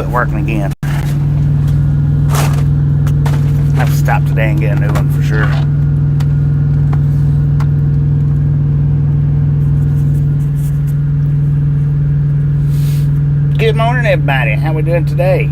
quit working again. I have to stop today and get a new one for sure. Good morning, everybody. How we doing today?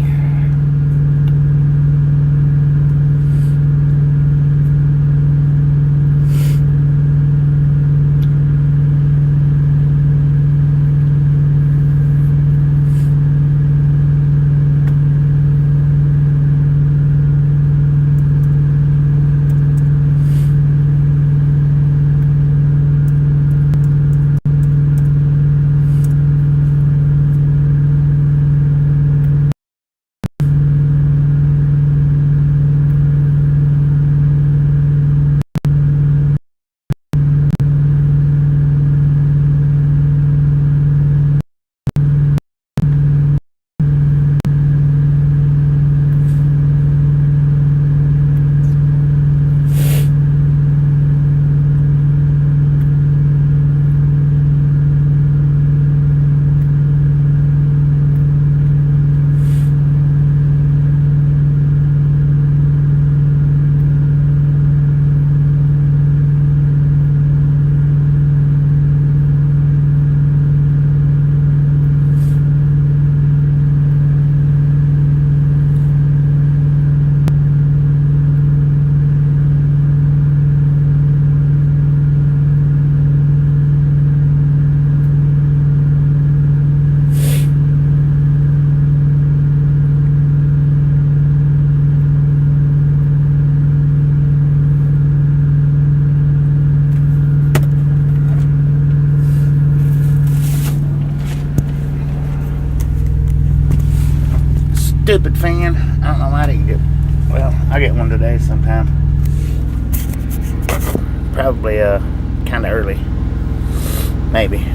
Stupid fan. I don't know why I didn't get. Well, I get one today sometime. Probably kind of early. Maybe.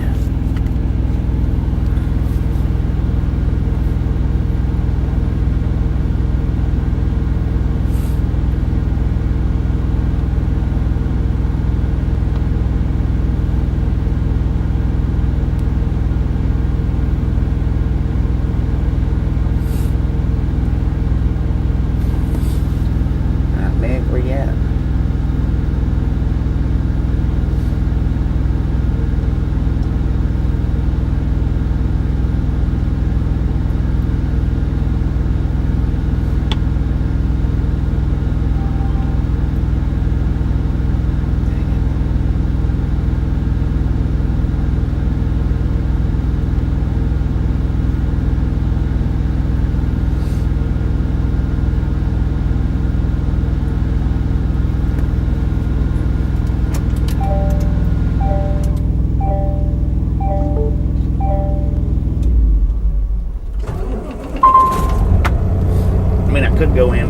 Could go in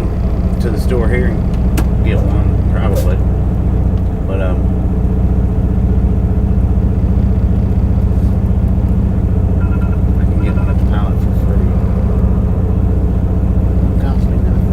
to the store here and get one probably, but I can get one at the pallet for free. It costs me nothing.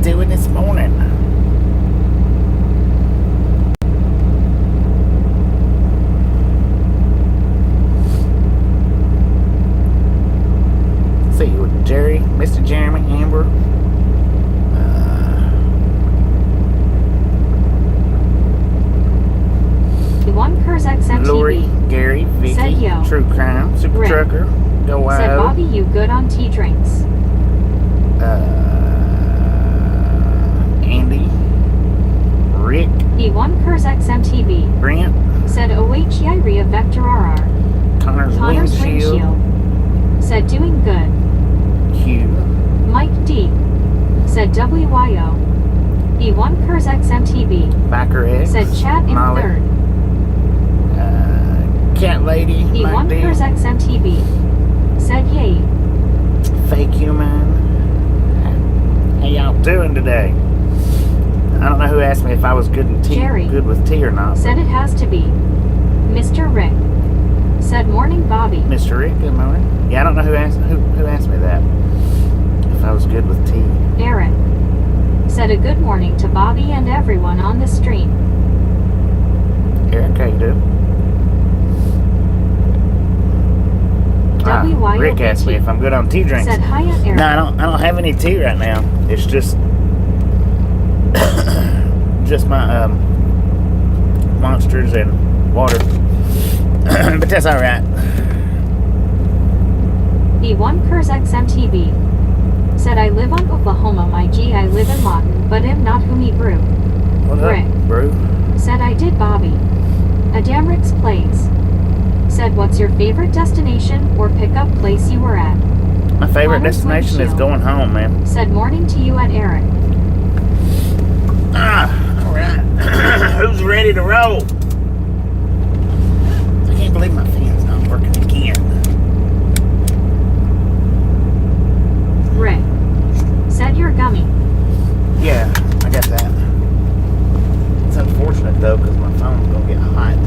Doing this morning. See you with Jerry, Mr. Jeremy, Amber. Lori, Gary, Vicky, said yo. True Crime, Super Rick. Trucker, Go Wild. Said Bobby, you good on tea drinks? Andy, Rick, E1 Kurs XMTV. Brent, Said OHIRIA Vector RR. Connor's windshield. Said doing good. Q. Mike D. Said WYO. E1 Kurs XMTB. Backer X. Said chat in Molly. third. Cat Lady. E1 Mike D. Kurs XMTB. Said yay. Fake Human. How y'all doing today? I don't know who asked me if I was good in tea, Jerry. good with tea or not. Said it has to be. Mr. Rick. Said morning Bobby. Mr. Rick, good morning. Yeah, I don't know who asked me that. If I was good with tea. Eric. Said a good morning to Bobby and everyone on the stream. Eric, how you doing? WYOBT. Rick asked me if I'm good on tea drinks. Said hiya Eric. No, I don't have any tea right now. It's just just my monsters and water. But that's alright. E1 Kurs XMTB. Said I live on Oklahoma, my G. I live in Lawton, but am not whom he brew. What up, Rick. bro? Said I did Bobby. Adamrix plays. Said what's your favorite destination or pickup place you were at? My favorite Connor's destination is windshield. going home, man. Said morning to you at Eric. Alright. Who's ready to roll? I can't believe my fan's not working again. Rick. Said you're gummy. Yeah, I got that. It's unfortunate though, because my phone's gonna get hot.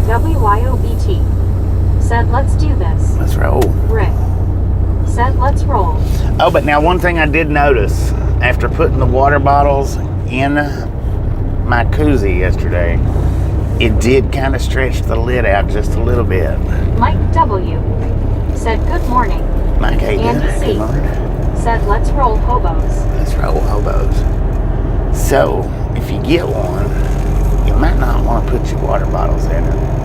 WYOBT. Said let's do this. Let's roll. Rick. Said let's roll. Oh, but now one thing I did notice after putting the water bottles in my koozie yesterday, it did kind of stretch the lid out just a little bit. Mike W. Said good morning. Mike, how you doing? Andy C. Good morning. Said let's roll hobos. Let's roll hobos. So, if you get one, you might not want to put your water bottles in it.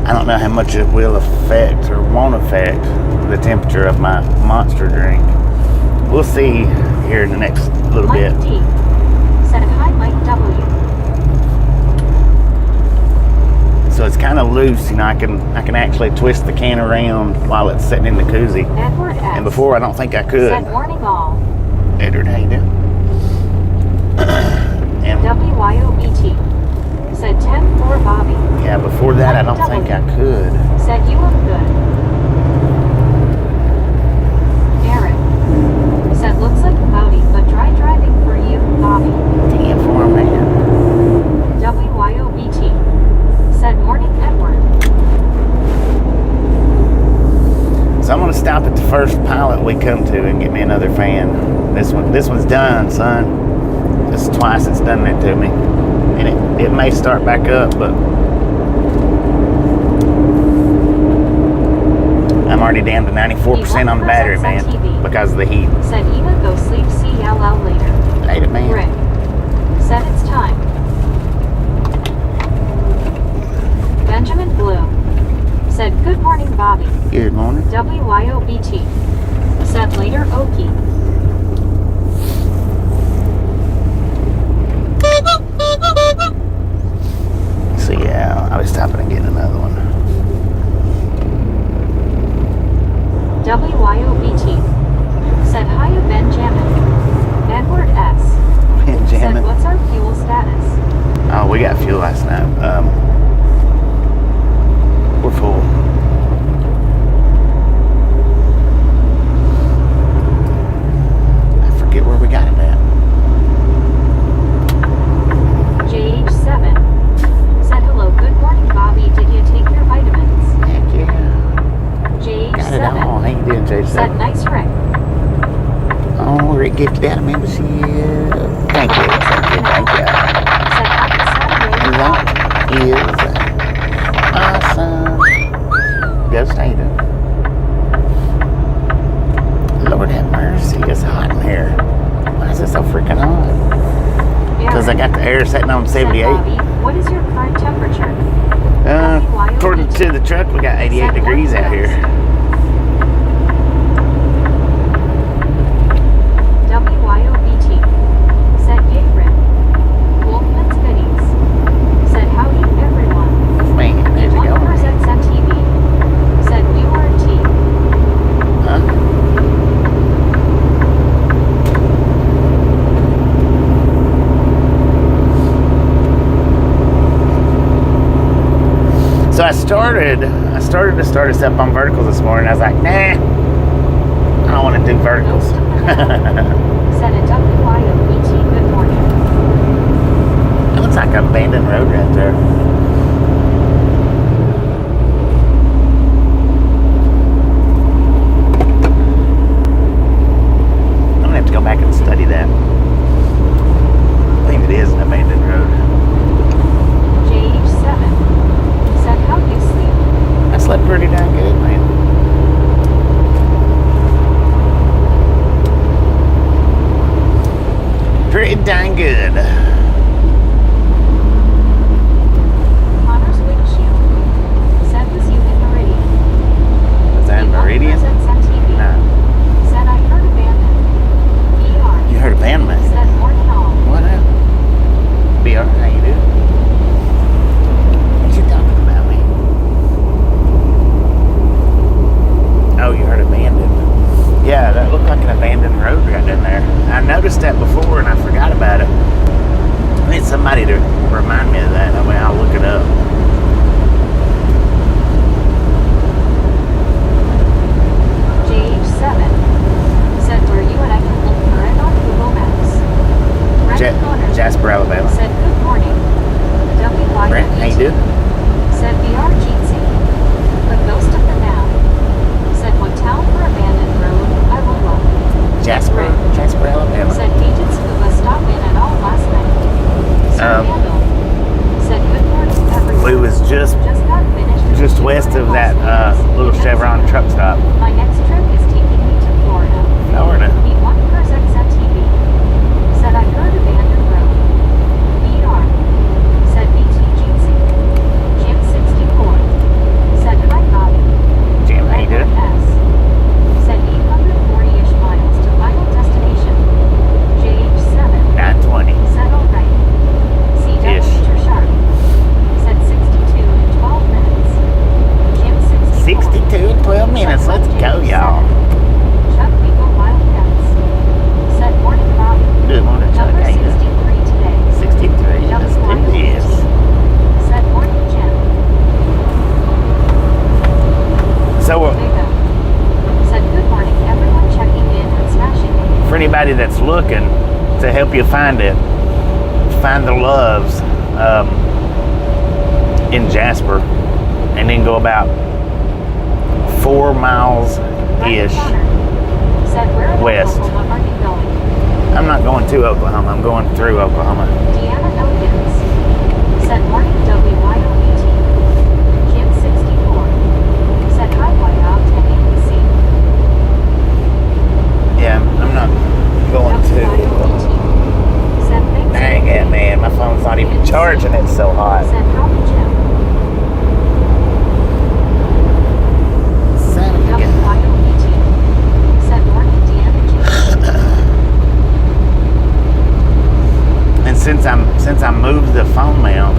I don't know how much it will affect or won't affect the temperature of my monster drink. We'll see here in the next little Mike bit. D. Said hi Mike W. So it's kind of loose, you know. I can actually twist the can around while it's sitting in the koozie. Edward S. And before I don't think I could. Said morning all. Edward, how you doing? And WYOBT. Said 10 for Bobby. yeah, before that I don't think I could. Said you look good. Eric. Said looks like cloudy, but dry driving for you, Bobby. 10 for a man. WYOBT. Said morning Edward. So I'm gonna stop at the first pilot we come to and get me another fan. This one's done, son. This is twice it's done that to me. And it may start back up, but I'm already down to 94% on the battery, man, because of the heat. Said Eva go sleep CLL later. Later, man. Rick. Said it's time. Benjamin Bloom. Said good morning Bobby. Good morning. WYOBT. Said later Okie. So yeah, I was stopping and getting another one. WYOBT. Said hiya Benjamin. Edward S. Said Benjamin. what's our fuel status? Oh, we got fuel last night. We're full. I forget where we got it at. JH7. Said hello, good morning Bobby. Did you take your vitamins? Heck yeah. Got it all. JH7. How you doing, Jason? Said nice Rick. Oh, Rick gifted out a membership. Thank you. Thank you. Said happy Saturday. That is awesome. Ghost, how you doing? Lord have mercy, it's hot in here. Why is it so freaking hot? Because I got the air setting on 78. Bobby, what is your current temperature? According to the truck, we got 88 degrees out here. started to start us up on verticals this morning. I was like, nah, I don't want to do verticals. Said a WYOET, good morning. It looks like an abandoned road right there. I'm gonna have to go back and study that. I think it is an abandoned road. JH7 said, how'd you sleep? I slept pretty darn good, man. Pretty dang good. Connor's windshield said, was you in Meridian? Was that in Meridian? No. Said, I heard abandoned. BR. You heard abandonment? Said, morning all. What happened? BR, how you doing? What you talking about, me? Oh, you heard abandoned. Yeah, that looked like an abandoned road right in there. I noticed that before and I forgot about it. I need somebody to remind me of that. That way I'll look it up. JH7 said, where you and I can look for it on Google Maps. Brent Connor Jasper, Alabama. said, good morning. WYOET Brent, how you doing? said, VR Jeetsy. The ghost of the now. Said, what town for abandoned road? I will look. Jasper, Alabama. Said, Agent Scuba stopped in at all last night. Sir Randall said, good morning, everyone. We was just got finished with just the west of Las that Vegas. little Chevron truck stop. My next trip is taking me to Florida. Florida. Meet one person at TV. Said, I heard abandoned road. BR. Said, BT Jeetsy. Jim 64. Said, hi, Bobby. Jim, how you doing? S. Said, 840-ish miles to final destination. JH7. 920. Said, all right. CW Ish. Meter Sharp. Said, 62 in 12 minutes. Jim 64. 62 and 12 minutes. Let's go, y'all. Chuck Eagle Wildcats. Said, morning, Bobby. Good morning, Chuck. Number How you 63 doing? today. 63. Let's do this. Said, morning, Jim. So, Big up. Said, good morning, everyone checking in and smashing it. for anybody that's looking to help you find it, find the Loves in Jasper, and then go about 4 miles Ryan ish. Connor said, where in West. Oklahoma are you going? I'm not going to Oklahoma. I'm going through Oklahoma. Deanna Elkins said, morning, WYOET. Jim 64 said, hi, White Opt and ABC. Yeah, I'm not going to. WYOET said, thanks. Dang it, man. My phone's not even charging. It's so hot. Said, howdy, Jim. Son of a gun. WYOET said, morning, Deanna Jim. And since I moved the phone mount,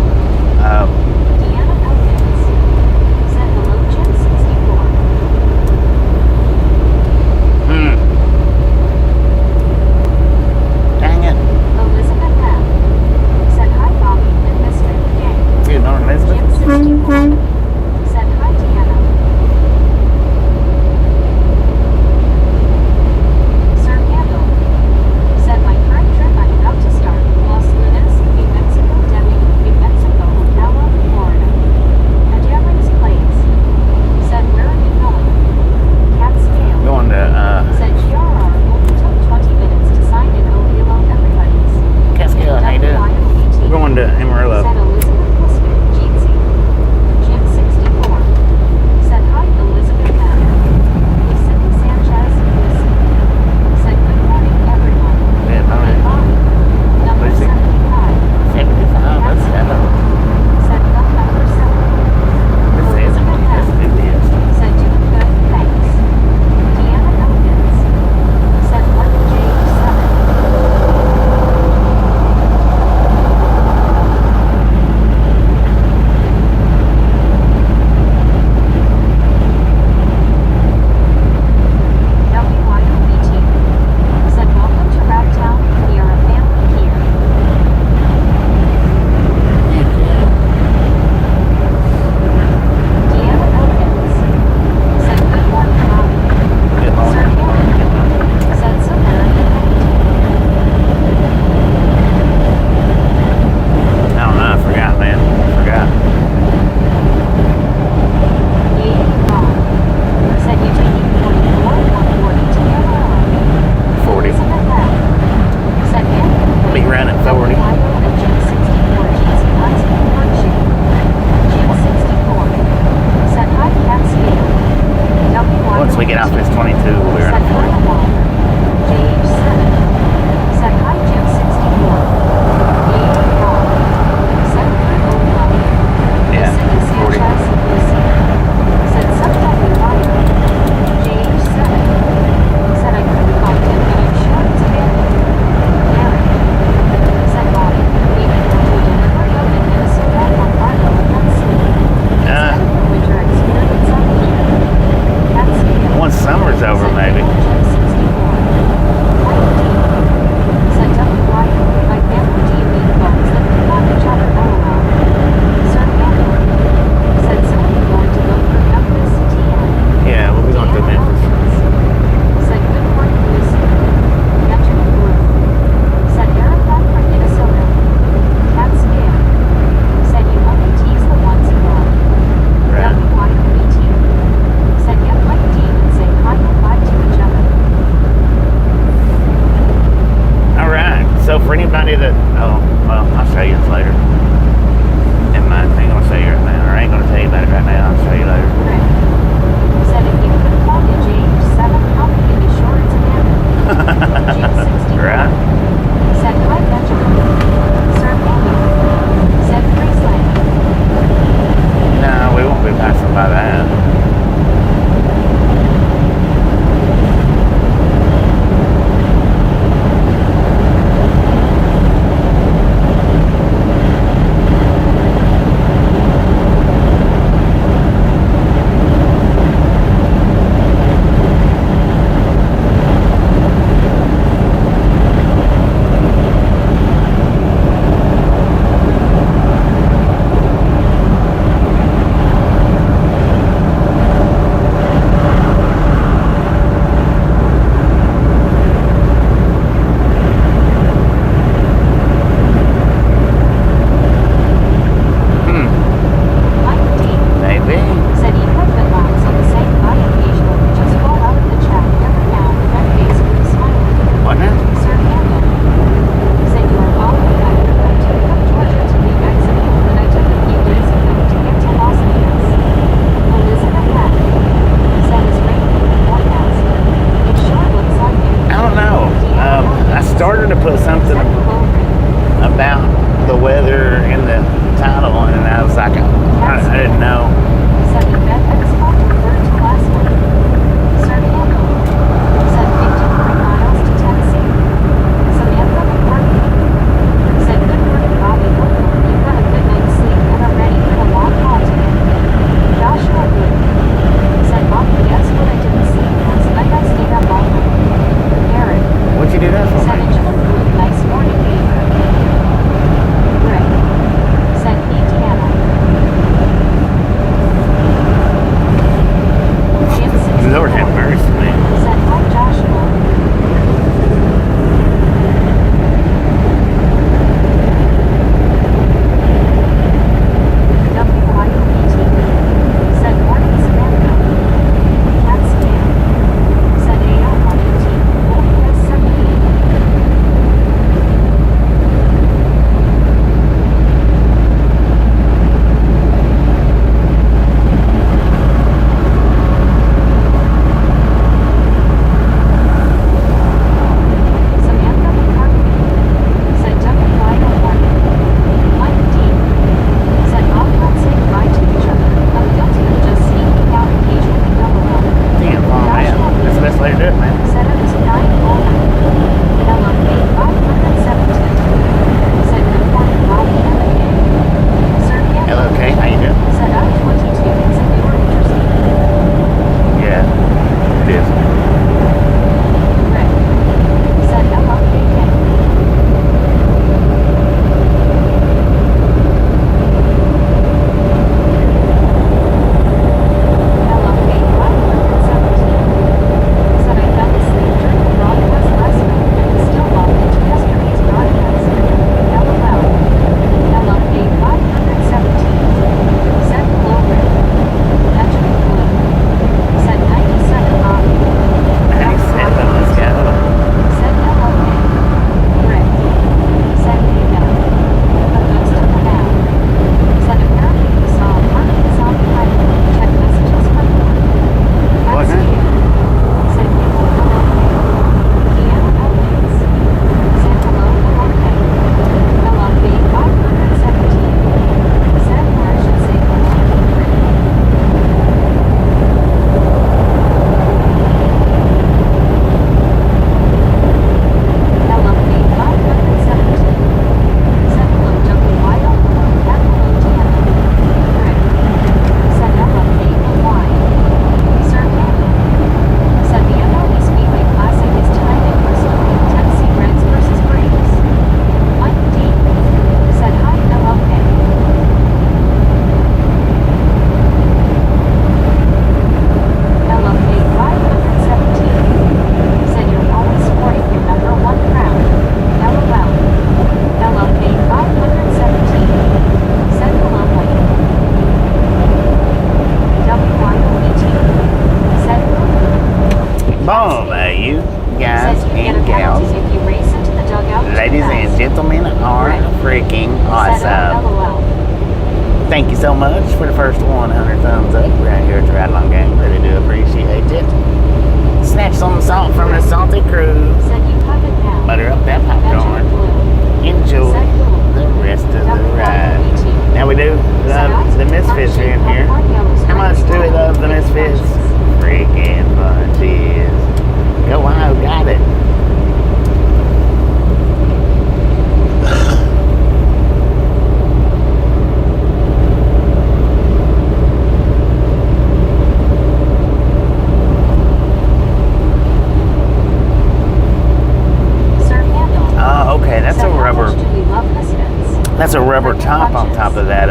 has a rubber top on top of that.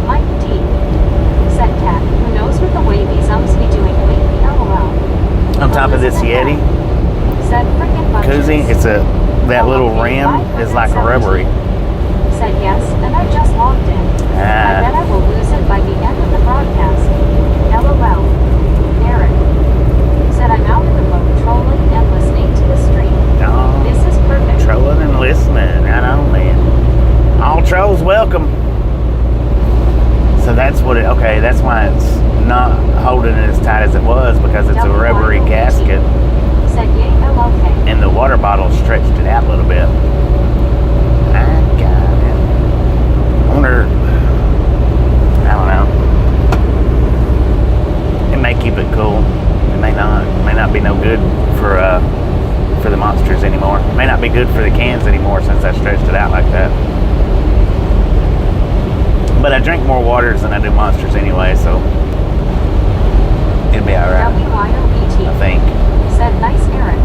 Mike D. Said Cat, who knows what the wavy zumps be doing lately, LOL. On top of this Yeti Said frickin' bunches. koozie, it's that little rim is like a rubbery. Said yes, and I just logged in. I bet I will lose it by the end of the broadcast. LOL. Eric. Said I'm out in the boat trolling and listening to the stream. Oh, This is perfect. trolling and listening. I know, man. All trolls welcome. So that's what okay, that's why it's not holding it as tight as it was, because it's a rubbery gasket. Said yay, LOK. And the water bottle stretched it out a little bit. I got it. I wonder, I don't know. It may keep it cool. It may not. It may not be no good for the monsters anymore. It may not be good for the cans anymore since I stretched it out like that. But I drink more waters than I do monsters anyway, so it'll be alright. WYOET. I think. Said nice Eric.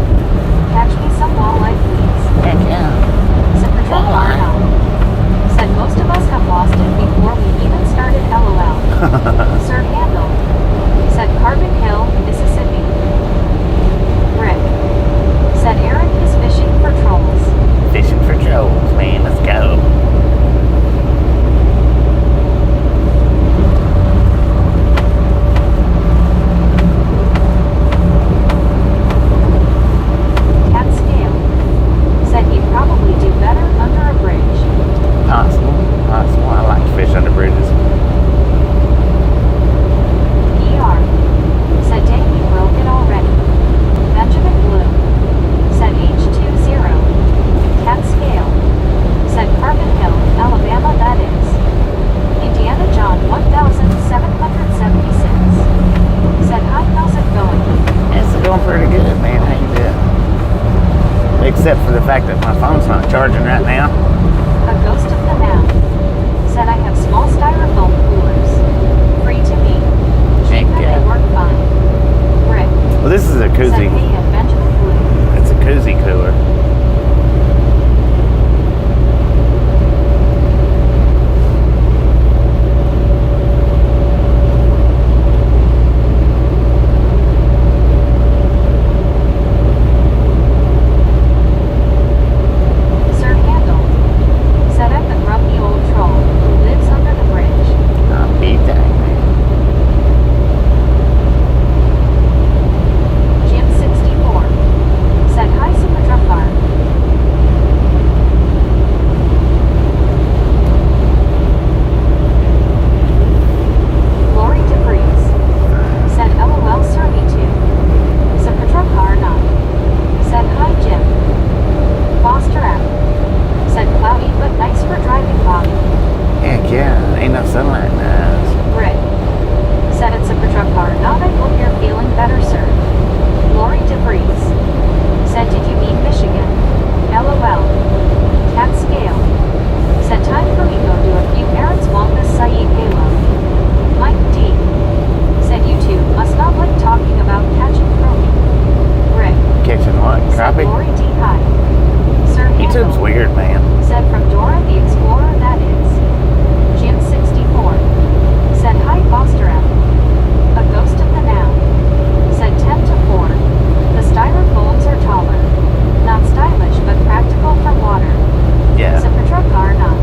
Catch me some walleye, please. Heck yeah. Said Patrol Walleye. Said most of us have lost it before we even started LOL. Sir Handle. Said Carbon Hill, Mississippi. Rick. Said Eric is fishing for trolls. Fishing for trolls, man. Let's go. Cat Scale. Said he'd probably do better under a bridge. Possible. Possible. I like to fish under bridges. ER. Said dang, he broke it already. Benjamin Blue. Said H20. Cat Scale. Said Carbon Hill, Alabama, that is. Indiana John 1776. Said hi, how's it going? It's going pretty good, man. How you doing? Except for the fact that my phone's not charging right now. A ghost of the now. Said I have small styrofoam coolers. Free to me. Cheap and yeah. they work fine. Rick. Well, this is a Said koozie. hey at Benjamin Blue. It's a koozie cooler. Sir Handle. Said I'm the grumpy old troll who lives under the bridge. I'll be dang, man. Jim 64. Said hi, Super Truck Car. Lori DeVries. Said LOL, sir, me too. Super Truck Car not. Said hi, Jim. Foster app. Said cloudy but nice for driving, Bobby. Heck yeah. Ain't no sunlight in the eyes. Rick. Said it's Super Truck Car not. I hope you're feeling better, sir. Lori DeVries. Said did you mean Michigan? LOL. Cat Scale. Said time for me go do a few errands Wampus Saeed Halo. Mike D. Said you two must not like talking about catching chromie. Rick. Catching what? Said Crappie? Lori D. Hi. Sir YouTube's Handle. weird, man. Said from Dora the Explorer, that is. Jim 64. Said hi, Foster app. A ghost of the now. Said 10 to 4. The styrofoams are taller. Not stylish but practical for water. Yeah. Super Truck Car not.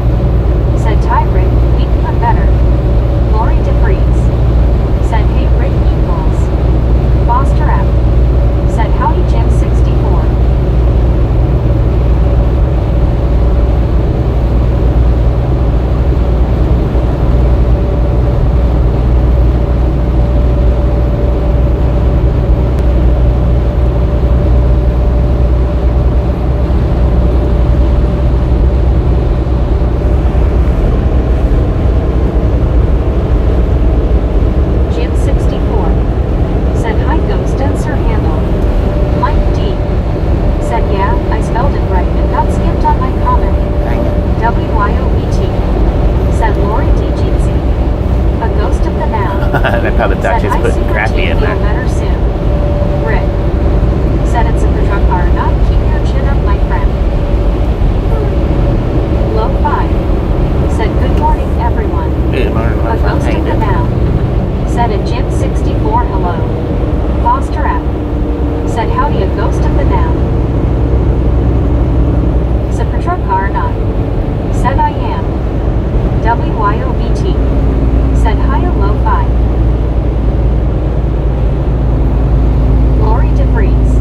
Said Ty Rick, we can put better. Lori DeVries. Said hey Rick equals. Foster app. Said howdy Jim 64. Jim 64. Said hi ghost and Sir Handle. Mike D. Said yeah, I spelled it right and got skipped on my comment. Dang it. WYOET. Said Lori D. Jeezy. A ghost of the now. They probably thought Said she was hi putting Super crappie G, in feel there. better soon. Rick. Said it's Super Truck Car not. Keep your chin up, my friend. Low 5. morning. A ghost of the now. Said a Jim 64 hello. Foster app. Said howdy a ghost of the now. Said patrol car not. Said I am. WYOBT. Said hi low 5. Lori DeVries.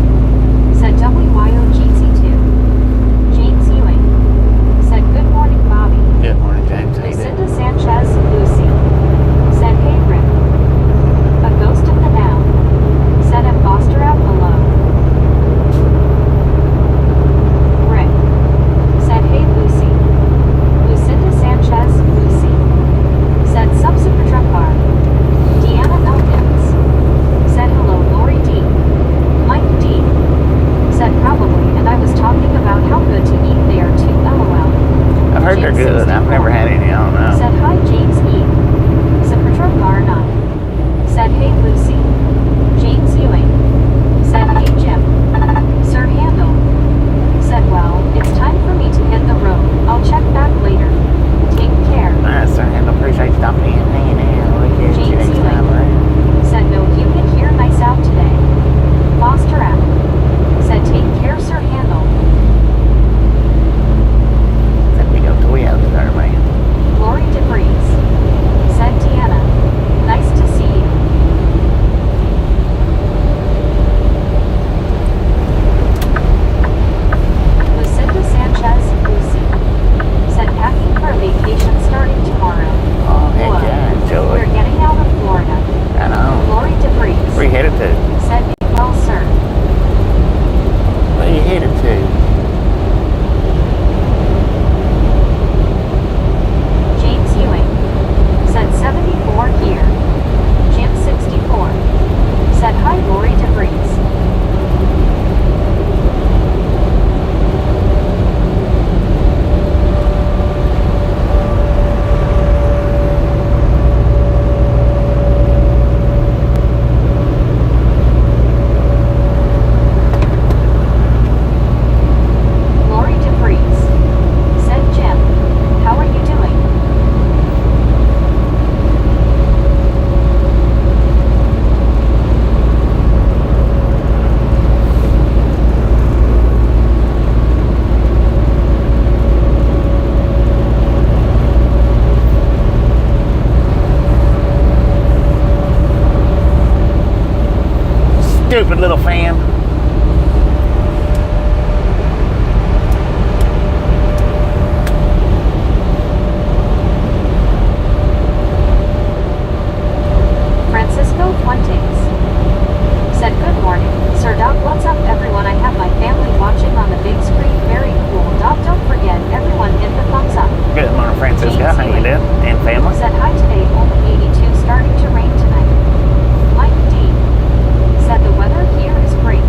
Said WYOGC2. James Ewing. Said good morning Bobby. Good morning, James. How you doing? Lucinda Sanchez, Lucy. Said hey Rick. A ghost of the now. Said M. Foster out below. Rick. Said hey Lucy. Lucinda Sanchez, Lucy. Said subsequent truck car. Deanna Elkins. Said hello Lori D. Mike D. Said probably, and I was talking about how good to eat they are too LOL. I've heard they're James good. I've 64. never had any. I don't know. Said hi James E. Said patrol car not. Said hey Lucy. James Ewing. Said hey Jim. Sir Handel. Said well, it's time for me to hit the road. I'll check back later. Take care. Alright, sir. I appreciate you stopping in. Hanging out. We'll catch you James next Ewing. time around. Said no you can hear nice out today. Foster app. Said take care Sir Handel. That big old Toyota there, man. Lori DeVries. Said Deanna. Nice to see you. Lucinda Sanchez, Lucy. Said packing for vacation starting tomorrow. Oh, heck Whoa. yeah. We're Enjoy. getting out of Florida. I know. Lori DeVries. Where you headed to? Said well sir. Where you headed to? James Ewing. Said 74 here. Jim 64. Said hi Lori DeVries. Lori DeVries. Said Jim. How are you doing? Stupid little fan. Francisco Fuentes. Said good morning. Sir Doc, what's up everyone? I have my family watching on the big screen. Very cool. Doc, don't forget, everyone hit the thumbs up. Good morning, Francisco. James How you Ewing. doing? And family? Said hi today, only 82, starting to rain tonight. Mike D. Said the weather here is great.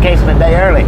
vacation a day early.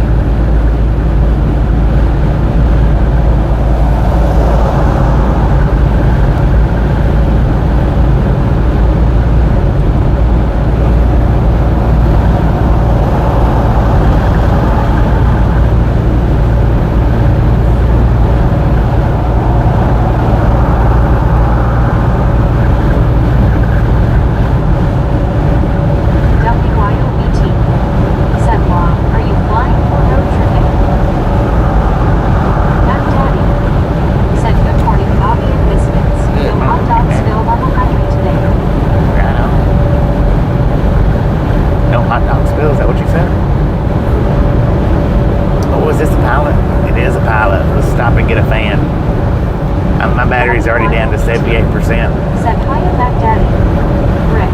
Already down to 78%. Said hi to Mac Daddy. Rick.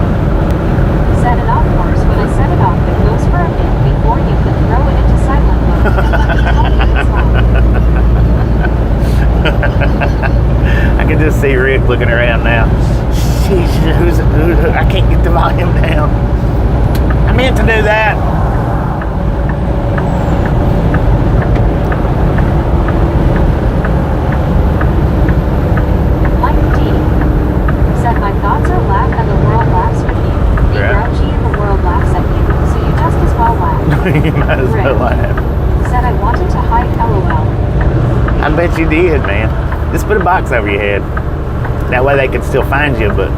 Set it off course. When I set it off, it goes for a bit before you can throw it into silent mode. I can just see Rick looking around now. Jeez, who's I can't get the volume down. I meant to do that. Thoughts are laugh and the world laughs with you. Be grouchy and the world laughs at you, so you just as well laugh. You might as well laugh. Said I wanted to hide LOL. I bet you did, man. Just put a box over your head. That way they can still find you, but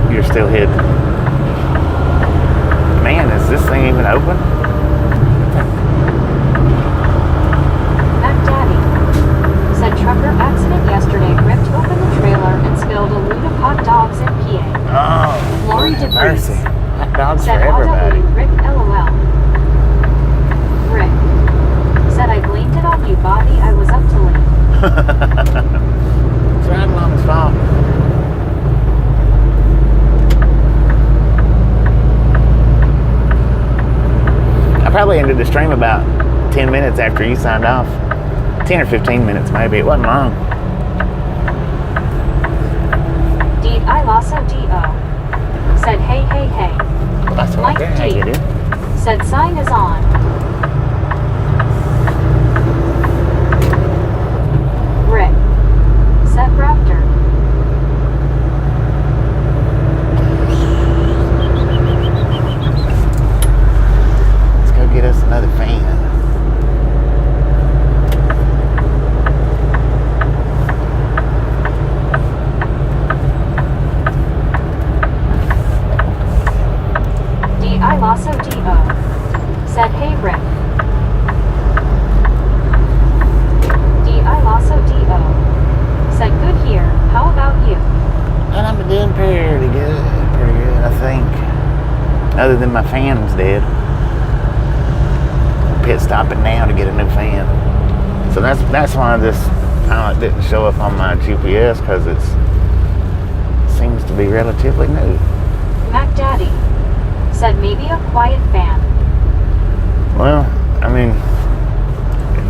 you're still hidden. Man, is this thing even open? Mac Daddy. Said trucker accident yesterday ripped open the trailer and spilled a load of hot dogs in PA. Oh, Lori DeVries. mercy. Hot dogs said for everybody. Rick LOL. Rick. Said I blamed it on you, Bobby. I was up too late. It's right along his fault. I probably ended the stream about 10 minutes after you signed off. 10 or 15 minutes maybe. It wasn't long. I Lasso D.O. Said hey hey hey. Well, that's Mike right there. D. How you do? Said sign is on. Rick. Said Raptor. Let's go get us another fan. I Lasso D.O. Said hey Rick. I Lasso D.O. Said good here. How about you? And I'm doing pretty good, I think. Other than my fan's dead. Pit stopping now to get a new fan. So that's why this pilot didn't show up on my GPS, because it seems to be relatively new. Mac Daddy. Said maybe a quiet fan. Well, I mean,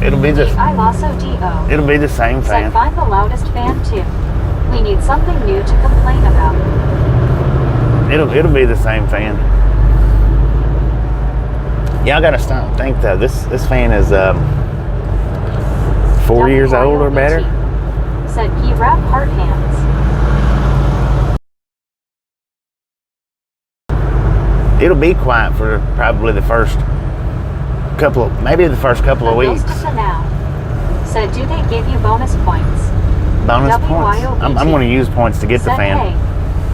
it'll be the I Lasso D.O. It'll be the same fan. Said find the loudest fan too. We need something new to complain about. It'll be the same fan. Yeah, I gotta stop and think though. This fan is 4 years old or better. Said he wrap heart hands. It'll be quiet for probably the first couple of weeks. Now. Said do they give you bonus points? Bonus points? I'm going to use points to get the fan. Hey,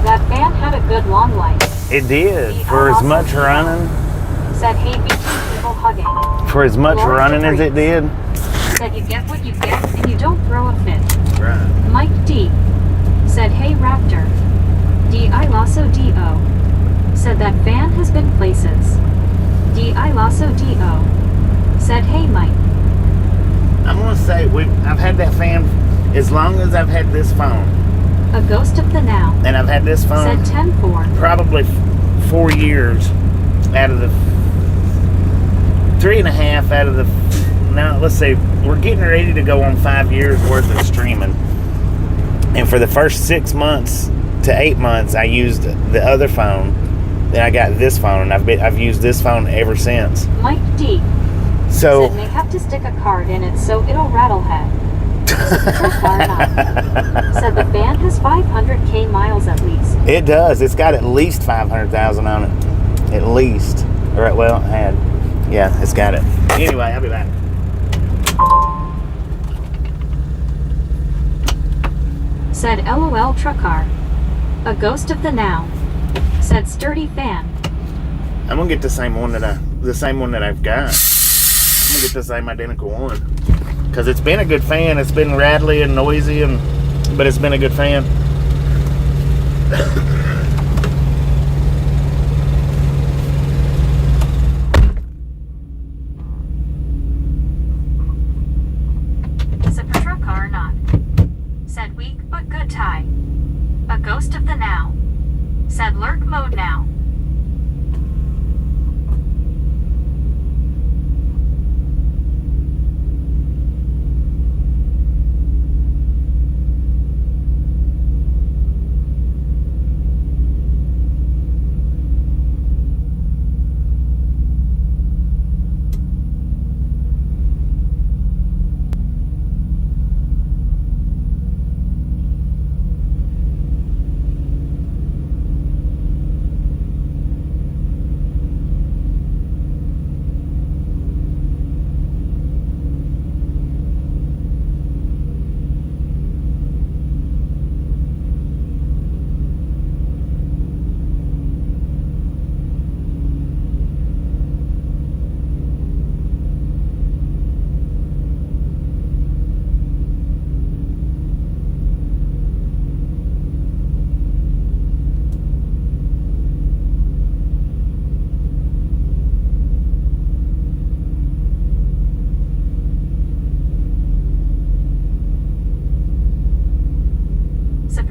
that fan had a good long life. It did. For as much running. Said hey, people hugging. For as much running as it did. Said you get what you get and you don't throw a fit. Right. Mike D. Said hey Raptor. I Lasso D.O. Said that fan has been places. I Lasso D.O. Said hey Mike. I'm going to say I've had that fan as long as I've had this phone. A ghost of the now. And I've had this phone. Said 10-4. Probably 4 years out of the 3.5 out of the. Now let's see. We're getting ready to go on 5 years worth of streaming. And for the first 6 months to 8 months, I used the other phone Then I got this phone, and I've used this phone ever since. Mike D. So said may have to stick a card in it so it'll rattle head. Said the van has 500k miles at least. it does. It's got at least 500,000 on it. At least. All right. Well, it had. Yeah, it's got it. Anyway, I'll be back. Said LOL truck car. A ghost of the now. Said sturdy fan. I'm gonna get the same one that I've got. I'm gonna get the same identical one because it's been a good fan. It's been rattly and noisy, but it's been a good fan. Zipper truck car not. Said weak but good tie. A ghost of the now. Said lurk mode now.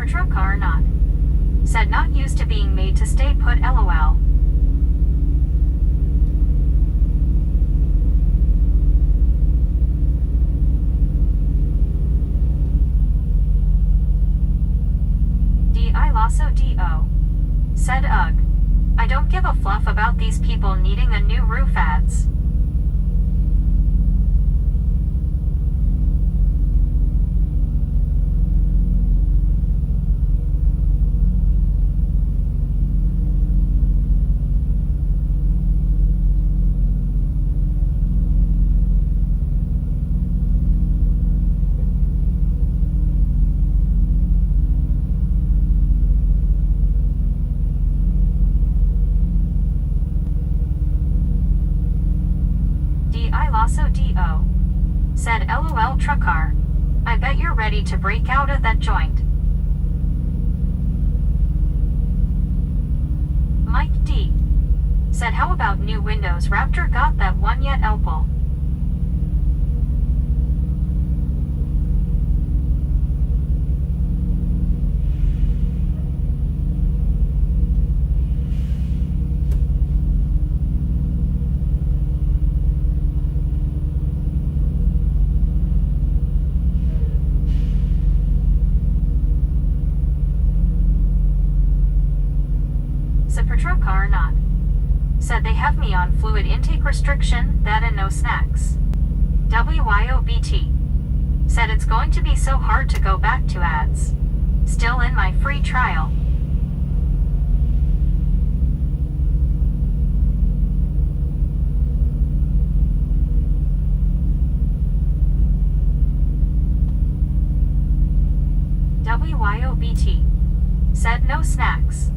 Truck car not. Said not used to being made to stay put LOL. D.I. Lasso D.O. Said ugh. I don't give a fluff about these people needing a new roof ads. D.I. D.O. Said LOL truck car. I bet you're ready to break out of that joint. Mike D. Said how about new windows Raptor got that one yet Elpel. Truck car not. Said they have me on fluid intake restriction, that and no snacks. WYOBT. Said it's going to be so hard to go back to ads. Still in my free trial. WYOBT. Said no snacks.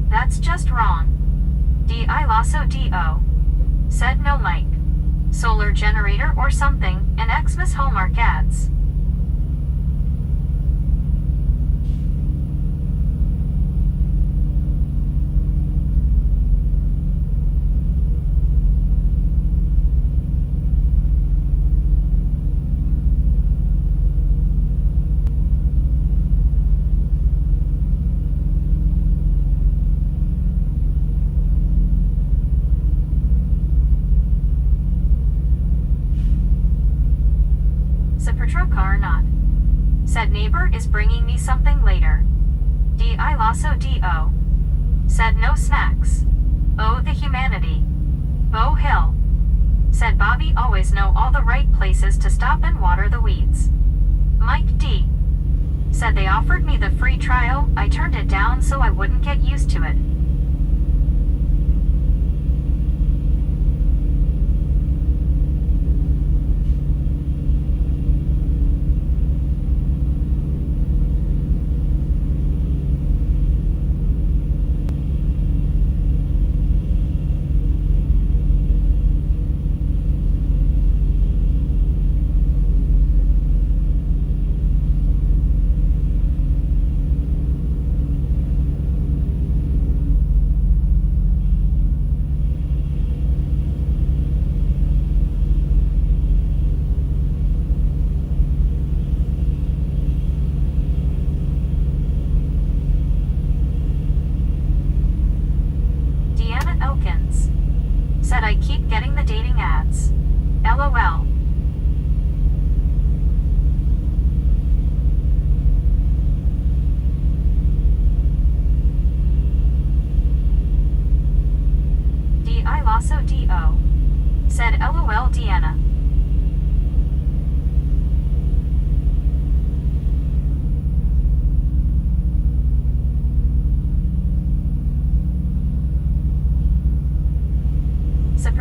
That's just wrong. D.I. Lasso D.O. Said no mic. Solar generator or something, and Xmas Hallmark ads. Truck car not. Said neighbor is bringing me something later. D.I. Lasso D.O. Said no snacks. Oh, the humanity. Bow Hill. Said Bobby always know all the right places to stop and water the weeds. Mike D. Said they offered me the free trial, I turned it down so I wouldn't get used to it. Said I keep getting the dating ads. LOL. D.I. Lasso D.O. Said LOL Deanna.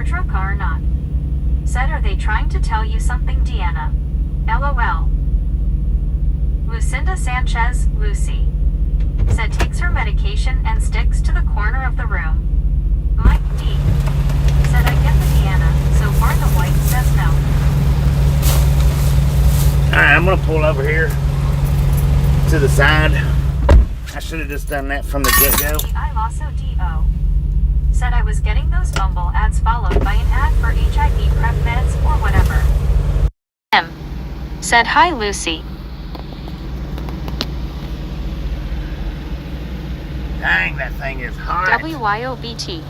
Truck or not. Said are they trying to tell you something Deanna? LOL. Lucinda Sanchez, Lucy. Said takes her medication and sticks to the corner of the room. Mike D. Said I get the Deanna, so far the white says no. Alright, I'm gonna pull over here to the side. I should have just done that from the get-go. I also D.O. Said I was getting those Bumble ads followed by an ad for HIV PrEP meds or whatever. M. Said hi Lucy. Dang, that thing is hot. WYOBT.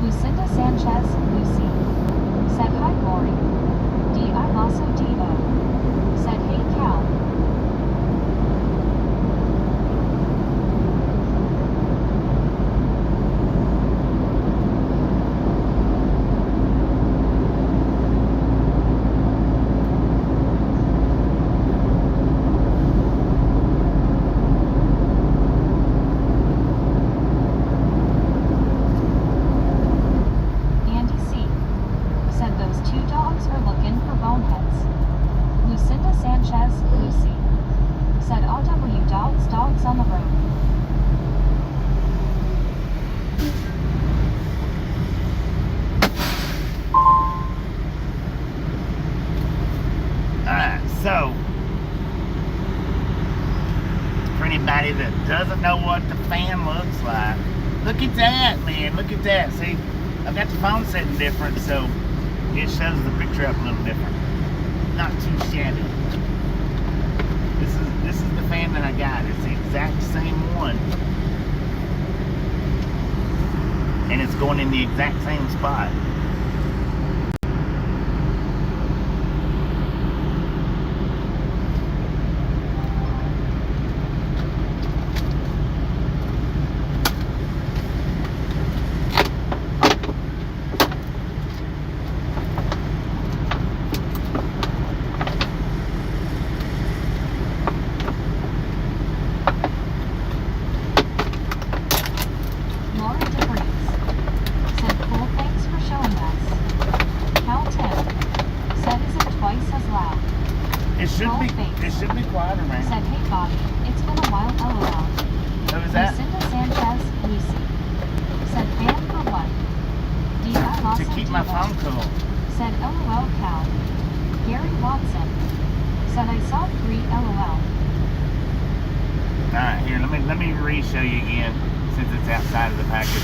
Lucinda Sanchez, Lucy. Said hi Lori. D.I. also D.O. Said hey Cal. So, for anybody that doesn't know what the fan looks like, look at that, man. Look at that. See, I've got the phone setting different, so it shows the picture up a little different. Not too shabby. This is the fan that I got. It's the exact same one, and it's going in the exact same spot. control face. It should be quieter, man. Said, hey Bobby, it's been a while, LOL. Who is that? Lucinda Sanchez, Lucy. Said, fan for what? D.I. Lawson To keep my Devo. phone cool. Said, LOL Cal. Gary Watson. Said, I saw 3 LOL. Alright, here, let me re-show you again since it's outside of the package.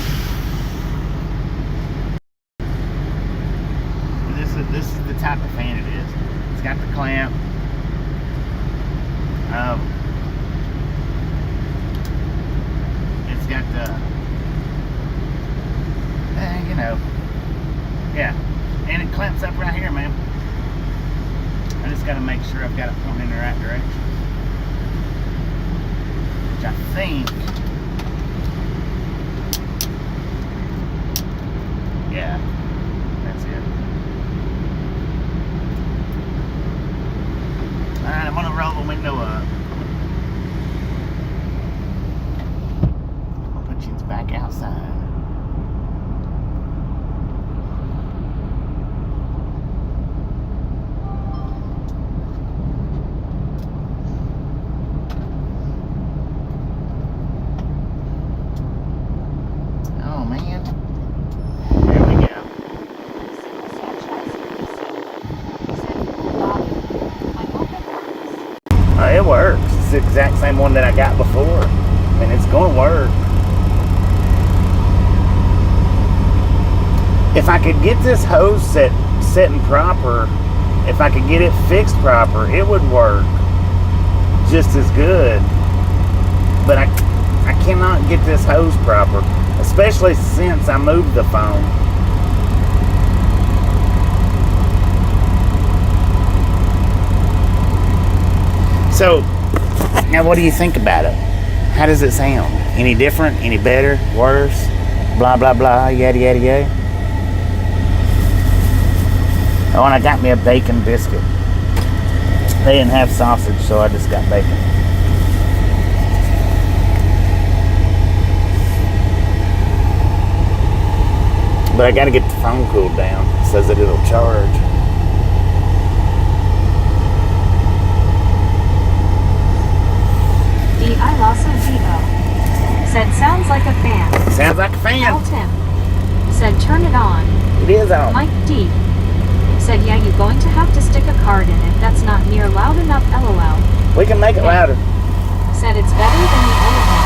This is the type of fan it is. It's got the clamp. It's got the, you know, yeah. And it clamps up right here, man. I just got to make sure I've got it pointing in the right direction. Which I think, yeah, that's it. Alright, I'm going to roll the window up. I'll put you back outside. Oh man. There we go. It works. It's the exact same one that I got before. And it's going to work. If I could get this hose setting proper, if I could get it fixed proper, it would work just as good. But I cannot get this hose proper, especially since I moved the phone. So, now what do you think about it? How does it sound? Any different? Any better? Worse? Blah, blah, blah, yada, yada, yada. Oh, and I got me a bacon biscuit. They didn't have sausage, so I just got bacon. But I gotta get the phone cooled down. It says that it'll charge. D.I. Lawson Devo. Said, sounds like a fan. Sounds like a fan. Cal Tim. Said, turn it on. It is on. Mike D. Said, yeah, you're going to have to stick a card in it. That's not near loud enough, LOL. We can make it louder. Said, it's better than the old one.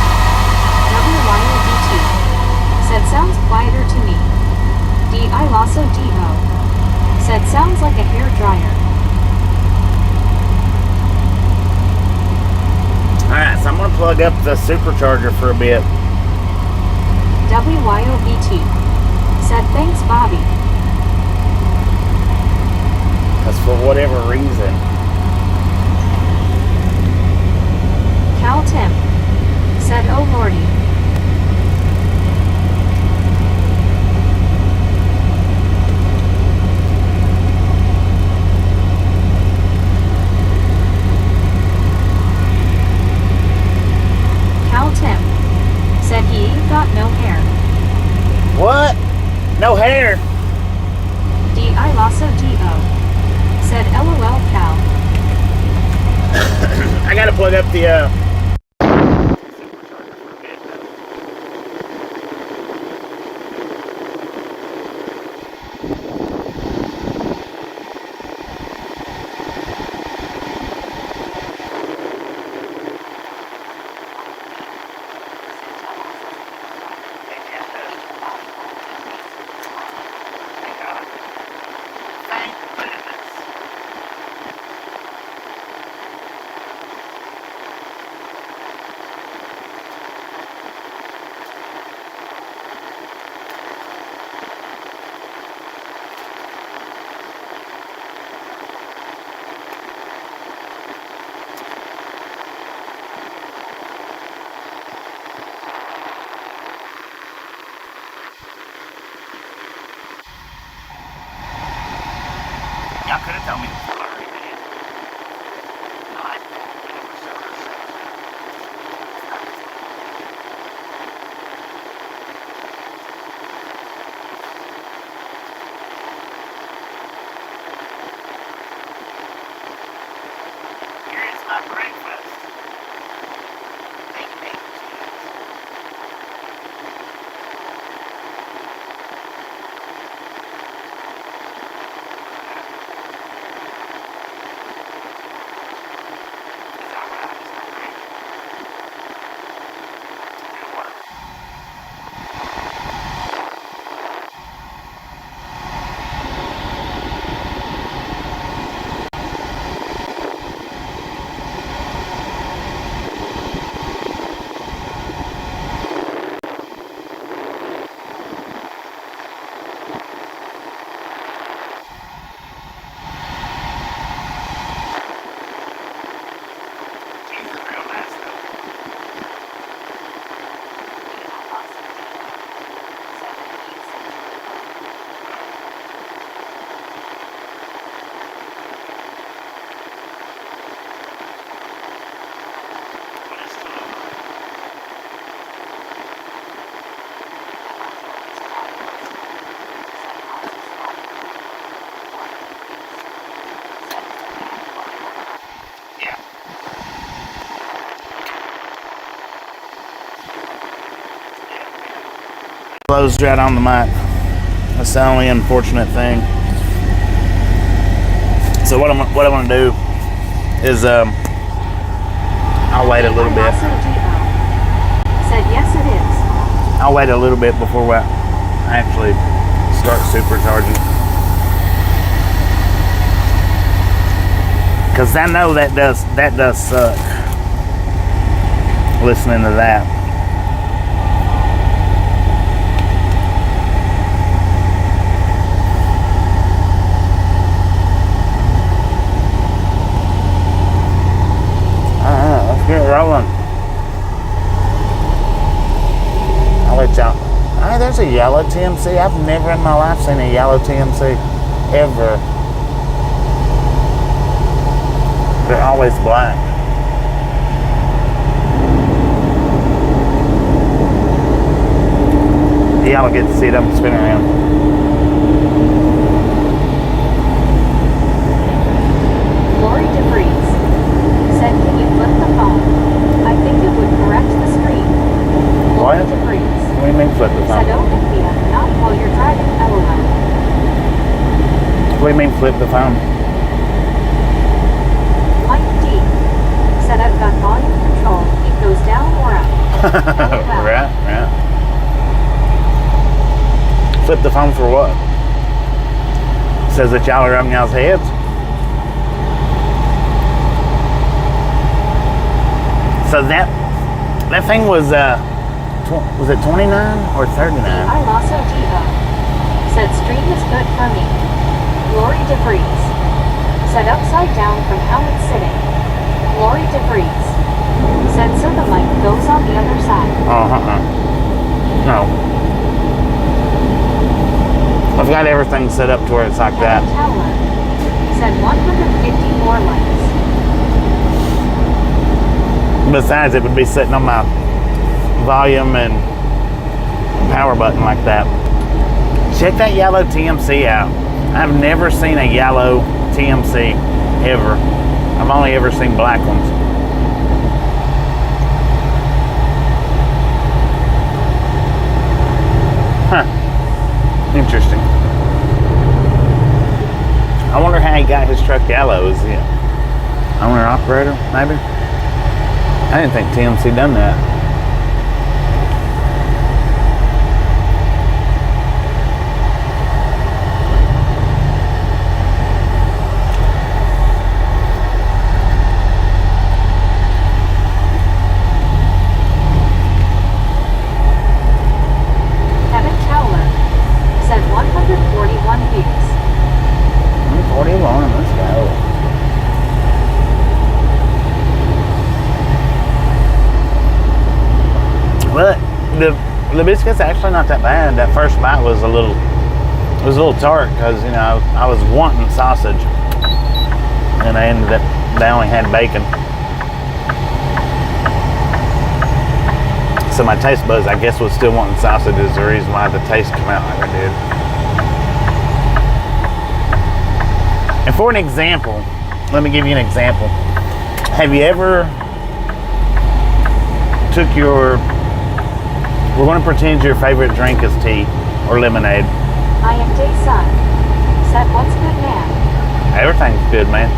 WYODT. Said, sounds quieter to me. D.I. Lasso Devo. Said, sounds like a hair dryer. Alright, so I'm going to plug up the supercharger for a bit. WYOBT. Said, thanks, Bobby. Because for whatever reason. Cal Tim. Said, oh lordy. Cal Tim. Said he got no hair. What? No hair? D.I. Lasso D.O. Said LOL Cal. I gotta plug up the y'all could have told me this already, man. Closed right on the mic. That's the only unfortunate thing. So what I'm gonna do is I'll wait a little bit. Said yes, it is. I'll wait a little bit before I actually start supercharging. Because I know that does suck. Listening to that. Let's get rolling. I'll let y'all. Hey, there's a yellow TMC. I've never in my life seen a yellow TMC. Ever. They're always black. Yeah, I'll get to see them spin around. Lori DeVries said, can you flip the phone? I think it would correct the screen. Lori What? DeVries What do you mean flip the phone? said, oh, India, not while you're driving, LOL. What do you mean flip the phone? Mike D said, I've got volume control. It goes down or up. LOL. Right. Flip the phone for what? Says that y'all are rubbing y'all's heads. So that thing was it 29 or 39? I Lasso Diva said, stream is good for me. Lori DeVries said, upside down from how it's sitting. Lori DeVries said, so the mic goes on the other side. No. I've got everything set up to where it's like that. Tower said 150 more likes. Besides, it would be sitting on my volume and power button like that. Check that yellow TMC out. I've never seen a yellow TMC ever. I've only ever seen black ones. Huh. Interesting. I wonder how he got his truck yellow. Is he owner operator, maybe? I didn't think TMC done that. Kevin Towler said 141 views. 141, let's go. But the biscuit's actually not that bad. That first bite was a little tart because I was wanting sausage, and I ended up they only had bacon. So my taste buds, I guess, was still wanting sausage is the reason why the taste came out like it did. And for an example, let me give you an example. Have you ever took your, we're going to pretend your favorite drink is tea or lemonade. I am Day-Sun said, what's good, man? Everything's good, man.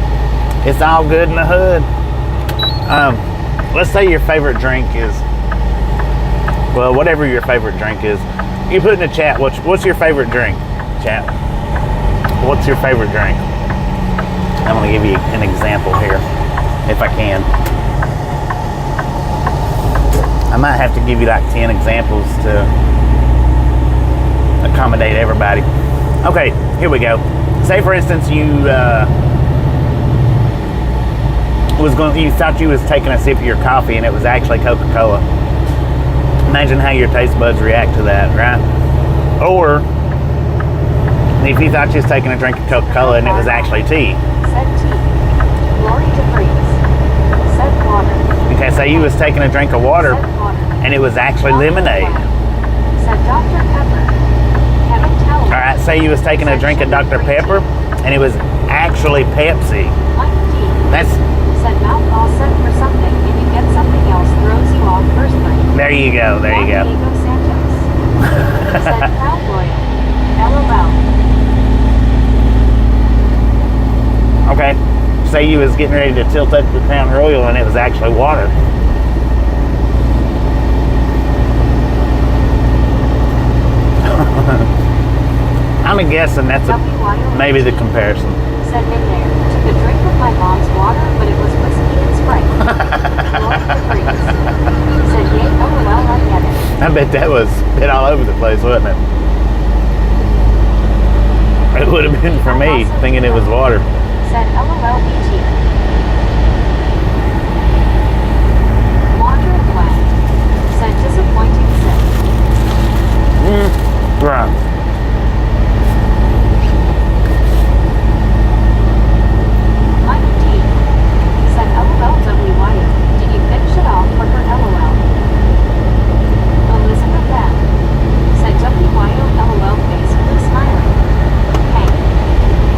It's all good in the hood. Let's say your favorite drink is, well, whatever your favorite drink is. You put in the chat, what's your favorite drink? Chat. What's your favorite drink? I'm going to give you an example here, if I can. I might have to give you like 10 examples to accommodate everybody. Okay, here we go. Say for instance you thought you was taking a sip of your coffee and it was actually Coca-Cola. Imagine how your taste buds react to that, right? Or if you thought you was taking a drink of Coca-Cola and it was actually tea. Said tea. Lori DeVries said water. Okay, say you was taking a drink of water Said water. and it was actually lemonade. Said Dr. Pepper. Kevin Towler. Alright, say you was taking a drink of Dr. Pepper and it was actually Pepsi. Mike D That's, said mouth all set for something and you get something else throws you off first line. there you go, there you go. Juan Diego Santos Said Crown Royal. LOL. Okay. Say you was getting ready to tilt up the Crown Royal and it was actually water. I'm guessing that's maybe the comparison. Said in there, took a drink of my mom's water, but it was whiskey and Sprite. Lord the breeze. Said yay, LOL, I get it. I bet that was bit all over the place, wasn't it? It would have been for me, thinking it was water. Said LOL BT. Water and wet. Said disappointing sip. Right. Mike D. Said LOL WYO. Did you finish it off for her LOL? Elizabeth M. Said WYO LOL face blue smiling. Hey.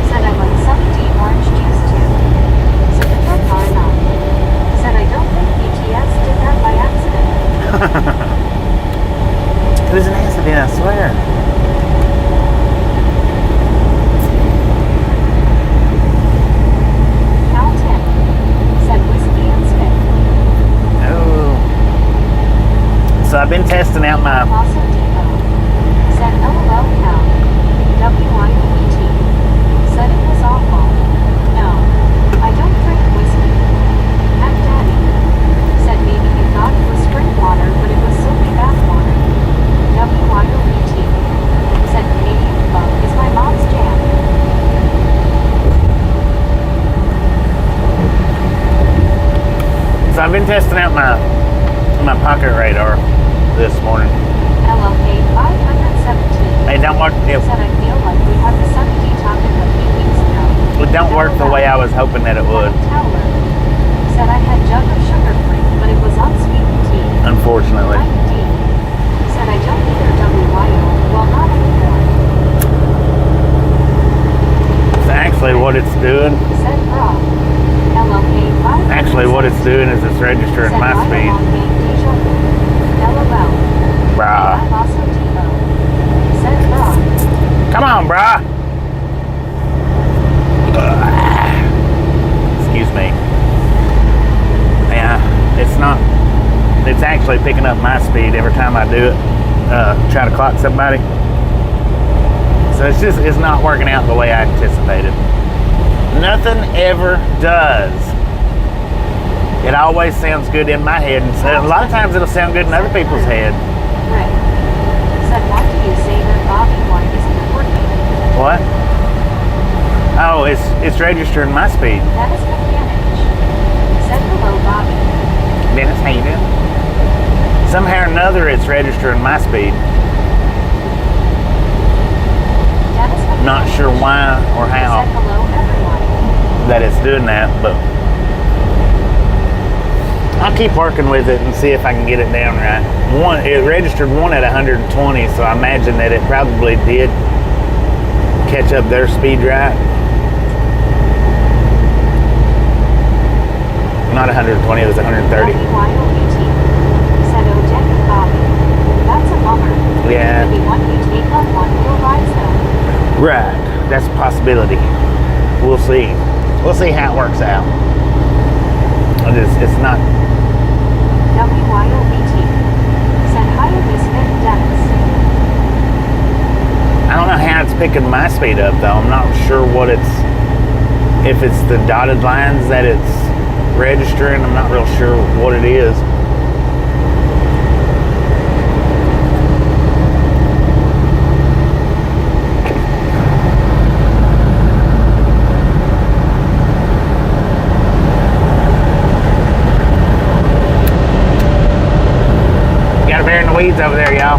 Said I like some deep orange juice too. Said the truck car enough. Said I don't think BTS did that by accident. It was an accident, I swear. Cal 10. Said whiskey and spit. Oh. So I've been testing out my... Also Depot. Said LOL Cal. WYOET. Said it was awful. No. I don't drink whiskey. At Daddy. Said maybe you thought it was spring water, but it was soapy bath water. WYOET. Said Canadian Club is my mom's jam. So I've been testing out my pocket radar this morning. LLK 517. It don't work. Said I feel like we had the Sunday topic a few weeks ago. It don't work the way I was hoping that it would. Towler. Said I had jug of sugar free, but it was unsweetened tea. Unfortunately. Mike D. Said I don't either WYO. Well, not anymore. So actually what it's doing, Said bra. LLK 517. actually what it's doing is it's registering Said my right speed. along game deja vu. LOL. Brah. I'm also Depot. Said bra. Come on, brah. Excuse me. Yeah, it's actually picking up my speed every time I do it. Try to clock somebody. So it's not working out the way I anticipated. Nothing ever does. It always sounds good in my head, and so a lot of times it'll sound good in other people's head. Right. Said why do you say that Bobby wine isn't it working? What? Oh, it's registering my speed. That is mechanic. Said hello, Bobby. Dennis, how you doing? Somehow or another, it's registering my speed. Dennis mechanic. Not sure why or how Said hello, everyone. that it's doing that, but I'll keep working with it and see if I can get it down right. It registered one at 120, so I imagine that it probably did catch up their speed right. Not 120, it was 130. WYOET. Said oh, Jack and Bobby. That's a bummer. Yeah. Maybe one you take on one-wheel rides though. Right, that's a possibility. We'll see. We'll see how it works out. It's not. WYOET. Said hi, Misfit Dennis. I don't know how it's picking my speed up though. I'm not sure what if it's the dotted lines that it's registering. I'm not real sure what it is. Got a bear in the weeds over there, y'all.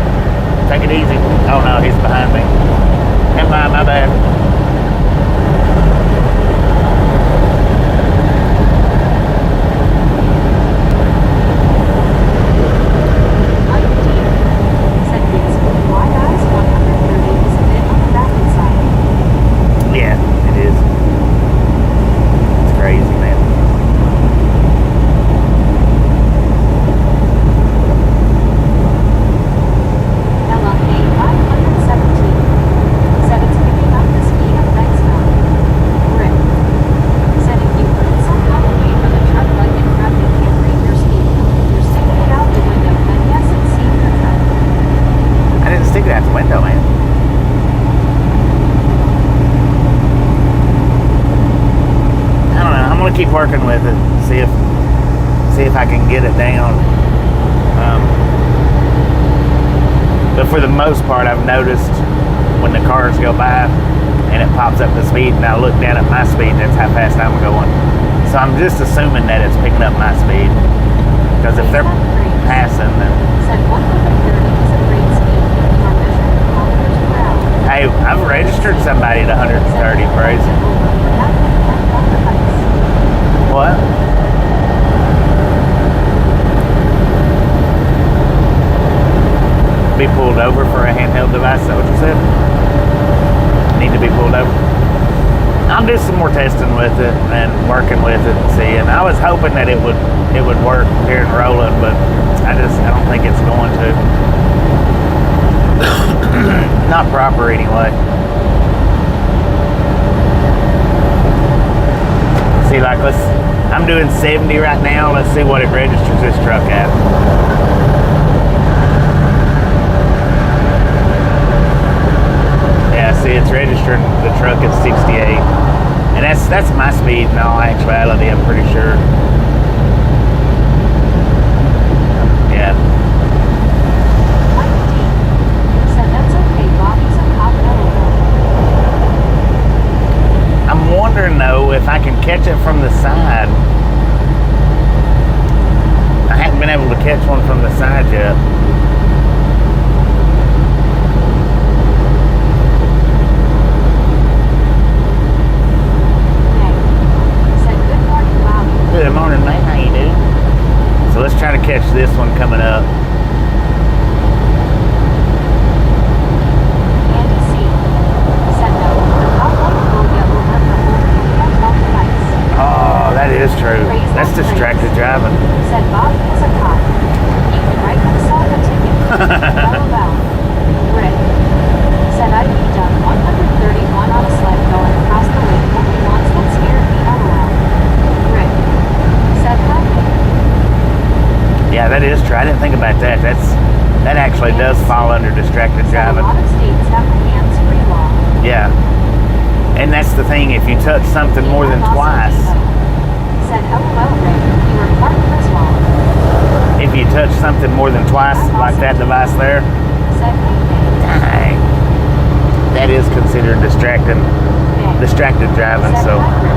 Take it easy. Oh no, he's behind me. Never mind, my bad. Yeah, it is. It's crazy, man. LLK keep working with it. See if I can get it down. But for the most part, I've noticed when the cars go by and it pops up the speed, and I look down at my speed, and that's how fast I'm going. So I'm just assuming that it's picking up my speed. Because if they're passing, then... Said 130 is a great speed. You are measuring kilometers per hour. Hey, I've registered somebody at 130, praise. What? Be pulled over for a handheld device, is that what you said? Need to be pulled over? I'll do some more testing with it and working with it and see. And I was hoping that it would work here in Roland, but I don't think it's going to. Not proper anyway. See, like I'm doing 70 right now. Let's see what it registers this truck at. Yeah, see, it's registering the truck at 68. And that's my speed in all actuality, I'm pretty sure. Yeah. Said that's okay, Bobby's a cop I'm wondering though if I can catch it from the side. I haven't been able to catch one from the side yet. Good morning, mate. How you doing? So let's try to catch this one coming up. Andy C. Said no. The cop light will get over for holding the lights. Oh, that is true. That's distracted driving. Said Bobby is a cop. He can write himself a ticket. LOL. Rick. Said I'd be done 131 on a sled going across the lake only once that scared me. LOL. Rick. Said hi. Yeah, that is true. I didn't think about that. That actually does fall under distracted Said driving. a lot of states have the hands-free law. Yeah. And that's the thing, if you touch something more than twice. Said LOL, Rick. You were part of this wall. If you touch something more than twice, like that device there, Said dang, that is considered distracted driving. Said So hi, Rick.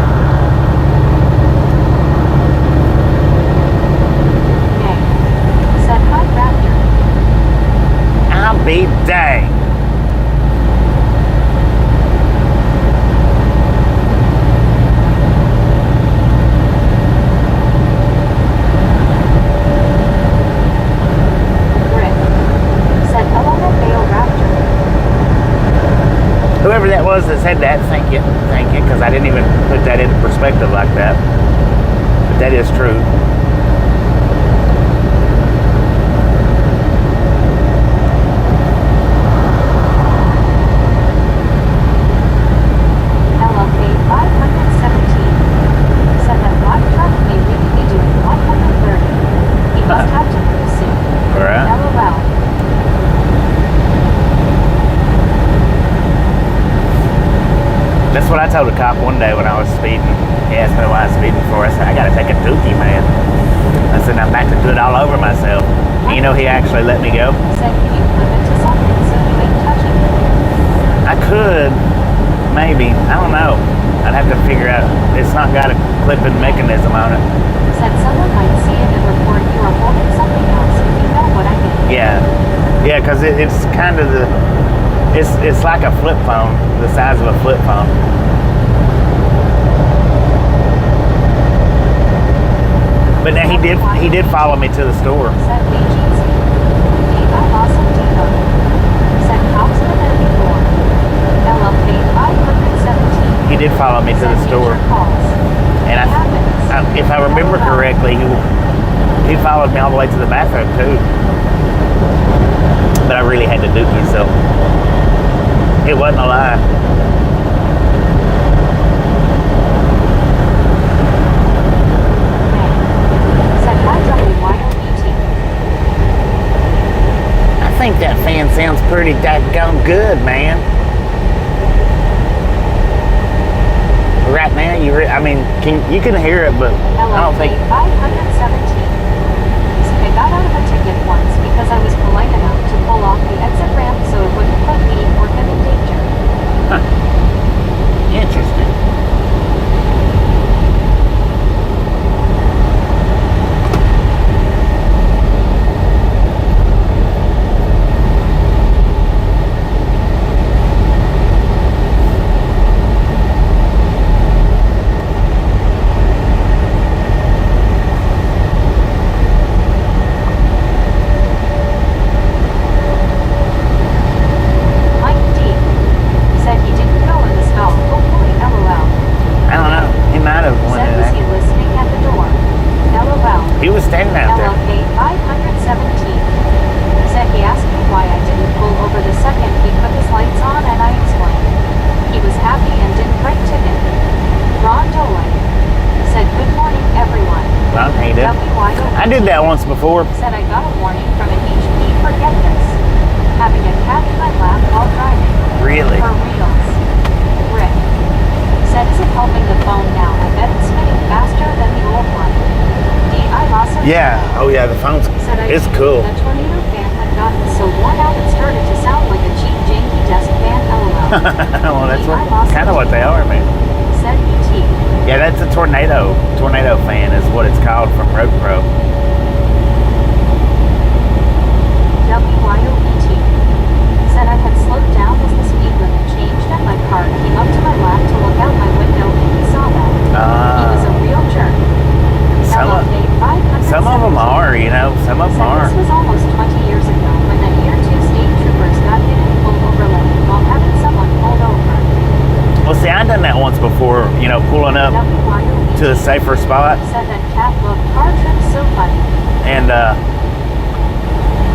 Said hi, Raptor. I'll be dang. Rick. Said hello, Bale Raptor. Whoever that was that said that, thank you, because I didn't even put that into perspective like that. But that is true. LLK 517. Said that black truck may really be doing 130. He must have to move soon. Alright. LOL. That's what I told a cop one day when I was speeding. He asked me why I was speeding for. I said, I gotta take a dookie, man. I said, I'm about to do it all over myself. And you know, he actually let me go. Said can you flip it to something so you ain't touching it? I could, maybe. I don't know. I'd have to figure out. It's not got a clipping mechanism on it. Said someone might see it and report you are holding something else if you know what I mean. Yeah, because it's kind of it's like a flip phone, the size of a flip phone. But now he did follow me to the store. Said agency. Gave out awesome demo. Said cops been there before. LLK 517. He did follow me to Said the store, future calls. and if I remember correctly, he followed me all the way to the bathroom too. But I really had to dookie, so it wasn't a lie. Said hi, WYOBT. I think that fan sounds pretty daggone good, man. Right now, You can hear it, but I don't think. 517. I got out of a ticket once because I was polite enough to pull off the exit ramp so it wouldn't put me or him in danger. Huh. Interesting. He was standing out there. LLK 517 said he asked me why I didn't pull over the second he put his lights on, and I explained. He was happy and didn't write ticket. Ron Dolan said, "Good morning, everyone." Ron hated it. I did that once before. Said I got a warning from an HP for get this. Having a cat in my lap while driving. Really? For reals. Rick said, "Is it helping the phone now? I bet it's spinning faster than the old one." Yeah, oh yeah, the phone's, it's cool. The tornado fan had gotten so worn out it started to sound like a cheap janky desk fan, LOL. Well, that's kind of what they are, man. Said ET. Yeah, that's a tornado fan is what it's called from Road Pro. WYOET said I had slowed down as the speed limit changed and my car came up to my lap to look out my window and he saw that. He was a real jerk. Some of them are, you know, some of them are. This was almost 20 years ago when the Year 2 state troopers got hit in full overlay while having someone pulled over. Well, see, I've done that once before, you know, pulling up to a safer spot. Said that cat looked car trip so funny. And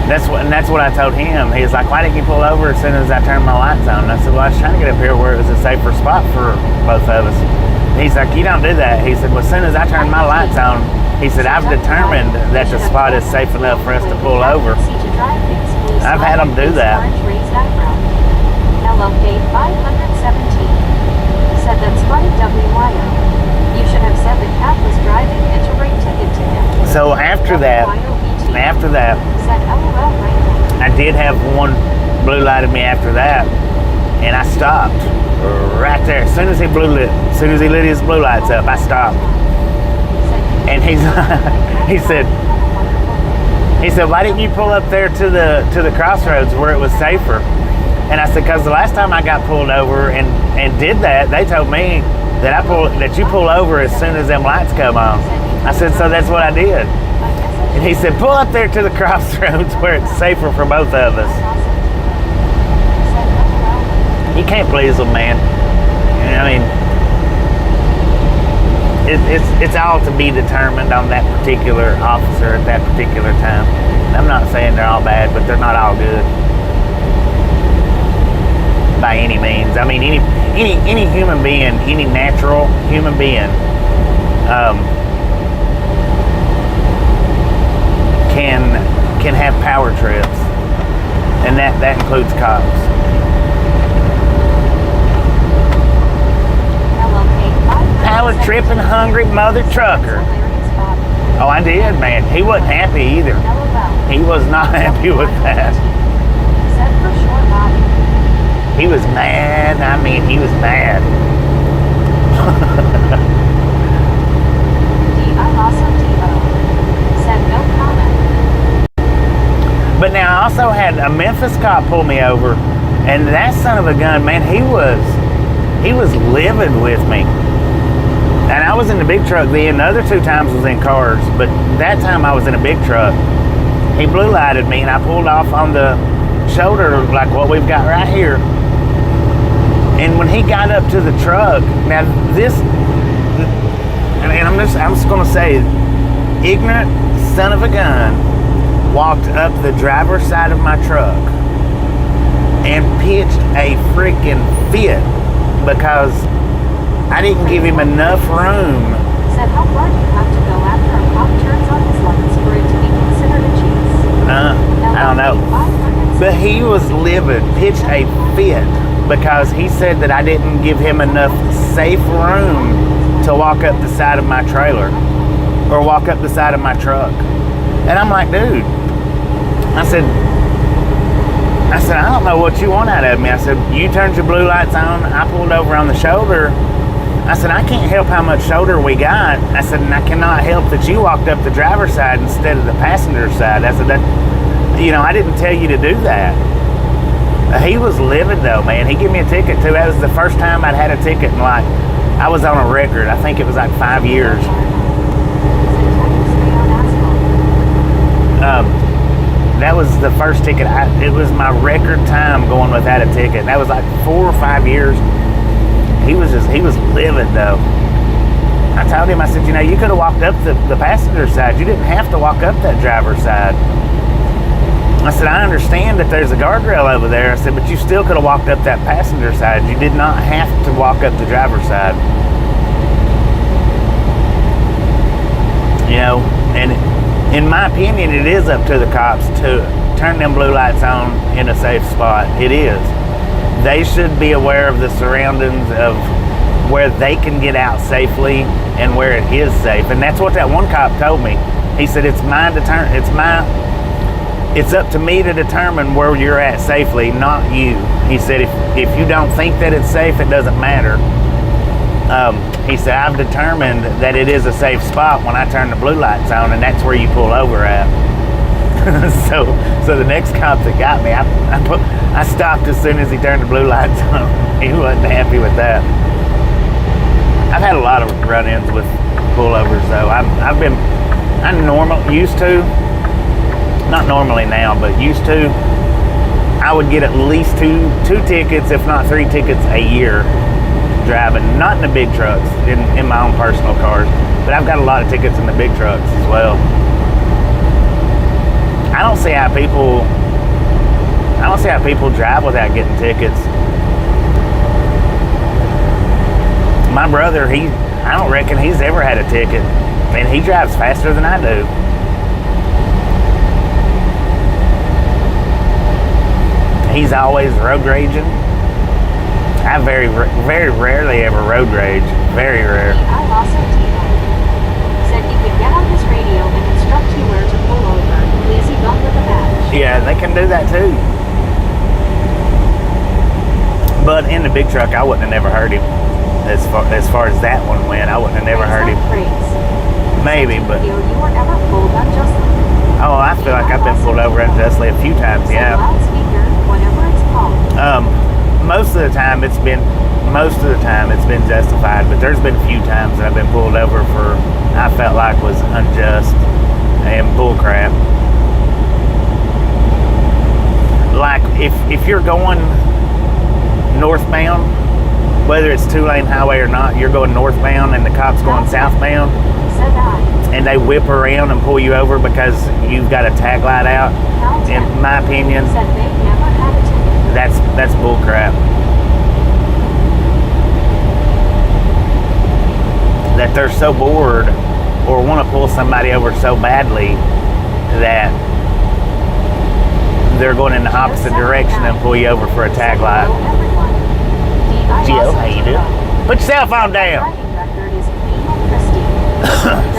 that's what I told him. He's like, "Why didn't you pull over as soon as I turned my lights on?" And I said, "Well, I was trying to get up here where it was a safer spot for both of us." He's like, "You don't do that." He said, "Well, as soon as I turned my lights on," he said, "I've determined that the spot is safe enough for us to pull over." I've had them do that. LLK 517 said that's funny, WYO. You should have said the cat was driving and to write ticket to him. So after that, said LOL right now. I did have one blue light at me after that, and I stopped right there. As soon as he lit his blue lights up, I stopped. And he said, "Why didn't you pull up there to the crossroads where it was safer?" And I said, "Because the last time I got pulled over and did that, they told me that you pull over as soon as them lights come on." I said, "So that's what I did." And he said, "Pull up there to the crossroads where it's safer for both of us." You can't please them, man. I mean, it's all to be determined on that particular officer at that particular time. I'm not saying they're all bad, but they're not all good by any means. I mean, any human being, any natural human being, can have power trips, and that includes cops. Power tripping, hungry mother trucker. Oh, I did, man. He wasn't happy either. He was not happy with that. He was mad. I mean, he was mad. But now I also had a Memphis cop pull me over, and that son of a gun, man, he was livid with me. And I was in the big truck then. The other two times was in cars, but that time I was in a big truck. He blue lighted me, and I pulled off on the shoulder like what we've got right here. And when he got up to the truck, now this, and I'm just gonna say, ignorant son of a gun walked up the driver's side of my truck and pitched a freaking fit because I didn't give him enough room. Said how far do you have to go after a cop turns on his lights for it to be considered a chase? I don't know. But he was livid, pitched a fit because he said that I didn't give him enough safe room to walk up the side of my trailer or walk up the side of my truck. And I'm like, dude, I said, I don't know what you want out of me. I said, you turned your blue lights on. I pulled over on the shoulder. I said, I can't help how much shoulder we got. I said, and I cannot help that you walked up the driver's side instead of the passenger side. I said, that, I didn't tell you to do that. He was livid though, man. He gave me a ticket too. That was the first time I'd had a ticket in like, I was on a record. I think it was like 5 years. That was the first ticket. It was my record time going without a ticket. That was like 4 or 5 years. He was livid though. I told him, I said, you could have walked up the passenger side. You didn't have to walk up that driver's side. I said, I understand that there's a guardrail over there. I said, but you still could have walked up that passenger side. You did not have to walk up the driver's side. And in my opinion, it is up to the cops to turn them blue lights on in a safe spot. It is. They should be aware of the surroundings of where they can get out safely and where it is safe. And that's what that one cop told me. He said, it's up to me to determine where you're at safely, not you. He said, if you don't think that it's safe, it doesn't matter. He said, I've determined that it is a safe spot when I turn the blue lights on, and that's where you pull over at. So the next cop that got me, I stopped as soon as he turned the blue lights on. He wasn't happy with that. I've had a lot of run-ins with pullovers though. Used to, not normally now, but used to, I would get at least two tickets, if not 3 tickets a year driving, not in the big trucks, in my own personal cars, but I've got a lot of tickets in the big trucks as well. I don't see how people drive without getting tickets. My brother, I don't reckon he's ever had a ticket. I mean, he drives faster than I do. He's always road raging. I very, very rarely ever road rage. Very rare. I also said he could get on his radio and instruct you where to pull over. Lazy bum with a badge. Yeah, they can do that too. But in the big truck, I wouldn't have never heard him. As far as that one went, I wouldn't have never heard him. Maybe, but. You were ever pulled unjustly? Oh, I feel like I've been pulled over unjustly a few times. Yeah. Loudspeaker, whatever it's called. Most of the time it's been justified, but there's been a few times that I've been pulled over for I felt like was unjust and bullcrap. Like if you're going northbound, whether it's 2-lane highway or not, you're going northbound and the cop's going southbound, and they whip around and pull you over because you've got a tag light out. In my opinion, that's bullcrap. That they're so bored or want to pull somebody over so badly that they're going in the opposite direction and pull you over for a tag light. Gio, how you doing? Put your cell phone down.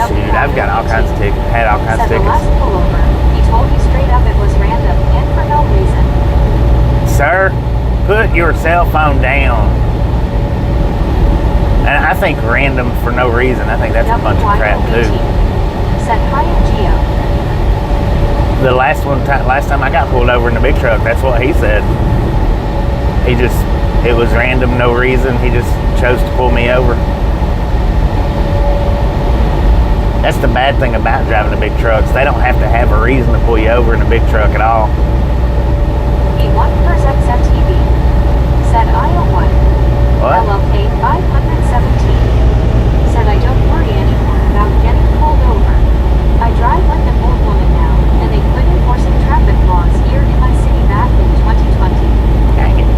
Shoot, I've got all kinds of tickets. Had all kinds of tickets. He told you straight up it was random and for no reason. Sir, put your cell phone down. And I think random for no reason. I think that's a bunch of crap too. Said hi, Gio. The last time I got pulled over in the big truck, that's what he said. It was random, no reason. He just chose to pull me over. That's the bad thing about driving the big trucks. They don't have to have a reason to pull you over in a big truck at all. E1 TV said I owe one. What? LLK 517 said I don't worry anymore about getting pulled over. I drive like an old woman now, and they quit enforcing traffic laws here in my city back in 2020. Dang it.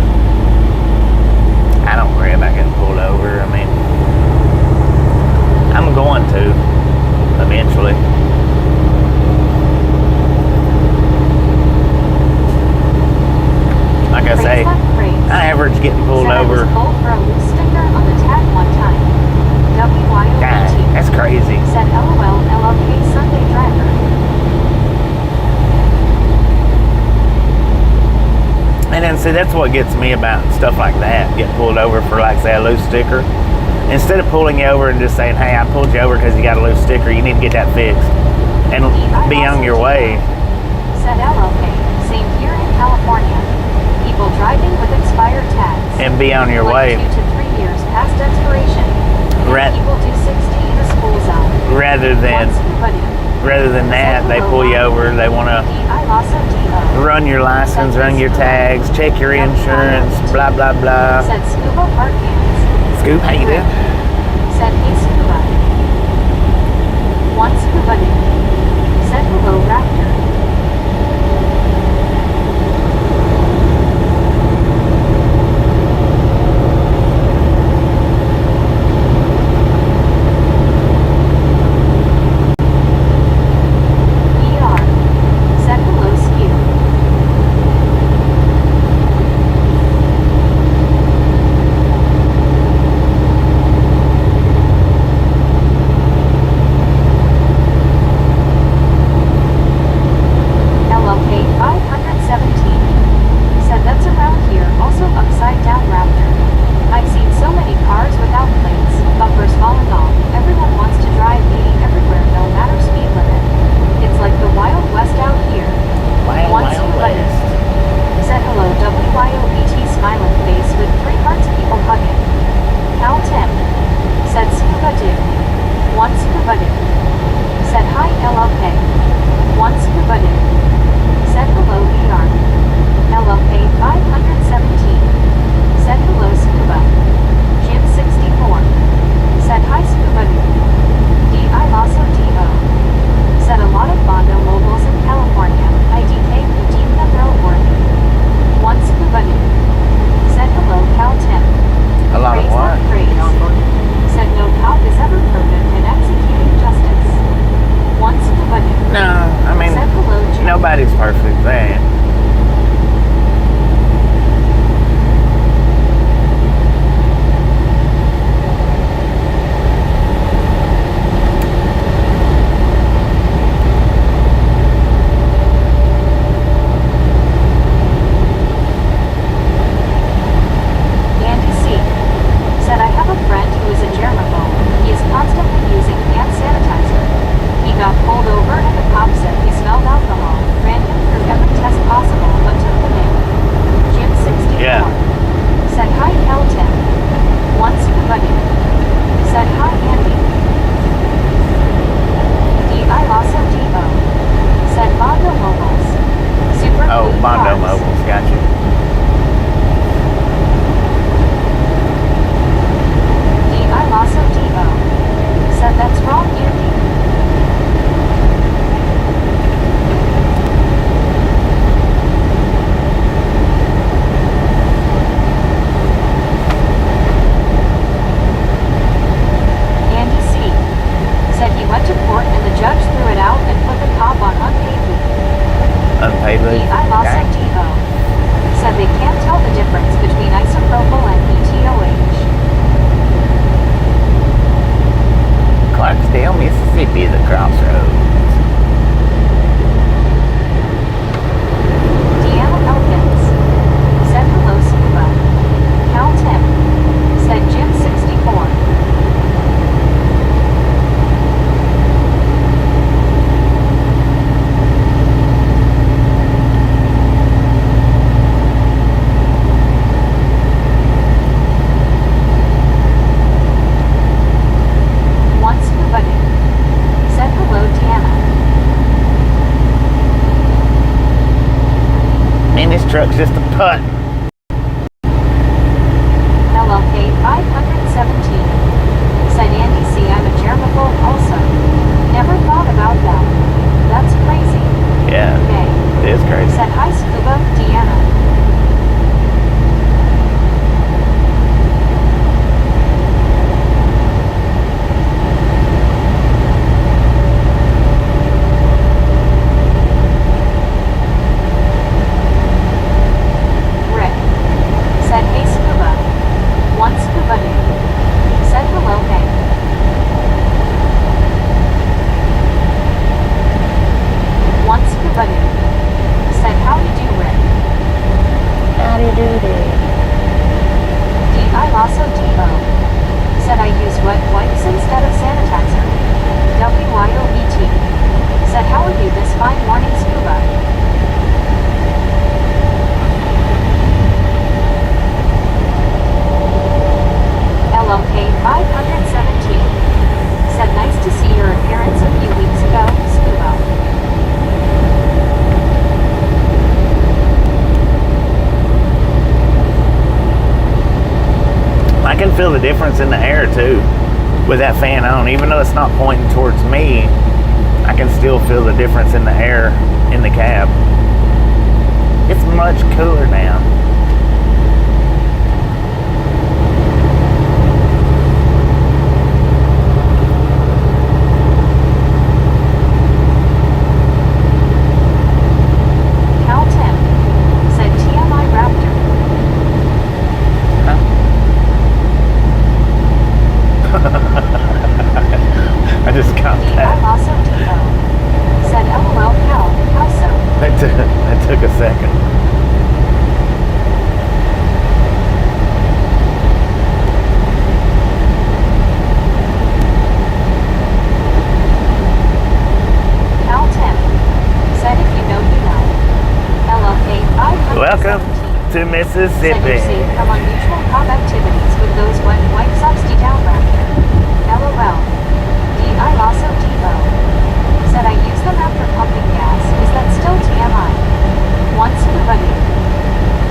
I don't worry about getting pulled over. I mean, I'm going to eventually. Like I say, I average getting pulled over See, that's what gets me about stuff like that. Get pulled over for, like, say, a loose sticker. Instead of pulling you over and just saying, hey, I pulled you over because you got a loose sticker, you need to get that fixed and be on your way. Said LLK. Same here in California. People driving with expired tags. And be on your way. 2 to 3 years past expiration. People do 60 in a school zone. Rather than that, they pull you over. They want to run your license, run your tags, check your insurance, blah, blah, blah. Said Scuba Park Cans. Scoop, how you doing? Said hey Scuba. One Scuba dude. Said hello Raptor. Nobody's perfect, man. Truck's just a putt. LLK 517. Said Andy C. I'm a germaphobe also. Never thought about that. That's crazy. Yeah, okay. It is crazy. Said hi Scuba, Deanna. the difference in the air too with that fan on. Even though it's not pointing towards me, I can still feel the difference in the air in the cab. It's much cooler now. Cal 10 said TMI Raptor. I just got I that. also Depot said LOL Cal, how so? That took a second. Cal 10 said if you know you know. LLK 517 Welcome to said Mississippi. you're safe from unusual cop activities with those wet wipes upsty down Raptor. LOL. I also Depot said I use them after pumping gas. Is that still TMI? Once you're ready.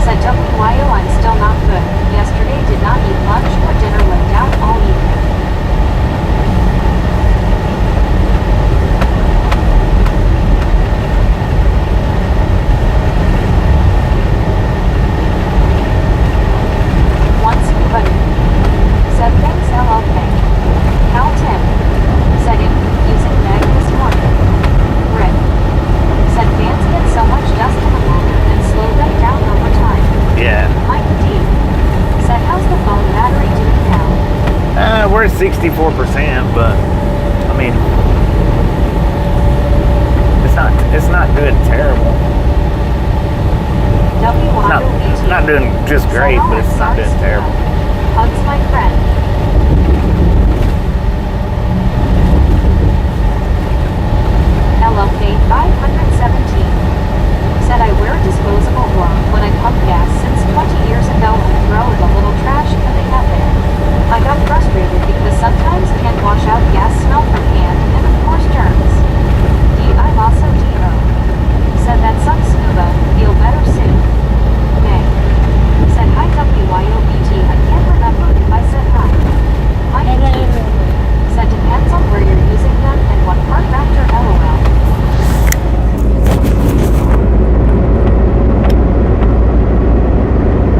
Said WYO I'm still not good. Yesterday did not eat lunch or dinner, went down all evening. Once you're ready. Said thanks LLK. Cal 10 said in using Meg this morning. Rick said fans get so much dust in the water and slow them down over time. Yeah. Mike D said how's the phone battery doing now? We're at 64%, but I mean, it's not doing terrible. WYOBT Not doing just great, but it's not doing terrible. Hugs my friend. LLK 517 said I wear a disposable glove when I pump gas since 20 years ago and throw in the little trash can they have there. I got frustrated because sometimes can't wash out gas smell from hand and of course germs. I'm also Dero said that sucks scuba, feel better soon. May said hi WYOBT I can't remember if I said hi. Mike T said depends on where you're using them and what part Raptor LOL.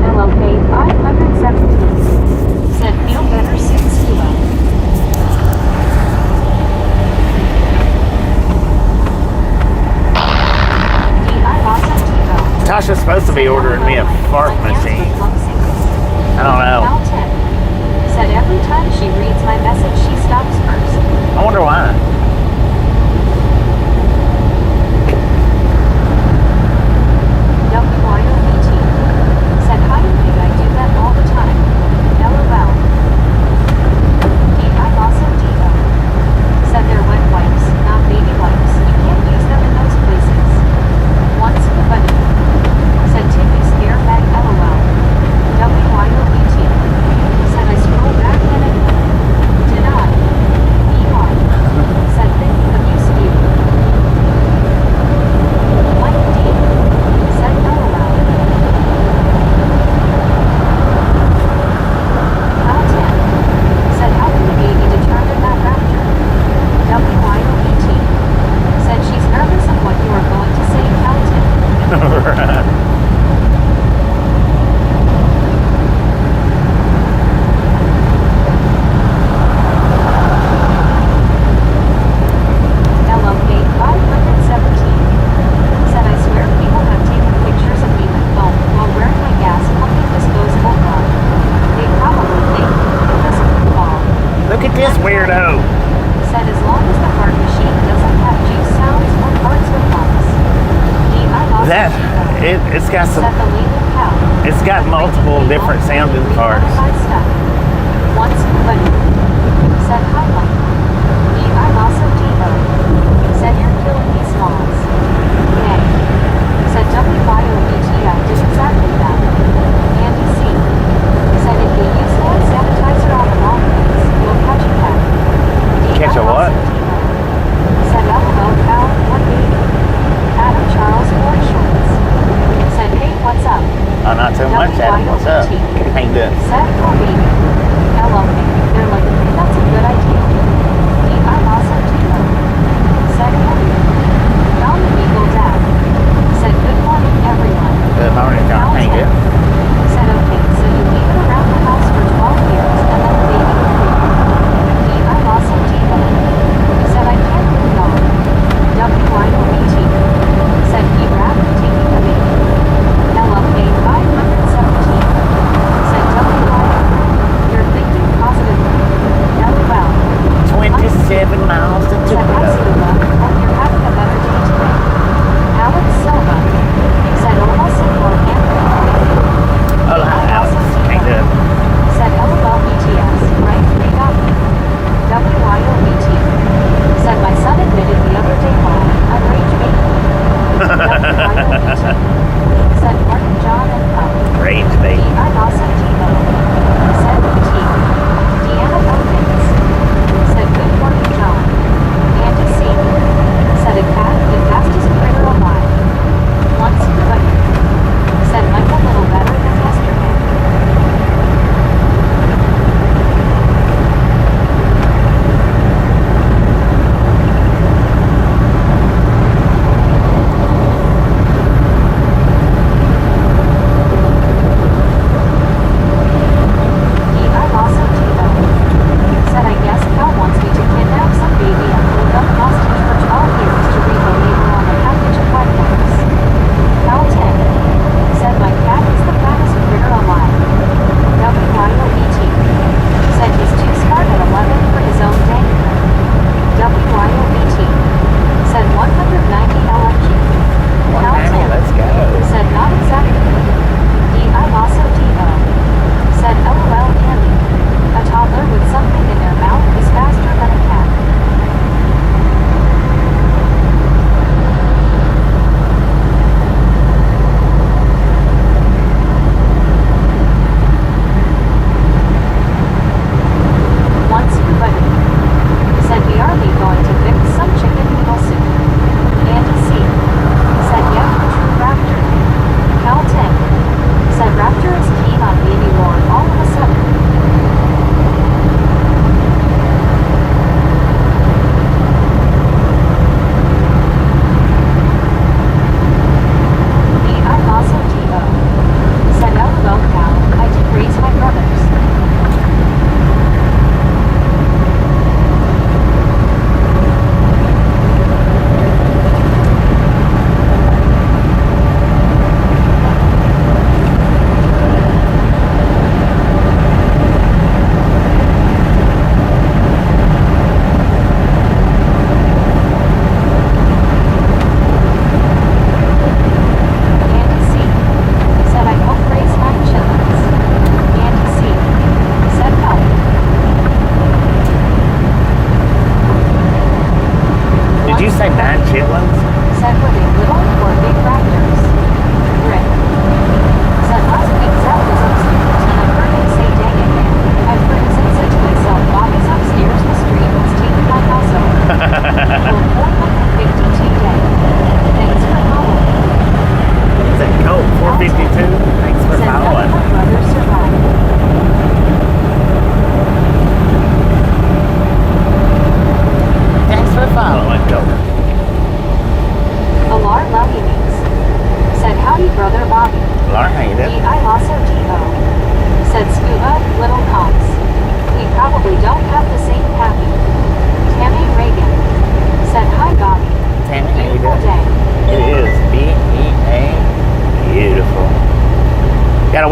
LLK 517 said feel better soon scuba. I'm also Depot. Tasha's supposed to be ordering me a fart machine. I don't know. Cal 10 said every time she reads my message she stops first. I wonder why. WYOBT said hi Meg, I do that all the time. LOL. I'm also Depot said they're wet wipes, not baby wipes. You can't use them in those places. Once buddy said Timmy scare bag LOL. WYOBT said I scroll back in and did I? ER said thinking of you Steve. Mike D said LOL. Cal 10 said how can the baby determine that Raptor? WYOBT said she's nervous of what you are going to say Cal 10. LLK 517 said I swear people have taken pictures of me with foam while wearing my gas pumping disposable glove. They probably think this could fall. Look at this weirdo. Said as long as the fart machine doesn't have juice sounds or farts with lungs. It's got some. Said the legal cow. It's got multiple different sounding farts. Once buddy said hi Mike. I'm also Devo. Said you're killing these moths. Nay. Said WYOBT I did exactly that. Andy C said if you use hand sanitizer on the wrong place, you'll catch a pet. Catch a what? Said LOL cow, what baby? Adam Charles Boy Shorts said hey what's up? Oh, not too much, Adam. What's up? How you doing? Said oh baby.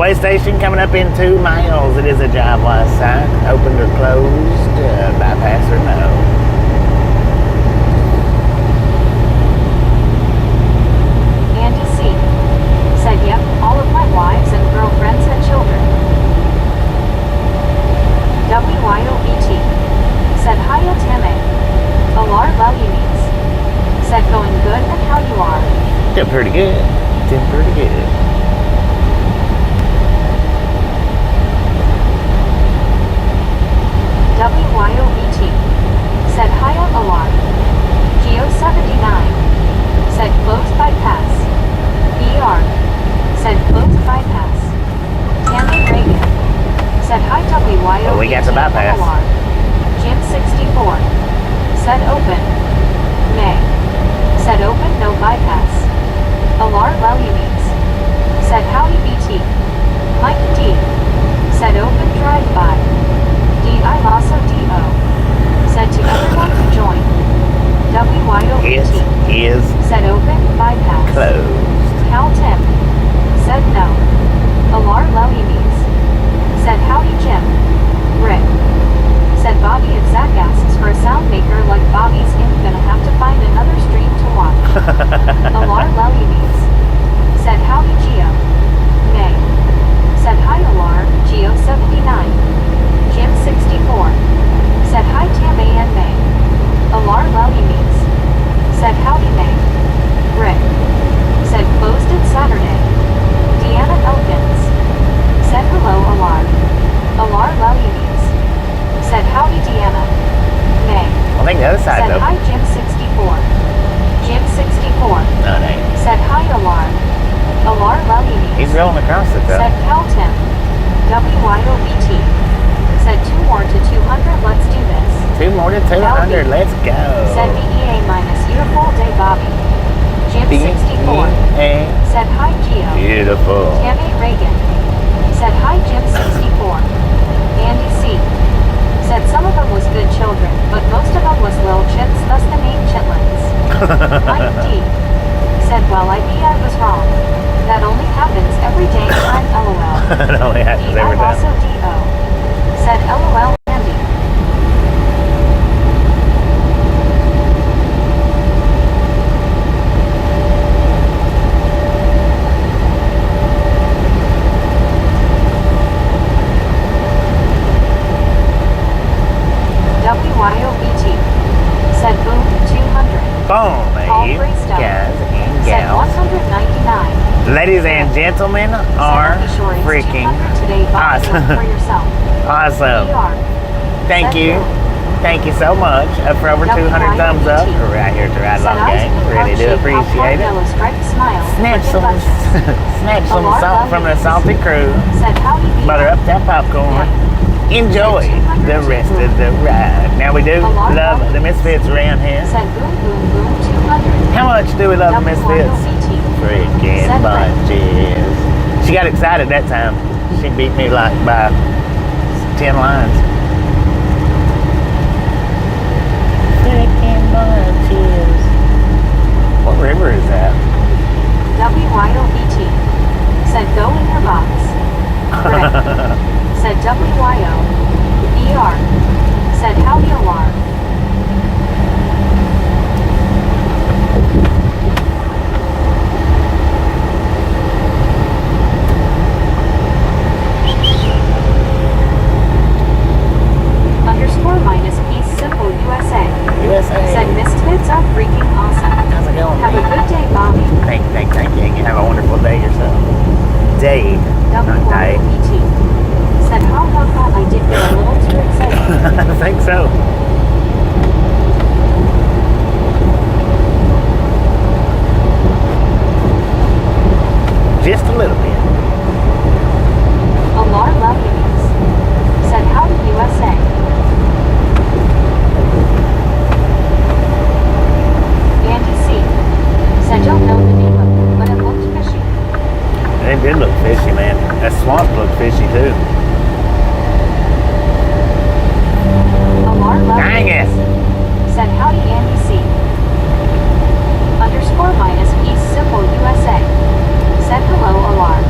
way station coming up in 2 miles. It is a driveway sign. Opened or closed, bypass or no. Andy C. said, yep, all of my wives and girlfriends had children. WYOBT said, hiya Timmy. Alar Lelyunis said, going good and how you are? Doing pretty good. Doing pretty good. WYOBT said, hiya Alar. Geo79 said, closed bypass. ER said, closed bypass. Tammy Reagan said, hi WYOBT. Oh, we got the bypass. Alar. Jim 64 said, open. May said, open, no bypass. Alar Lelyunis said, howdy BT. Mike D said, open drive-by. D.I. Lasso D.O. said to everyone to join. WYOBT is said, open, bypass. closed. Cal Tim said, no. Alar Lelyunis said, howdy Jim. Rick said, Bobby, if Zach asks for a sound maker like Bobby's in, gonna have to find another stream to watch. Alar Lelyunis said, howdy Geo. May said, hi Alar, Geo79. Jim 64 said, hi Tammy and May. Alar Lelyunis said, howdy May. Rick said, closed it Saturday. Deanna Elkins said, hello Alar. Alar Lelyunis said, howdy Deanna. May I think the other side's said, open. hi Jim 64. Jim 64 No, it ain't. said, hi Alar. Alar Lelyunis He's rolling across it though. said, Cal Tim. WYOBT said, 2 more to 200, let's do this. 2 more to 200. Let's go. Said BEA minus beautiful day Bobby. Jim 64 B-E-A. said, hi Geo. Beautiful. Tammy Reagan said, hi Jim 64. Andy C said, some of them was good children, but most of them was little chits, thus the name chitlins. Mike D said, well I was wrong. That only happens every day time LOL. It only happens every D.I. also time. D.O. said LOL Andy. WYOBT said boom 200. Boom, Paul you Freestone guys and said gals. 199. Ladies and gentlemen are Said, sure it's freaking 200 today, Bobby, awesome. for yourself. Awesome. ER Thank said you. boom. Thank you so much for over 200 thumbs up. We're right here to Ride Said Along Gang. Really do appreciate it. Yellow striped smile. Snatch some, snatch some Alar salt from the Lelyunis salty crew. said howdy Vito. Butter up that popcorn. Enjoy the rest of the ride. Now we do Alar love the Lelyunis Misfits around here. said boom boom boom 200. How much do we love the Misfits? WYOBT Freaking said bunches. She got excited that time. She beat me like by 10 lines. Freaking bunches. What river is that? WYOBT said go in your box. Rick said WYO. ER said howdy Alar. Underscore minus peace simple USA USA. said misfits are freaking awesome. How's it going, Have a man? good day, Bobby. Thank you. You have a wonderful day yourself. Day. Not day. WYOBT said ha ha ha, I did get a little too excited. I think so. Just a little bit. Alar Lelyunis said howdy USA. Andy C said don't know the name of it, but it looked fishy. They did look fishy, man. That swamp looked fishy too. Alar Dang it. Lelyunis said howdy Andy C. Underscore minus peace simple USA said hello Alar.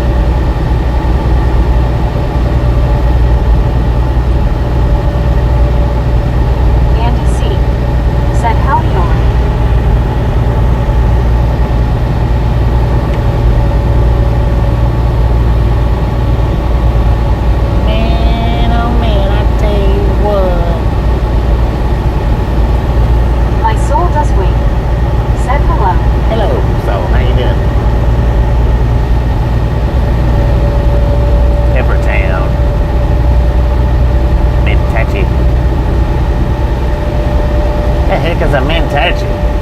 The heck is a Mentachi?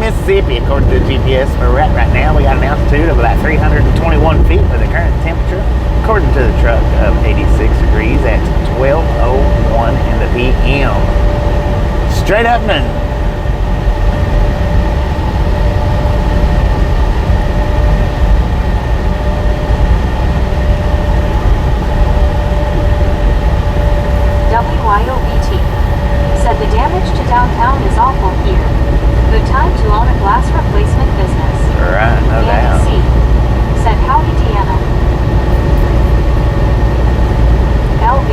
Mississippi, according to the GPS where we're at right now. We got an altitude of about 321 feet with the current temperature, according to the truck, of 86 degrees at 12:01 in the p.m. Straight up noon. WYOBT said the damage to downtown is awful here. Good time to own a glass replacement business. Right, no doubt. C said howdy Deanna. LV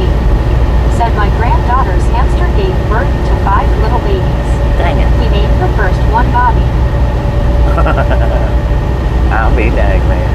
said my granddaughter's hamster gave birth to 5 little babies. Dang it. We named the first one Bobby. I'll be dang, man.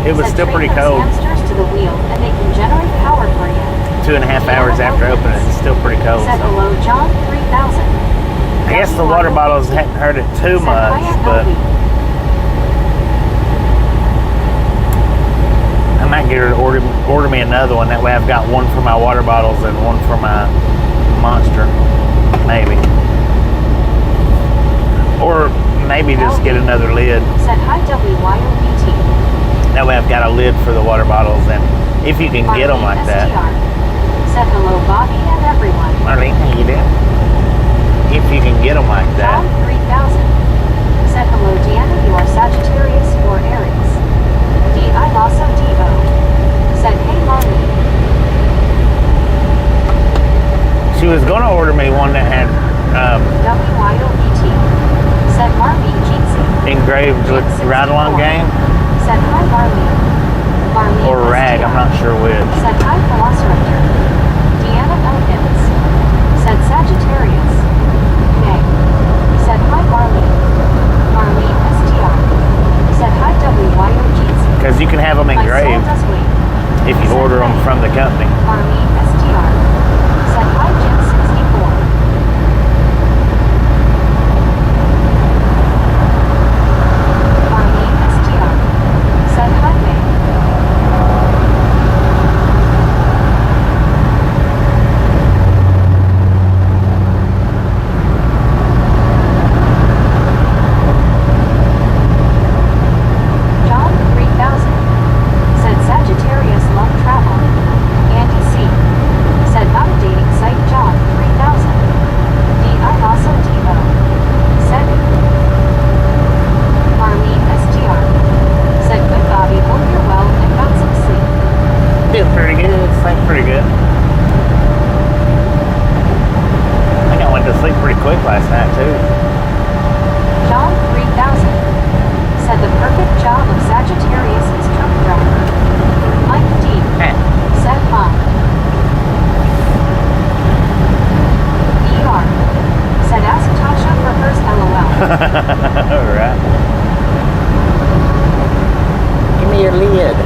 It was still pretty cold. Hamsters to the wheel and they can generate power for you. 2.5 hours after opening, it's still pretty cold. Said hello, John 3000. I guess the water bottles hadn't hurt it too much, but I might get her to order me another one. That way I've got one for my water bottles and one for my Monster, maybe. Or maybe just get another lid. Said hi, WYOBT. That way I've got a lid for the water bottles, and if you can get them like that. Said hello, Bobby and everyone. Marlene, how you doing? If you can get them like that. Tom 3000. Said hello, Deanna, you are Sagittarius or Aries. I also Devo. Said hey, Marlene. She was going to order me one that had WYOBT. Said Marlene Jeezy. Engraved with ride-along game. Said hi, Marlene. Marlene or rag, I'm not sure which. Said hi, Velociraptor. Deanna Elkins. Said Sagittarius. Nay. Said hi, Marlene. Marlene STR. Said hi, WYOGZ. Because you can have them engraved if you order them from the company. Marlene STR. Said hi, Jim 64. pretty good. Slept pretty good. I think I went to sleep pretty quick last night too. John 3000 said the perfect job of Sagittarius is truck driver. Mike D said mom. ER said ask Tasha for hers LOL. Alright. Give me your lid.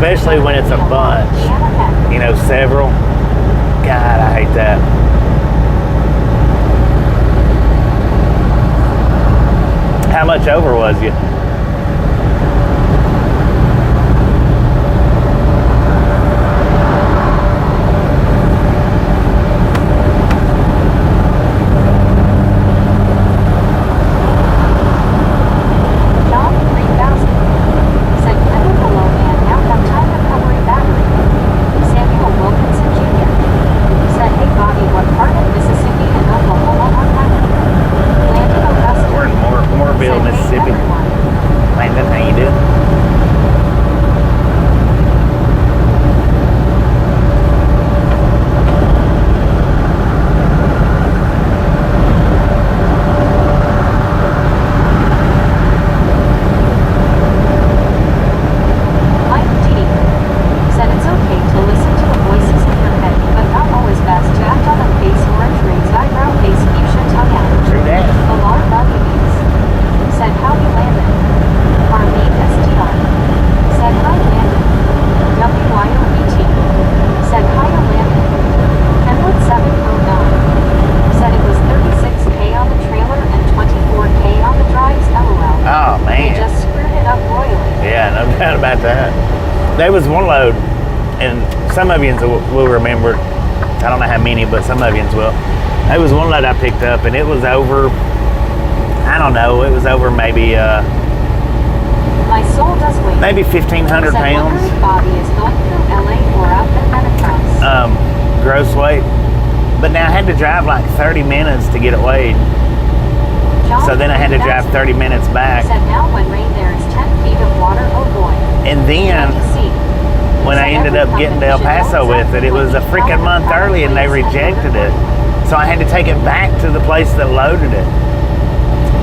Especially when it's a bunch. You know, several. God, I hate that. How much over was you? Mississippi. it up royally. Yeah, no doubt about that. There was one load, and some of you will remember. I don't know how many, but some of you will. There was one load I picked up, and it was over. I don't know. It was over maybe My soul does wait. maybe 1,500 Said wonder pounds if Bobby is going through LA or up at Memphis. gross weight. But now I had to drive like 30 minutes to get it weighed. John So then I had to drive 30 minutes back. Said now when rain there is 10 feet of water, oh boy. And then when I ended up getting to El Paso with it, it was a freaking month early and they rejected it. So I had to take it back to the place that loaded it.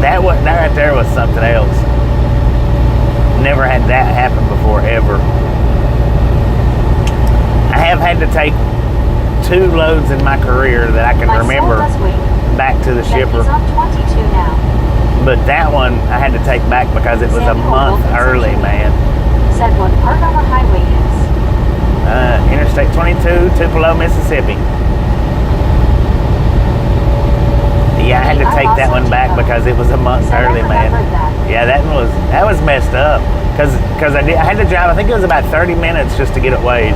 That right there was something else. Never had that happen before, ever. I have had to take 2 loads in my career that I can remember back to the shipper. He's on 22 now. But that one I had to take back because it was a month early, man. Said what part on the highway is? Interstate 22, Tupelo, Mississippi. Yeah, I had to take that one back because it was a month early, man. Yeah, that was messed up. Because I had to drive, I think it was about 30 minutes just to get it weighed.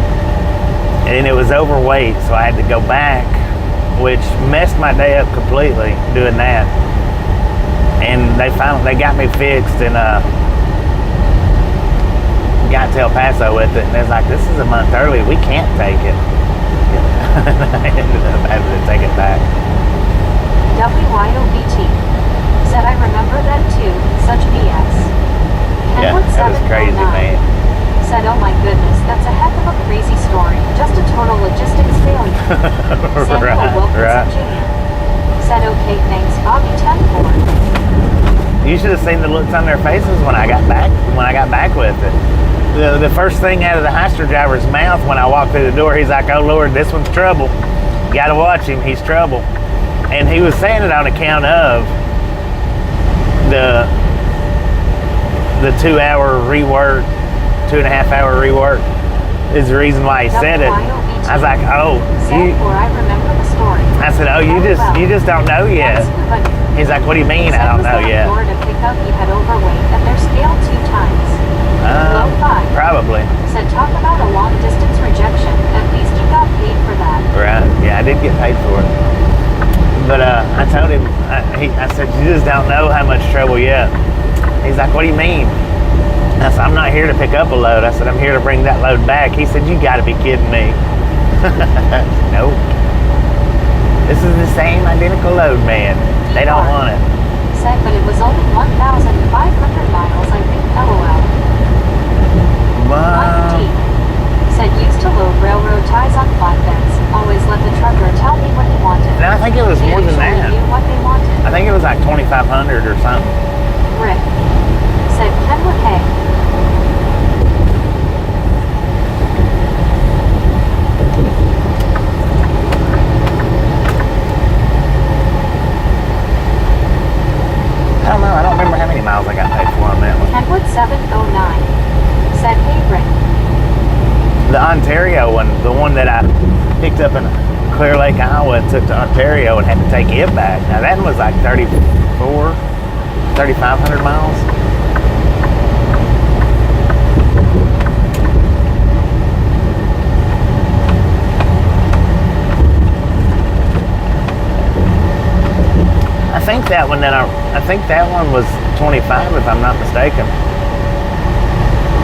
And it was overweight, so I had to go back, which messed my day up completely doing that. And they got me fixed and got to El Paso with it. And they was like, this is a month early, we can't take it. I ended up having to take it back. WYOBT said I remember that too. Such BS. Yeah, that was crazy, man. Said, oh my goodness, that's a heck of a crazy story. Just a total logistics failure. Samuel Wilkinson Jr. said, okay, thanks, Bobby 10-4. You should have seen the looks on their faces when I got back with it. The first thing out of the Hyster driver's mouth when I walked through the door, he's like, oh Lord, this one's trouble. You gotta watch him, he's trouble. And he was saying it on account of the 2-hour rework, 2.5-hour rework is the reason why he said it. I was like, oh, I remember the story. I said, oh, you just don't know yet. He's like, what do you mean I don't know yet? To pick up, you had overweight and they're scaled 2 times. Low 5. Probably. Said talk about a long distance rejection. At least you got paid for that. Right. Yeah, I did get paid for it. But I told him, I said, you just don't know how much trouble yet. He's like, what do you mean? I said, I'm not here to pick up a load. I said, I'm here to bring that load back. He said, you got to be kidding me. Nope. This is the same identical load, man. They don't want it. Said, but it was only 1,500 miles, I think, LOL. Wow. Said, used to load railroad ties on flatbeds. Always let the trucker tell me what he wanted. And I think it was more than that. Knew what they wanted. I think it was like 2,500 or something. Rick. Said, Kenwood Hay. I don't know. I don't remember how many miles I got paid for on that one. Kenwood 709. Said, hey, Rick. The Ontario one, the one that I picked up in Clear Lake, Iowa, and took to Ontario and had to take it back. Now that one was like 3,500 miles. I think that one was 25 if I'm not mistaken.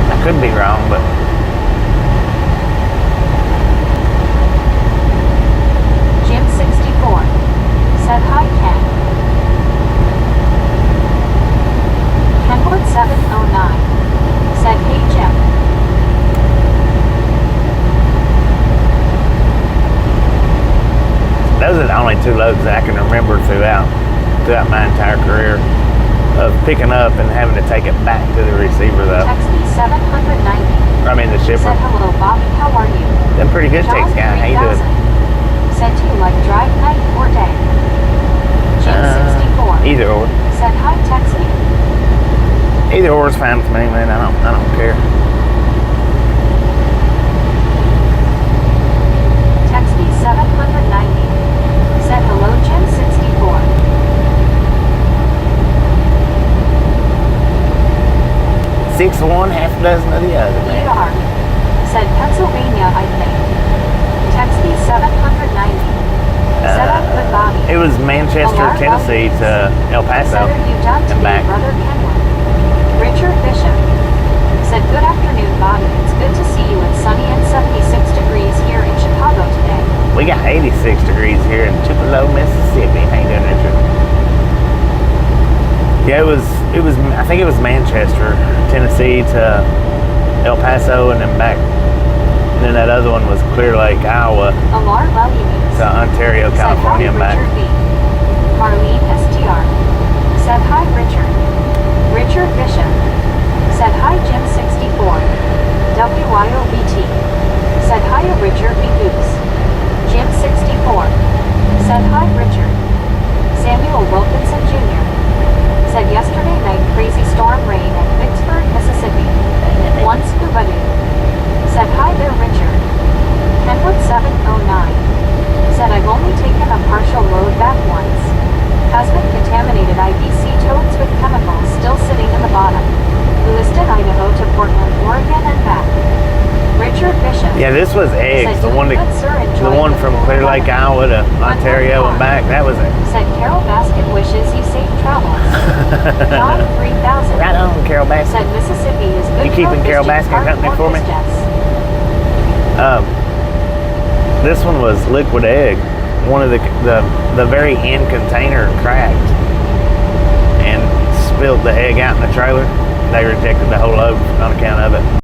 I could be wrong, but Jim 64 said hi Ken. Kenwood 709 said hey Jim. those are the only 2 loads that I can remember throughout my entire career of picking up and having to take it back to the receiver though. Text me 790. I mean the shipper. Said hello Bobby, how are you? Them pretty good text guy. How you doing? Said do you like drive night or day? Jim 64 Either or. said hi text me. Either or is fine with me, man. I don't care. Text me 790. Said hello Jim 64. 6 of one, half a dozen of the other, man. ER. Said Pennsylvania, I think. Text me 790. Said I could Bobby. It was Manchester, Tennessee to El Paso Said, are you done and today, back. Brother Kenwood? Richard Bishop. Said, good afternoon, Bobby. It's good to see you. It's sunny and 76 degrees here in Chicago today. We got 86 degrees here in Tupelo, Mississippi. How you doing, Richard? Yeah, it was. I think it was Manchester, Tennessee to El Paso and then back. And then that other one was Clear Lake, Iowa Alar Lely to Ontario, California and back. Richard B. Marlene STR. Said hi, Richard. Richard Bishop. Said hi, Jim 64. WYOBT. Said hi, Richard B. Goose. Jim 64. Said hi, Richard. Samuel Wilkinson Jr. Said yesterday night crazy storm rain at Vicksburg, Mississippi. One scuba dude. Said hi there, Richard. Kenwood 709. Said I've only taken a partial load back once. Has been contaminated IBC toads with chemicals still sitting in the bottom. Lewiston, Idaho to Portland, Oregon and back. Richard Bishop. Yeah, this was eggs. Said, The one from Clear Lake, Iowa to Ontario and back. That was it. Said Carol Baskin wishes you safe travels. John 3000. Right on, Carol Baskin. Said Mississippi is good. You keeping Carol Baskin company for me? This one was liquid egg. One of the very end container cracked and spilled the egg out in the trailer. They rejected the whole load on account of it.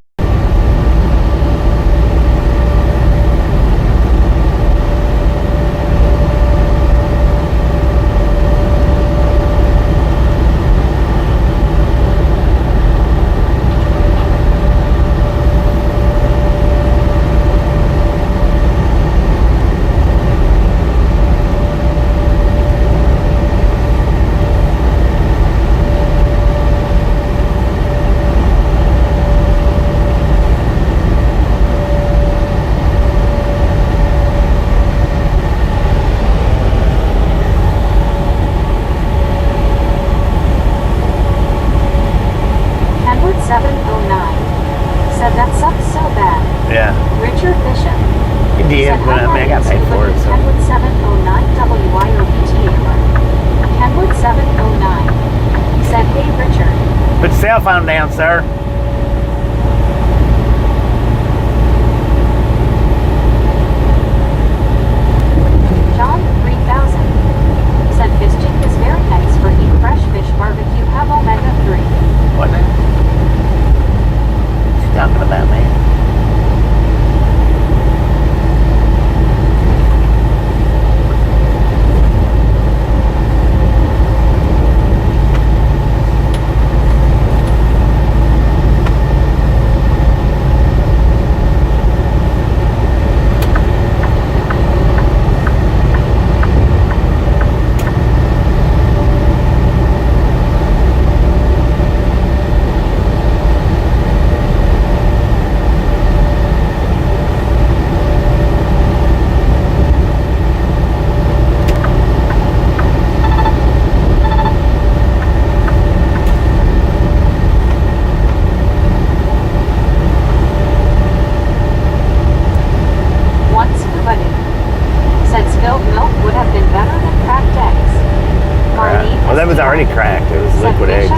Phone down, sir. John 3000 said fish chick is very nice for eat fresh fish barbecue, have omega-3. What now? What's he talking about, man? Well, that was already cracked. It was liquid eggs.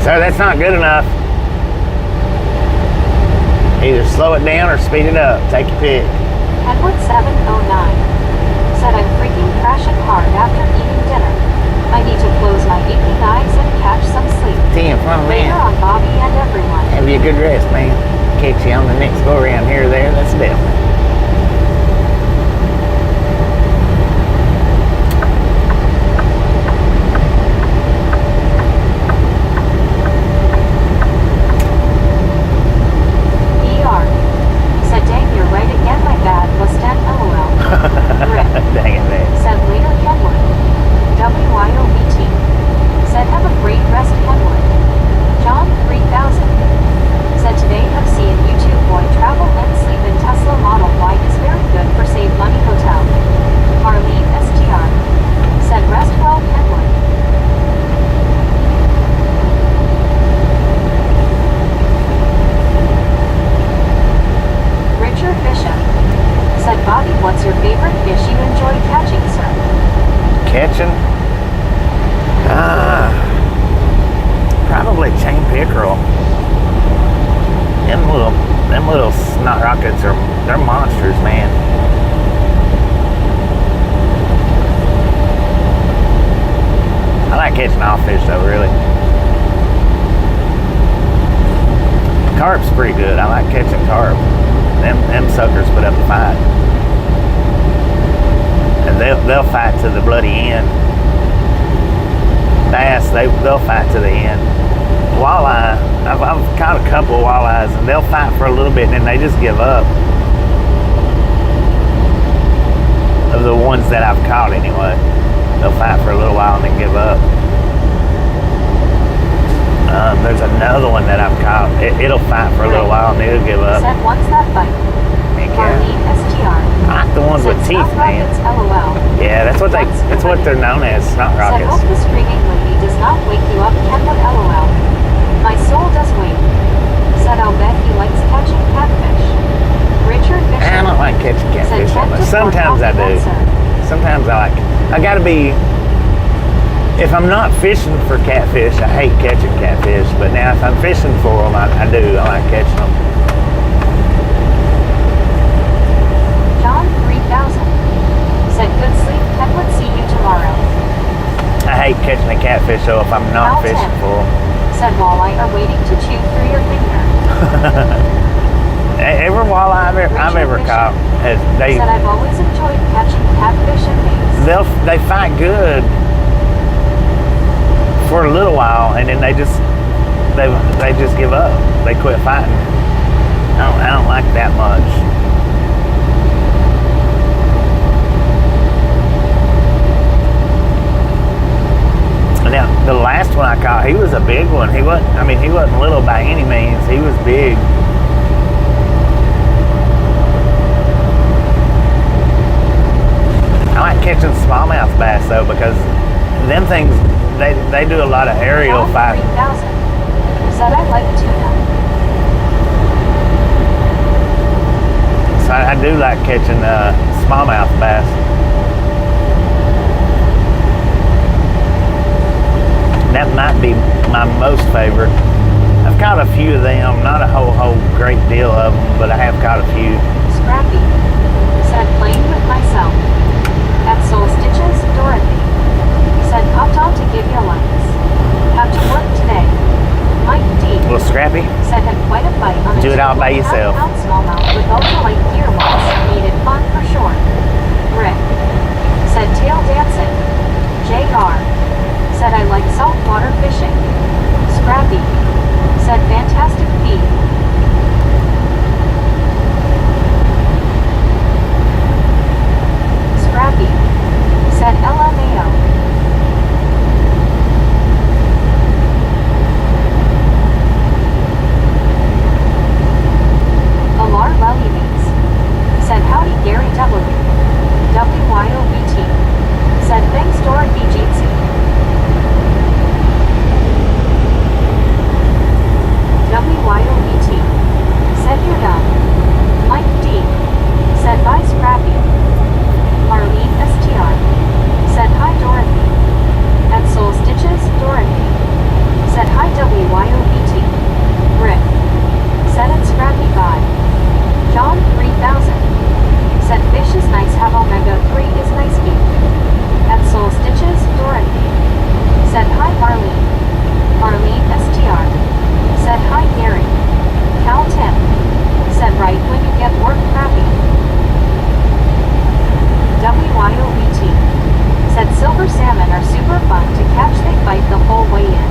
Sir, that's not good enough. Either slow it down or speed it up. Take your pick. Edward 709 said I'm freaking crashing hard after eating dinner. I need to close my aching eyes and catch some sleep. Tim, come on, man. Later on Bobby and everyone. Have you a good rest, man. Catch you on the next go around here or there. That's definitely. Dang it, man. Said later Kenwood. WYOBT. Said have a great rest Kenwood. John 3000. Said today I'm seeing YouTube boy travel and sleep in Tesla Model catching? Probably chain pickerel. Them little snot rockets they're monsters, man. I like catching all fish though, really. Carp's pretty good. I like catching carp. Them suckers put up a fight. And they'll fight to the bloody end. Bass, they'll fight to the end. Walleye, I've caught a couple of walleyes and they'll fight for a little bit and then they just give up. Of the ones that I've caught anyway, they'll fight for a little while and then give up. There's another one that I've caught. It'll fight for a little while and it'll give up. Said once that bite. Marlene STR. I like the ones with teeth, man. Rockets, LOL. Yeah, that's what they're known as, snot Said rockets. hope the screaming lady does not wake you up, Kenwood, LOL. My soul does wait. Said I'll bet he likes catching catfish. Richard Bishop. I don't like catching catfish that much. Sometimes I do. Sometimes I gotta be, if I'm not fishing for catfish, I hate catching catfish. But now if I'm fishing for them, I do. I like catching them. John 3000. Said good sleep, Kenwood, see you tomorrow. I hate catching a catfish though if I'm not fishing for them. Said walleye are waiting to chew through your finger. Every walleye I've ever caught, said I've always enjoyed catching catfish and bass. They fight good for a little while and then they just give up. They quit fighting. I don't like that much. Now the last one I caught, he was a big one. He wasn't little by any means. He was big. I like catching smallmouth bass though because them things they do a lot of aerial fighting. 3000. Said I like tuna. So I do like catching smallmouth bass. That might be my most favorite. I've caught a few of them, not a whole great deal of them, but I have caught a few. Scrappy. Said playing with myself. At Soul Stitches, Dorothy. Said popped on to give you likes. Have to work today. Mike D. A little scrappy? Said had quite a bite on Do it all by yourself. Smallmouth with ultralight gear once. Needed fun for sure. Rick. Said tail dancing. JR. Said I like saltwater fishing. Scrappy. Said fantastic feed. Scrappy. Said LMAO. Alar Lelybees. Said howdy Gary W. WYOBT. Said thanks Dorothy Jeetsy. WYOBT. Said you're done. Mike D. Said bye Scrappy. Marlene STR. Said hi Dorothy. At Soul Stitches, Dorothy. Said hi WYOBT. Rick. Said it's Scrappy bye. John 3000. Said fish is nice, have omega-3 is nice beef. At Soul Stitches, Dorothy. Said hi Marlene. Marlene STR. Said hi Gary. Cal Tim. Said right when you get work crappy. WYOBT. Said silver salmon are super fun to catch, they bite the whole way in.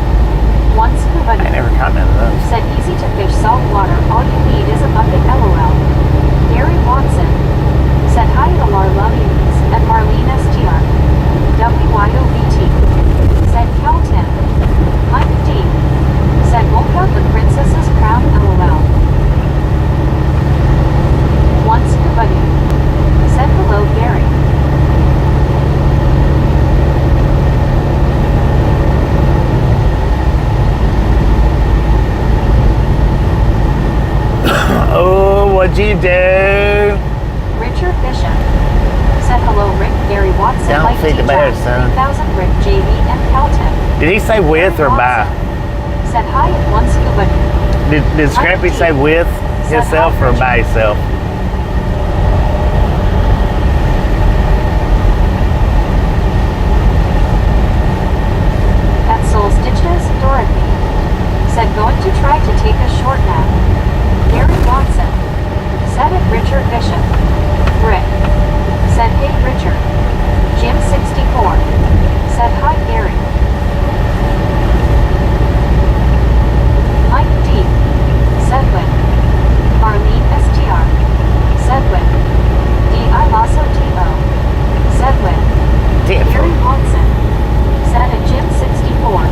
One scuba I never caught none of those. said easy to fish salt water, all you need is a bucket, LOL. Gary Watson. Said hi to Lar Lelybees and Marlene STR. WYOBT. Said Cal Tim. Mike D. Said woke up with princess's crown, LOL. One scuba said hello Gary. Oh, what'd you do? Richard Bishop. Said hello Rick, Gary Watson. Don't Mike feed the T. bears, Jack, son. 3000 Rick JV and Calton. Did he say with or by? Said hi at one scuba. Did Scrappy say with himself or by himself? At Soul Stitches, Dorothy. Said going to try to take a short nap. Gary Watson. Said it Richard Bishop. Rick. Said hey Richard. Jim 64. Said hi Gary. Mike D. Sedwin. Marlene STR. Sedwin. D.I. Lasso T.O. Sedwin. Gary Watson. Said at Jim 64.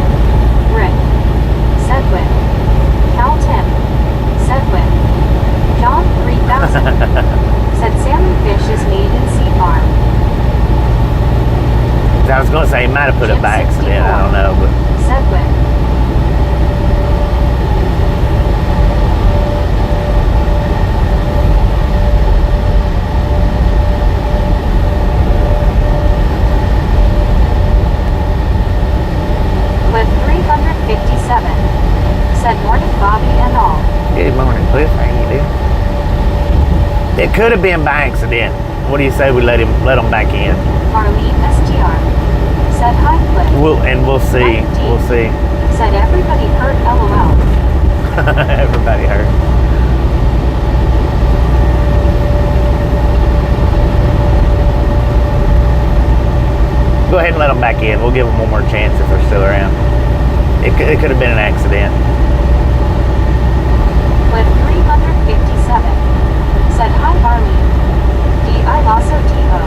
Rick. Sedwin. Cal Tim. Sedwin. John 3000. Said salmon fish is made in Sea Farm. I was going to say he might have put it by accident. I don't know, but Sedwin. Cliff 357. Said morning Bobby and all. good morning, Cliff. How you doing? It could have been by accident. What do you say we let him back in? Marlene STR. Said hi Cliff. We'll see. We'll see. Said everybody heard LOL. Everybody heard. Go ahead and let them back in. We'll give them one more chance if they're still around. It could have been an accident. Cliff 357. Said hi Marlene. D.I. Lasso T.O.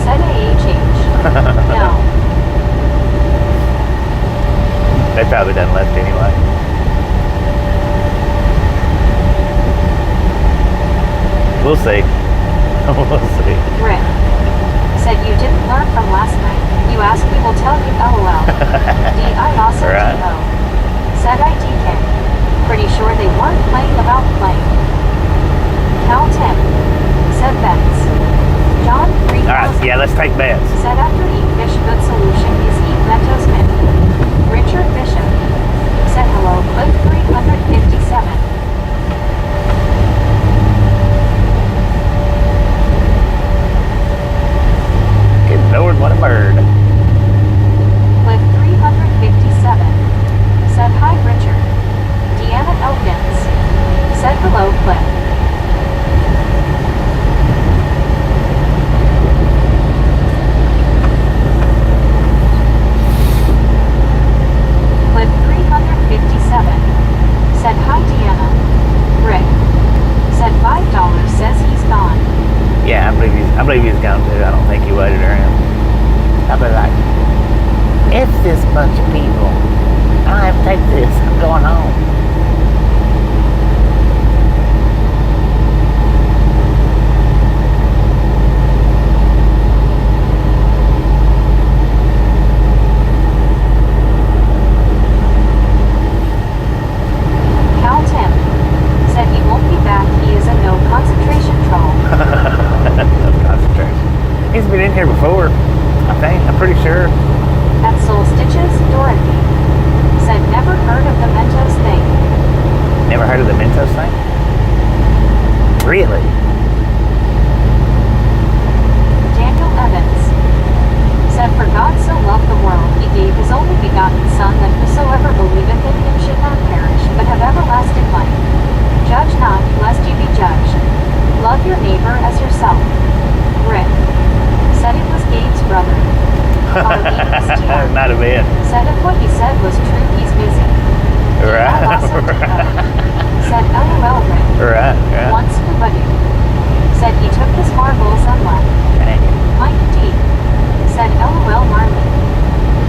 Said AHH. No. They probably done left anyway. We'll see. We'll see. Rick. Said you didn't learn from last night. You asked, we will tell you LOL. D.I. Lasso Right. T.O. Said ITK. Pretty sure they weren't playing about playing. Cal Tim. Said bets. John 3000. Alright, yeah, let's take bets. Said after eat fish good solution is eat Mentos Mint. Richard Bishop. Said hello Cliff 357. Good Lord, what a bird. Cliff 357. Said hi Richard. Deanna Elkins. Said hello Cliff. Cliff 357. Said hi Deanna. Rick. Said $5 says he's gone. Yeah, I believe he's gone too. I don't think he waited around. I'll be like, F this bunch of people. I have to take this. I'm going home. Cal Tim. Said he won't be back. He is a no concentration troll. No concentration. He's been in here before, I think. I'm pretty sure. At Soul Stitches, Dorothy. Said never heard of the Mentos thing. Never heard of the Mentos thing? Really? Daniel Evans. Said for God so loved the world, he gave his only begotten Son, that whosoever believeth in him should not perish, but have everlasting life. Judge not, lest ye be judged. Love your neighbor as yourself. Rick. Said it was Gabe's brother. Marlene STR. Might have been. Said if what he said was true, he's busy. Right. Said LOL Rick. Right. One scuba dude. Said he took his marbles and left. Mike D. Said LOL Marlene.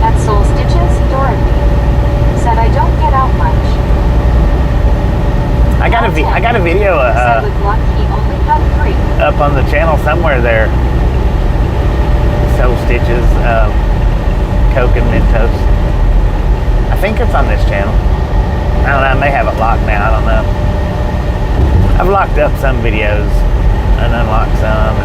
At Soul Stitches, Dorothy. Said I don't get out much. I got a video Said with luck he only had 3. up on the channel somewhere there. Soul Stitches, Coke and Mentos. I think it's on this channel. I don't know, I may have it locked now, I don't know. I've locked up some videos and unlocked some.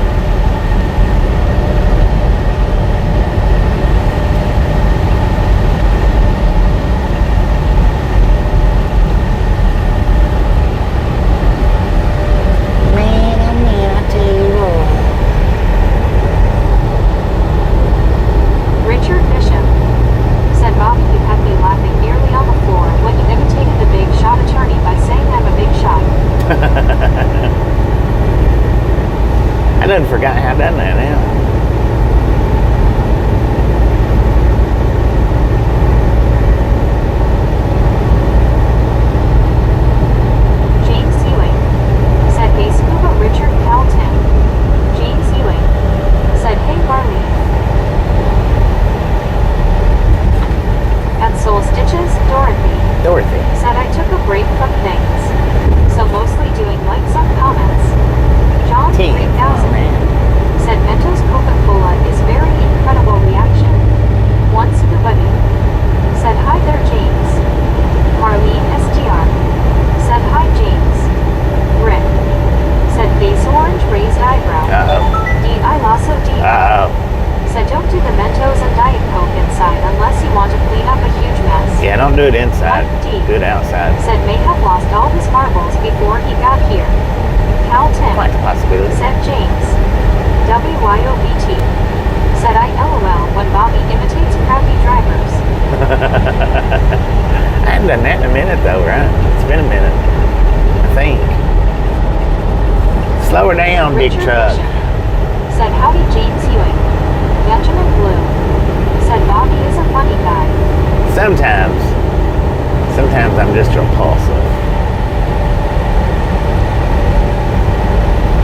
don't do it inside. Mike D. Do it outside. Said may have lost all his marbles before he got here. Cal Tim. Quite a possibility. Said James. WYOBT. Said I LOL when Bobby imitates crappy drivers. I haven't done that in a minute though, right? It's been a minute. I think. Slow her down, big Richard truck. Bishop. Said howdy James Ewing. Benjamin Blue. Said Bobby is a funny guy. Sometimes I'm just repulsive.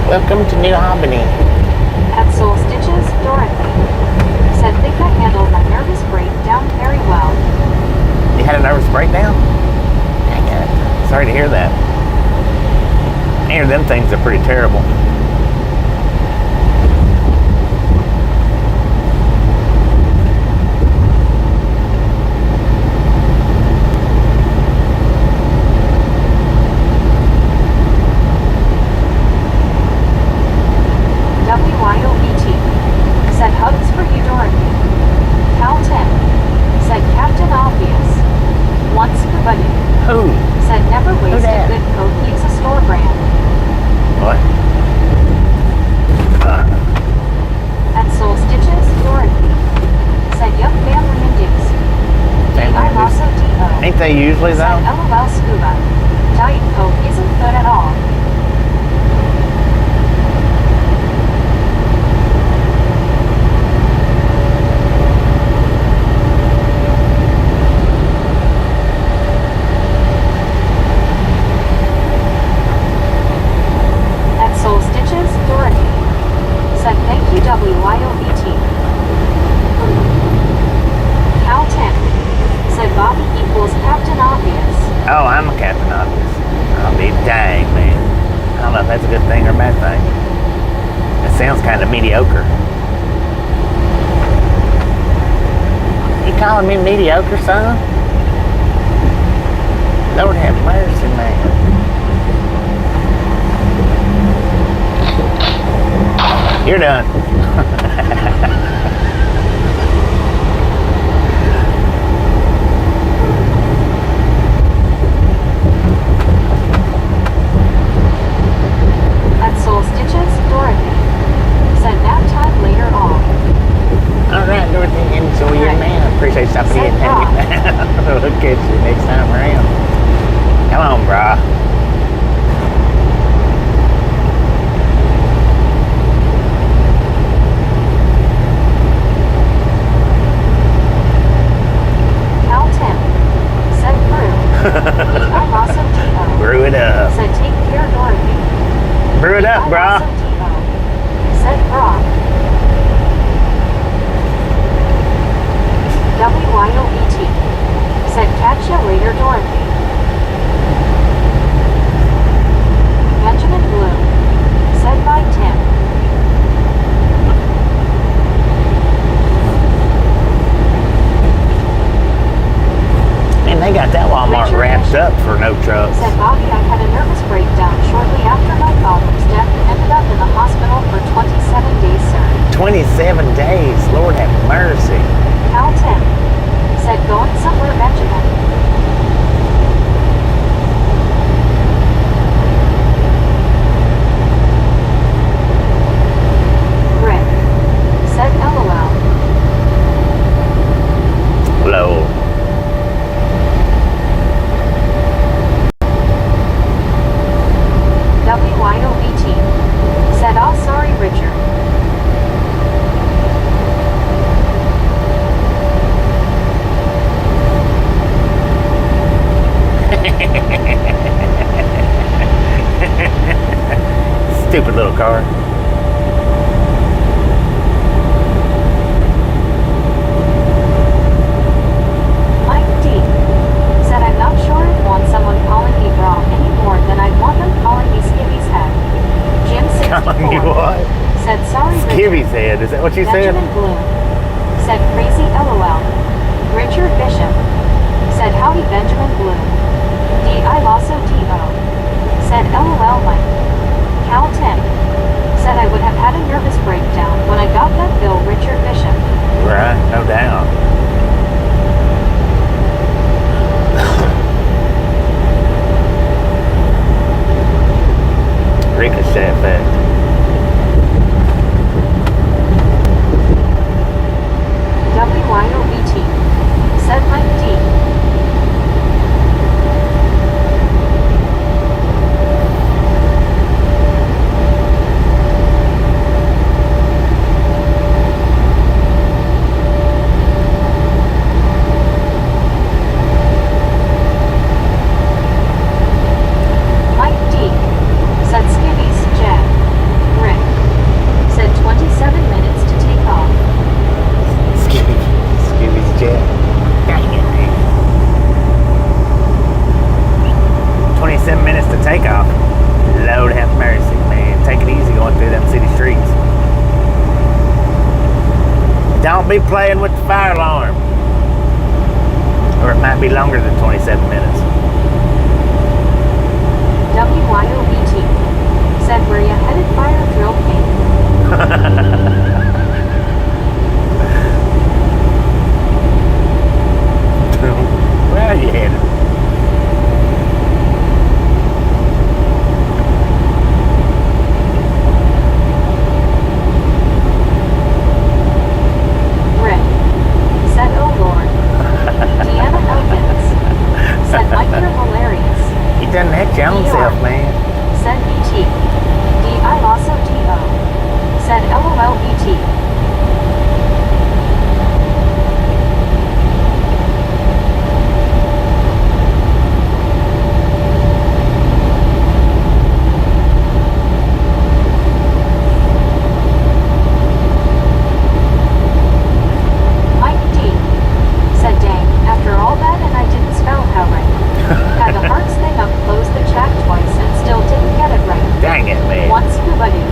Welcome to New Albany. At Soul Stitches, Dorothy. Said think I handled my nervous breakdown very well. You had a nervous breakdown? Dang it. Sorry to hear that. I hear them things are pretty terrible. WYOBT. Said hugs for you, Dorothy. Cal 10. Said Captain Obvious. Once buddy. Who? Said never waste a that? good coat, use a store brand. What? At Soul Stitches, Dorothy. Said yup, family induced. I also D.O. Ain't they usually Said though? LOL Scuba. Diet Coke isn't good at all. At Soul Stitches, Dorothy. Said thank you WYOBT. Cal 10. Said Bobby equals Captain Obvious. Oh, I'm a Captain Obvious. I'll be dang, man. I don't know if that's a good thing or a bad thing. It sounds kind of mediocre. You calling me mediocre, son? Lord have mercy, man. You're done. At Soul Stitches, Dorothy. Said nap time later on. All right, Dorothy, enjoy your Right. man. Appreciate you stopping in. Say We'll catch you next time around. Come on, brah. Cal 10. Said Brew. I'm also D.O. Brew it up. Said take care, Dorothy. Brew it up, I'm brah. also D.O. Said Brock. WYOBT. Said catch ya later, Dorothy. Benjamin Blue. Said bye, Tim. Man, they got that Walmart Richard wrapped Bishop. up for no trucks. Said Bobby, I had a nervous breakdown shortly after my father's death and ended up in the hospital for 27 days, sir. 27 days. Lord have mercy. Cal 10. Said going somewhere, Benjamin. Rick. Said LOL. Low. WYOBT. Said all sorry, Richard. Stupid little car. Mike D. Said I'm not sure I'd want someone calling me bra any more than I'd want them calling me Skibby's head. Jim Calling you 64. what? Said sorry, Richard. Skibby's head. Is that what you said? Benjamin Bloom. Said crazy LOL. Richard Bishop. Said howdy Benjamin Bloom. D. I also D.O. Said LOL Mike. Cal 10. Said I would have had a nervous breakdown when I got that bill, Richard Bishop. Right, no doubt. Don't be playing with the fire alarm. Or it might be longer than 27 minutes. WYOBT said, where you headed, fire drill king? Where are you headed? Rick said, oh Lord. Deanna Elkins said, Mike, you're hilarious. He done that your own self, man. Said BT. D.I. Lasso D.O. said LOL BT. Mike D. said, dang, after all that and I didn't spell how right. Had the hearts thing up, closed the chat twice and still didn't get it right. Dang it, man. One scuba dude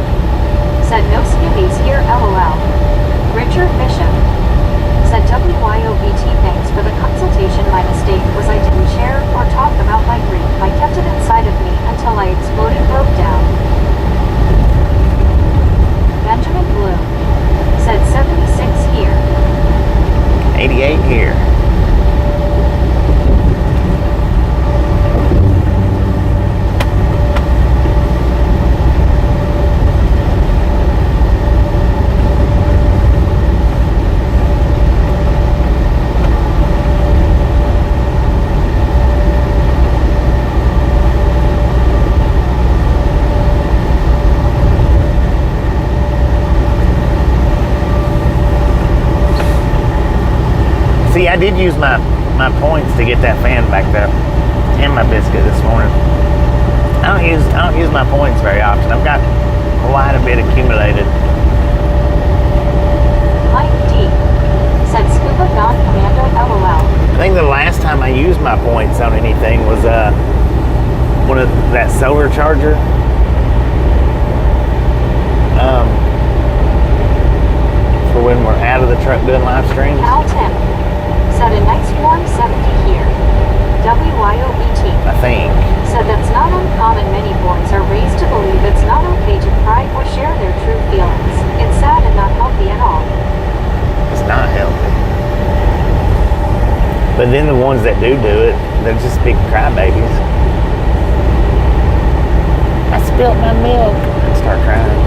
said no skibbies here LOL. Richard Bishop said WYOBT thanks for the consultation. My mistake was I didn't share or talk about my grief. I kept it inside of me until I exploded, broke down. Benjamin Blue said 76 here. 88 here. See, I did use my points to get that fan back there and my biscuit this morning. I don't use my points very often. I've got quite a bit accumulated. Mike D said Scuba Gone Commando LOL. I think the last time I used my points on anything was one of that solar charger. For when we're out of the truck doing live streams. Cal Tim said a nice warm 70 here. WYOBT I think. said that's not uncommon. Many boys are raised to believe it's not okay to cry or share their true feelings. It's sad and not healthy at all. It's not healthy. But then the ones that do it, they're just big crybabies. I spilled my milk. I start crying.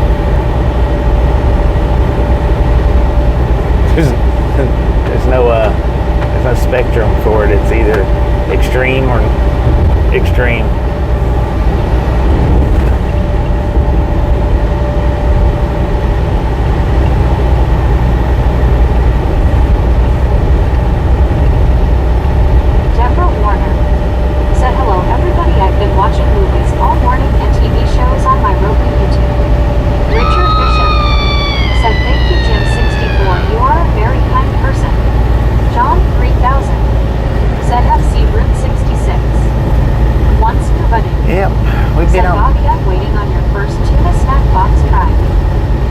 There's no spectrum for it. It's either extreme or extreme. Deborah Warner said hello everybody. I've been watching movies all morning and TV shows on my Roku YouTube. Richard Bishop said thank you Jim 64. You are a very kind person. John 3000 said FC Route 66. One scuba dude. Yep, we've been Said on. Bobby, I'm waiting on your first tuna snack box prime.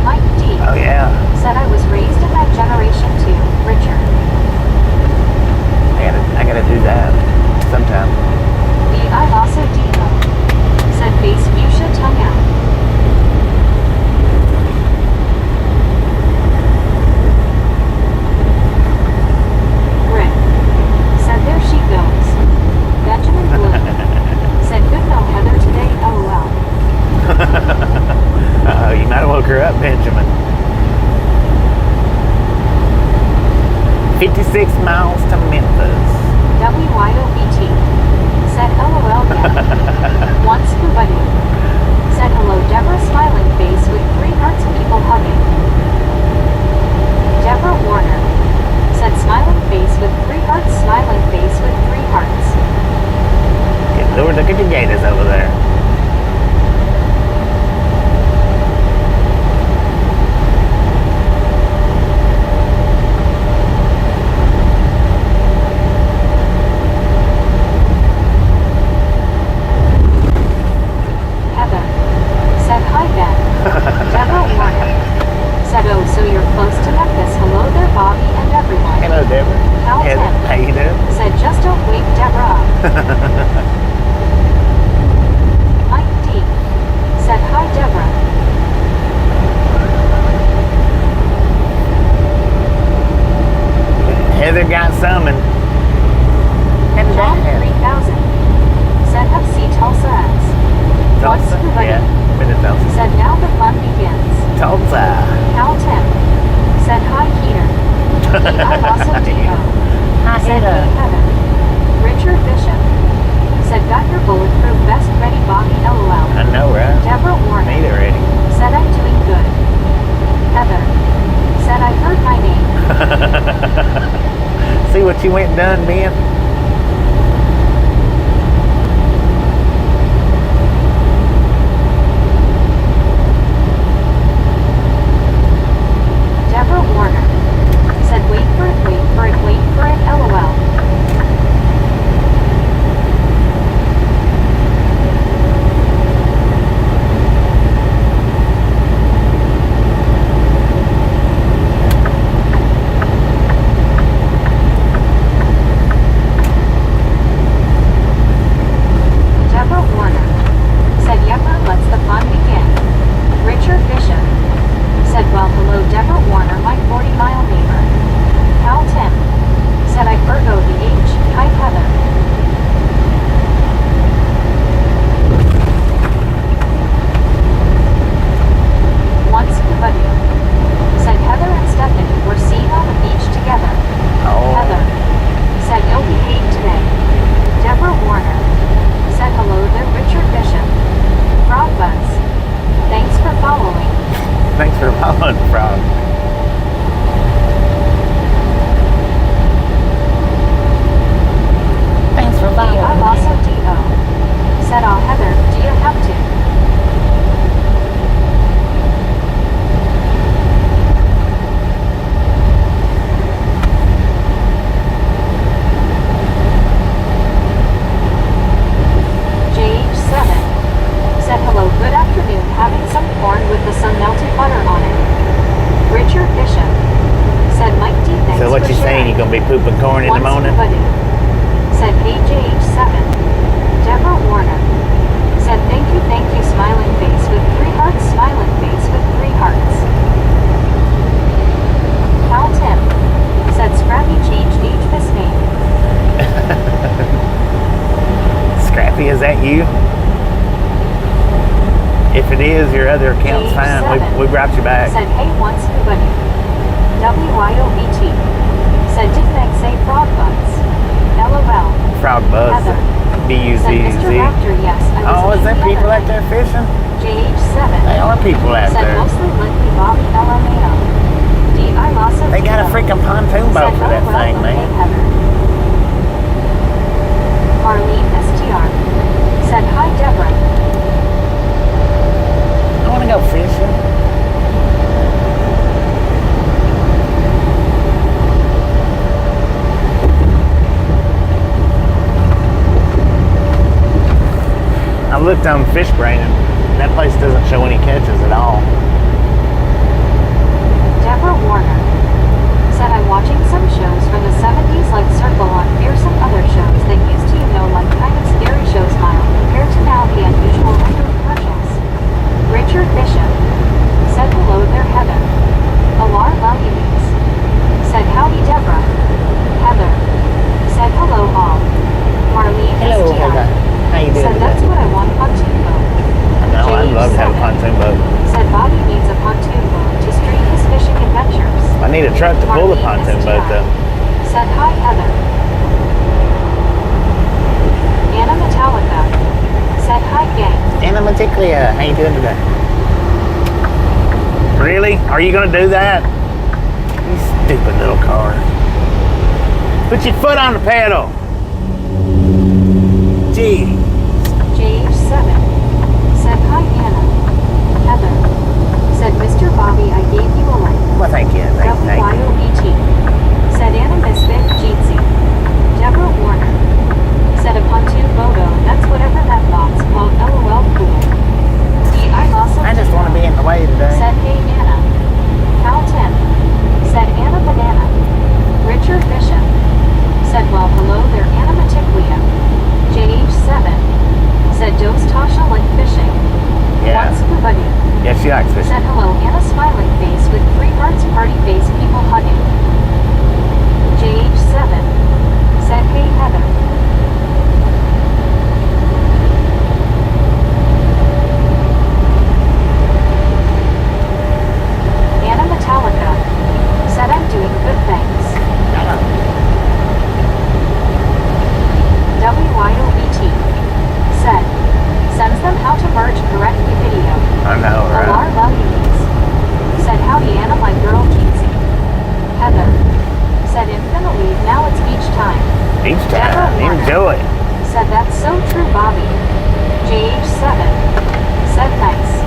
Mike D Oh yeah, said I was raised in that generation too. Richard. I gotta do that sometime. I also Dino said face fuchsia tongue out. Rick said there she goes. Benjamin Blue said good no Heather today LOL. You might have woke her up, Benjamin. 56 miles to Memphis. WYOBT said LOL yeah. One scuba dude said hello Deborah smiling face with 3 hearts people hugging. Deborah Warner said smiling face with 3 hearts smiling face with 3 hearts. Yeah, Lord, look at the gators over there. Heather said hi Ben. Deborah Warner said oh so you're close to Memphis. Hello there Bobby Mike D. said, hi, Deborah. Heather got summoned. John 3000 said, have see Tulsa as. Tulsa? Yeah, been to Tulsa. Said, now the fun begins. Tulsa. Cal Tim said, hi, Peter. I also D.O. Hi, said, Heather. hey, Heather. Richard Bishop said, got your bulletproof vest ready, Bobby, LOL. I know, right? Deborah Warner Need it ready. said, I'm doing good. Heather said, I heard my name. See what you went and done, Ben? Deborah Warner said, wait for it, wait for it, wait for it, LOL. Deborah Warner said, yepper, let's the fun begin. Richard Bishop said, well, hello, Deborah Warner, my 40-mile neighbor. Cal Tim said, I Virgo the H. Hi, Heather. Once Kubadu said, Heather and Stephanie were seen on the beach together. Oh. Heather said, ill behaved today. Deborah Warner said, hello there, Richard Bishop. Frog Buzz, thanks for following. Thanks for following, Frog. Thanks for following. I also D.O. said, oh, Heather, do you have to? JH7 said, hello, good afternoon, having some corn with the sun melted butter on it. Richard Bishop said, Mike D, thanks So what for you saying? sharing. You gonna be pooping corn in the Once morning? Kubadu said, hey, JH7. Deborah Warner said, thank you, smiling face with 3 hearts, smiling face with 3 hearts. Cal Tim said, Scrappy changed HBIS name. Scrappy, is that you? If it is, your other account's fine. We brought you back. Said, hey, once Kubadu. WYOBT said, did Meg say frog butts? LOL. Frog Buzz. Heather said, Mr. B-U-Z-Z. Raptor, yes, I was Oh, is there eating the people other out there fishing? JH7 There are people out said, there. mostly Lindsay Bobby LMAO. D.I. Loss of They got a freaking pontoon boat for that thing, man. Heather. Marlene STR said, hi, Deborah. I want to go fishing. I looked on Fishbrain and that place doesn't show any catches at all. Deborah Warner said, I'm watching some shows from the 70s like Circle on Fearsome other shows that used to, like kind of scary show smile compared to now the unusual commercials. Richard Bishop said, hello there, Heather. Alar Values said, howdy, Deborah. Heather said, hello, all. Marlene Hello, STR Heather. How you doing said, that's today? what I want, pontoon boat. No, I'd love to have a pontoon boat. Said Bobby needs a pontoon boat to stream his fishing adventures. I need a truck to pull the Marlene pontoon boat STR though. said, hi, Heather. Anna Metallica said, hi, gang. Anna Maticlia, how you doing today? Really? Are you gonna do that? You stupid little car. Put your foot on the pedal. Gee. JH7 said, hi, Anna. Heather said, Mr. Bobby, I gave you a like. Well, thank you. Thank you. WYOBT said, Anna Misfit Jeetsy. Deborah Warner said, a pontoon boat. That's whatever that box called. LOL cool. D.I. also I just want to be in the way today. said, hey, Anna. Cal Tim said, Anna Banana. Richard Bishop said, well, hello there, Anna Maticlia. Each Deborah time. Warner Enjoy. said that's so true, Bobby. JH7 said nice.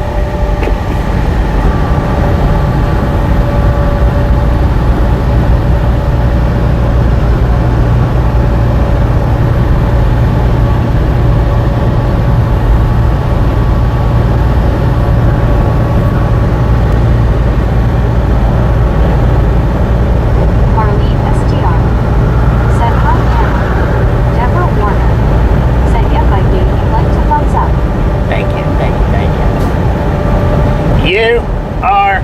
Marlene STR said hi, Anna. Deborah Warner said yep, I do. You'd like to thumbs up. Thank you, thank you, thank you. You are.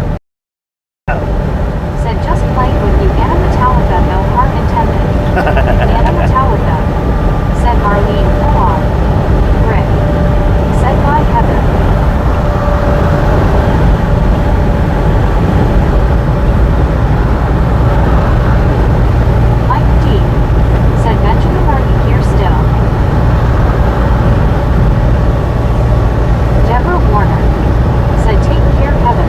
Said just playing with you, Anna Metallica, no harm intended. Anna Metallica said Marlene, come on. Rick said bye, Heather. Mike D said Benjamin, are you here still? Deborah Warner said take care, Heather.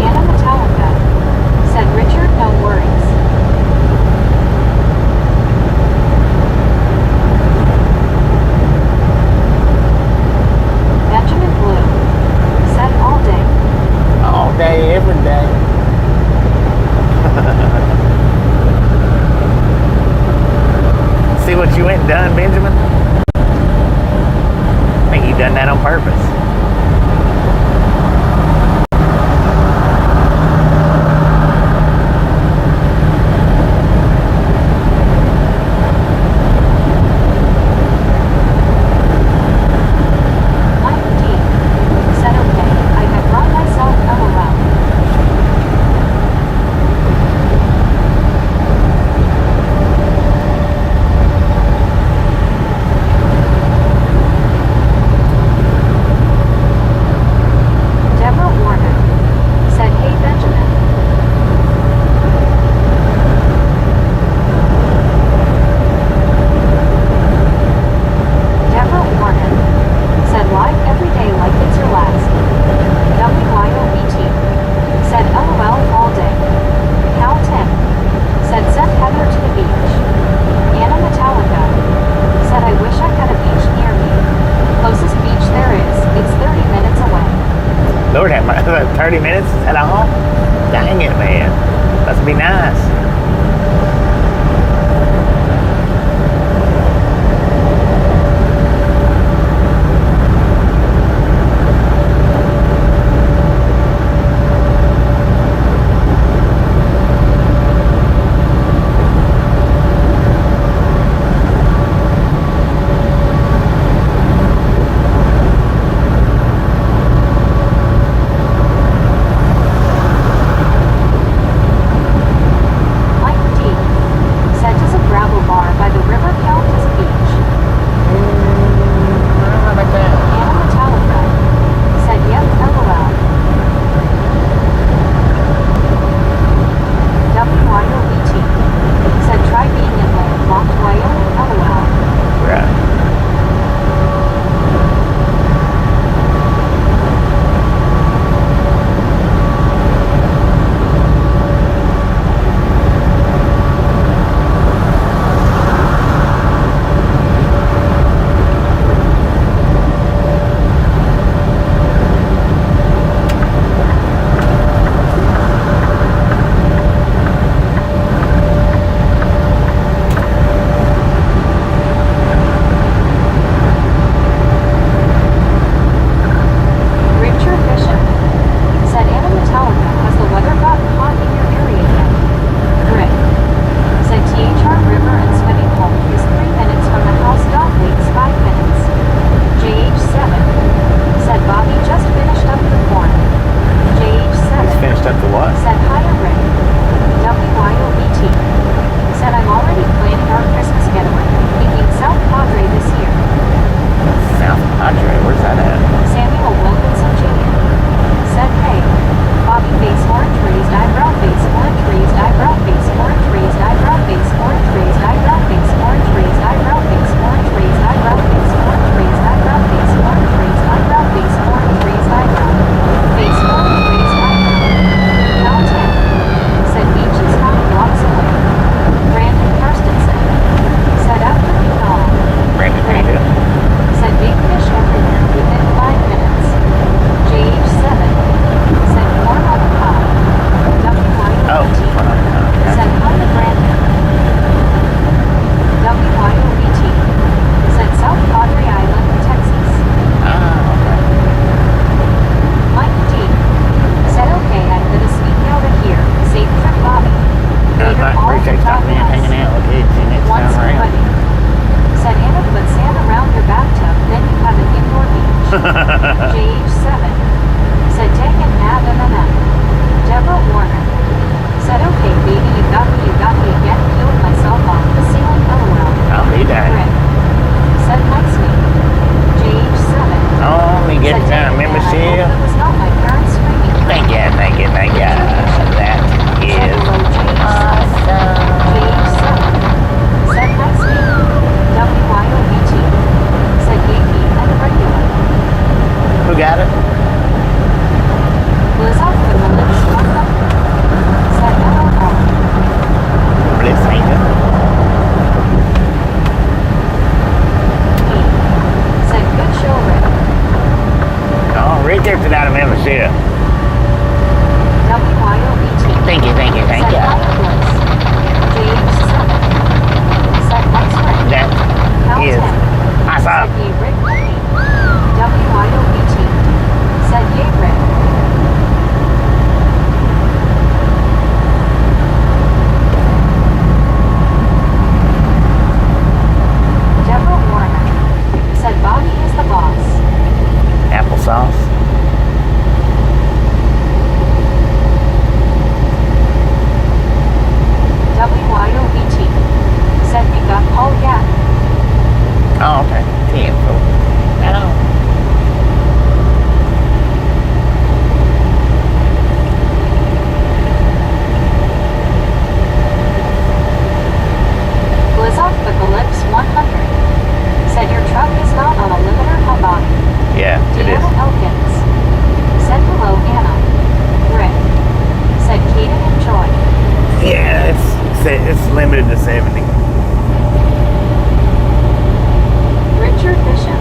Anna Metallica said Richard, no worries. Benjamin Blue said all day. All day, every day. See what you went and done, Benjamin? I think you done that on purpose. Mike D said okay, I have run myself, LOL. appreciate stopping in and hanging out with kids and next Once time around. putting, said Anna, put sand around your bathtub, then you have an indoor beach. JH7, said take an M. Deborah Warner, said okay baby, you got me again, peeling myself off the ceiling, LOL. I'll be done. Rick, said nice me. JH7, Only get said time dang, man, I hope membership. it was not my parents screaming. Thank you. That is awesome. JH7, said nice me. WYOBT, said Yankee and regular. Who got it? Was off with the lips one up. Said LOL. Bliss ain't it? Said good show, Rick. Oh, Rick gets it out of membership. WYOBT. Thank you. Said hi, Bliss. JH7. Said nice Rick. That is Said awesome. yay Rick. WYOBT. Said yay Rick. Deborah Warner. Said Bobby is the boss. Applesauce. WYOBT. Said we got Paul Gat. Oh, okay. Info. Hello. Blizzard with the lips 100. Said your truck is not on a limiter, how about it? Yeah, it Deanna is. Elkins. Said hello, Anna. Rick. Said Kaden and Joy. Yeah, it's limited to 70. Richard Bishop.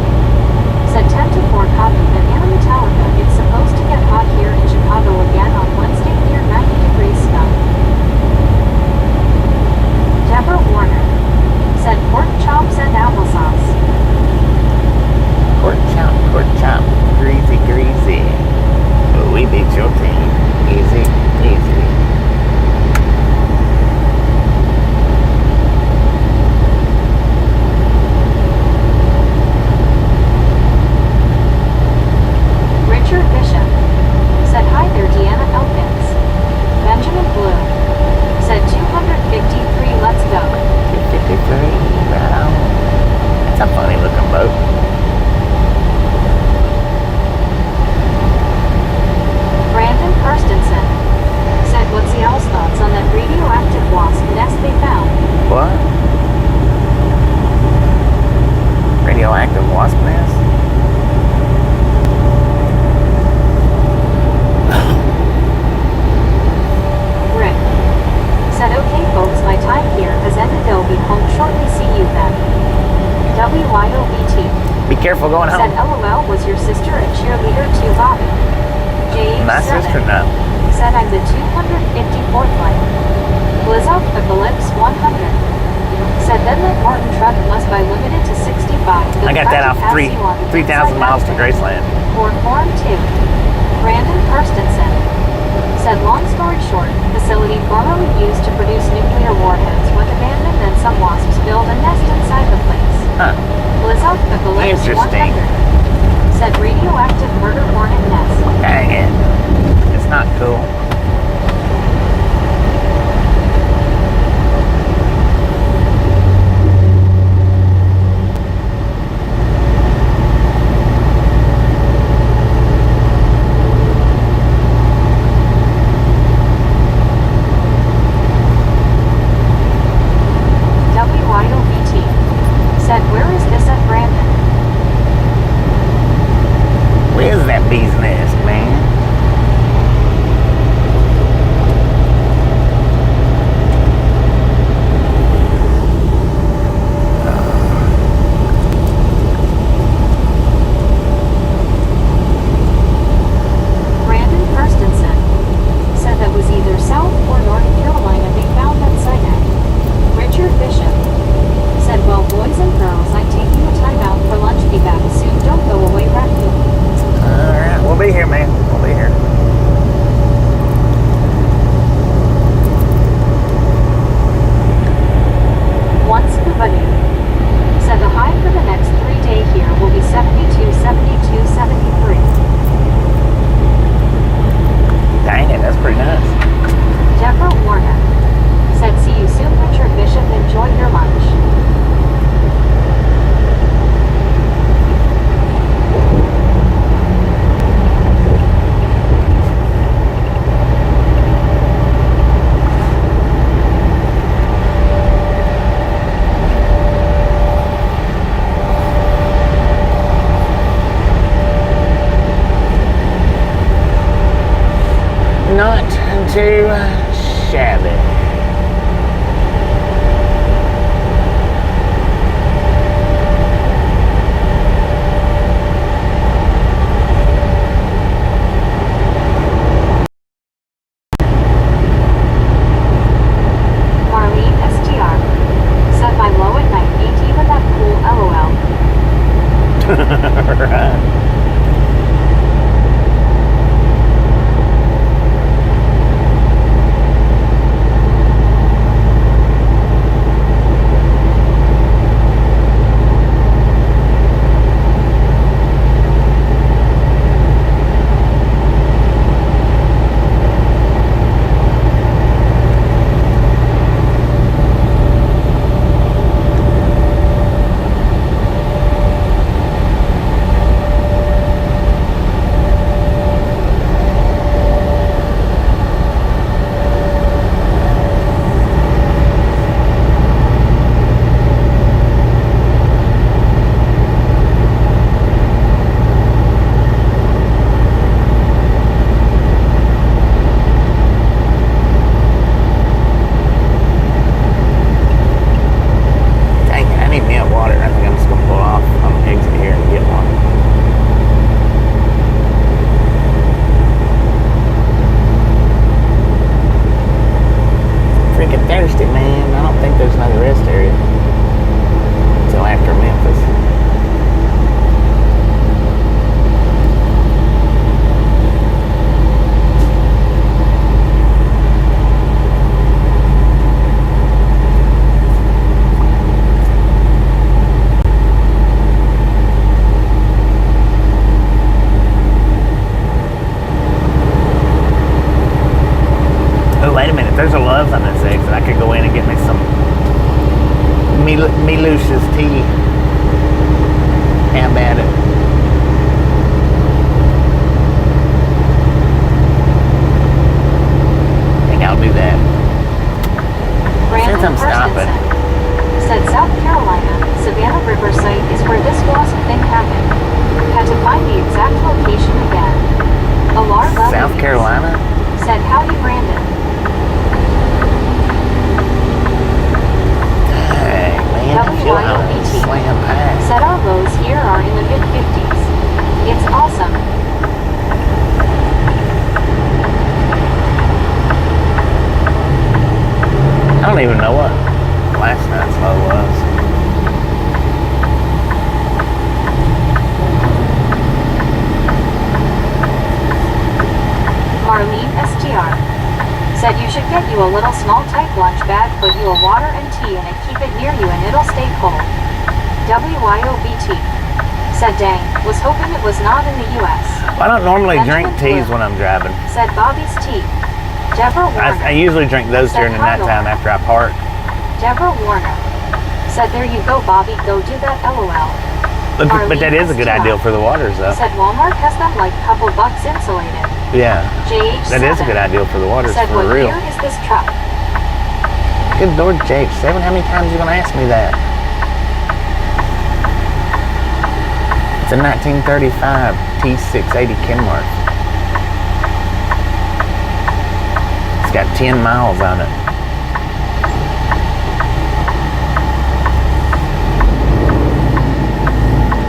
Said 10 to 4 copy that Anna Metallica. It's supposed to get hot here in Chicago again on Wednesday near 90 degrees snow. Deborah Warner. Said pork chops and applesauce. Pork chop, greasy. But we beat your team. Easy. Richard Bishop. Said hi there, Deanna Elkins. Benjamin Blue. Said 253, let's go. 253, right on. That's a funny looking boat. Brandon Karstensen. Said what's y'all's thoughts on that radioactive wasp nest they found? What? Radioactive wasp nest? Rick. Said okay folks, my time here has ended, they'll be home shortly, see you then. WYOBT. Be careful going Said home. LOL, was your sister a cheerleader too, Bobby? JH7. My sister, no. Said I'm the 254th line. Blizzard with the lips 100. Said then that Martin truck must buy limited to 65. I got that off 3,000 miles to Graceland. Or Form 2. Brandon Karstensen. Said long story short, facility formerly used to produce nuclear warheads was abandoned and some wasps build a nest inside the place. Huh. Blizzard with the lips 100. Interesting. Said radioactive murder hornet nest. Dang it. It's not cool. WYOBT. Said where is this at Brandon? Where's that bee's nest, man? Man, I don't think there's another rest area until after Memphis. Wait a minute, there's a Love's on this exit. I could go in and get me some Lucia's tea. How about it? I think I'll do that. Brandon Since I'm stopping. Carstensen said South Carolina, Savannah Riverside is where this wasp thing happened. Had to find the exact location again. Alar South Carolina? Said howdy Brandon. WYOBT said our lows here are in the mid-50s. It's awesome. I don't even know what last night's low was. Marlene STR said you should get you a little small type lunch bag, put you a water and tea in it, keep it near you and it'll stay cold. WYOBT said dang, was hoping it was not in the US. I don't normally Benjamin drink teas Blue when I'm driving. said Bobby's tea. Deborah Warner I usually drink those said during the nighttime after I park. Deborah Warner said there you go Bobby, go do that LOL. But that is a good idea for the waters though. Said Walmart has them like couple bucks insulated. Yeah. JH7 That is a good idea for the waters, said, for what real. year is this truck? Good Lord, JH7, how many times are you going to ask me that? It's a 1935 T680 Kenworth. It's got 10 miles on it.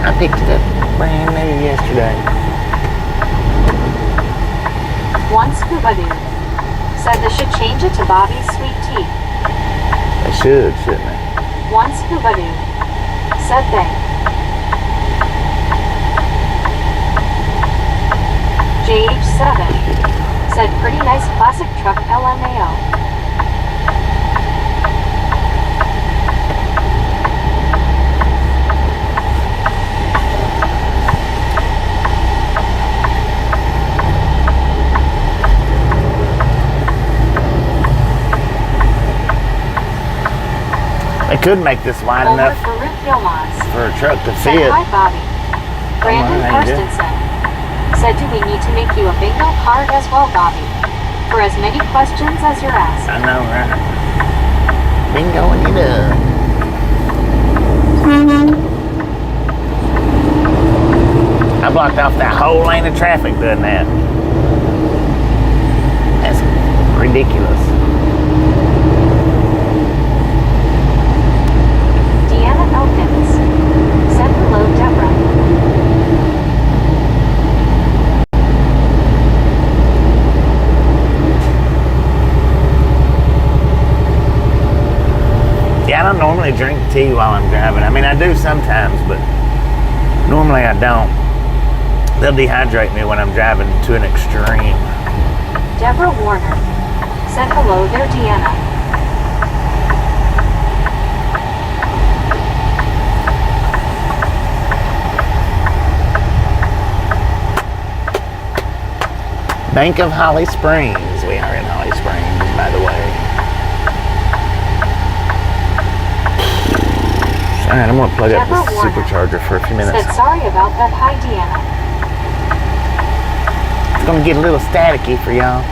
I picked it up brand new yesterday. One scuba dude said they should change it to Bobby's sweet tea. They should, shouldn't they? One scuba dude said they. JH7 said pretty nice classic truck LMAO. They could make this wide enough for for a truck to said, fit. hi Bobby. Brandon Carstensen said, do we need to make you a bingo card as well, Bobby? For as many questions as you're asked. I know, right? Bingo and it up. I blocked off that whole lane of traffic doing that. That's ridiculous. Deanna Elkins said hello, Deborah. Yeah, I don't normally drink tea while I'm driving. I mean, I do sometimes, but normally I don't. They'll dehydrate me when I'm driving to an extreme. Deborah Warner said hello there, Deanna. Bank of Holly Springs. We are in Holly Springs, by the way. All right, I'm going to plug up this supercharger for a few minutes. Said sorry about that. Hi, Deanna. It's going to get a little staticky for y'all.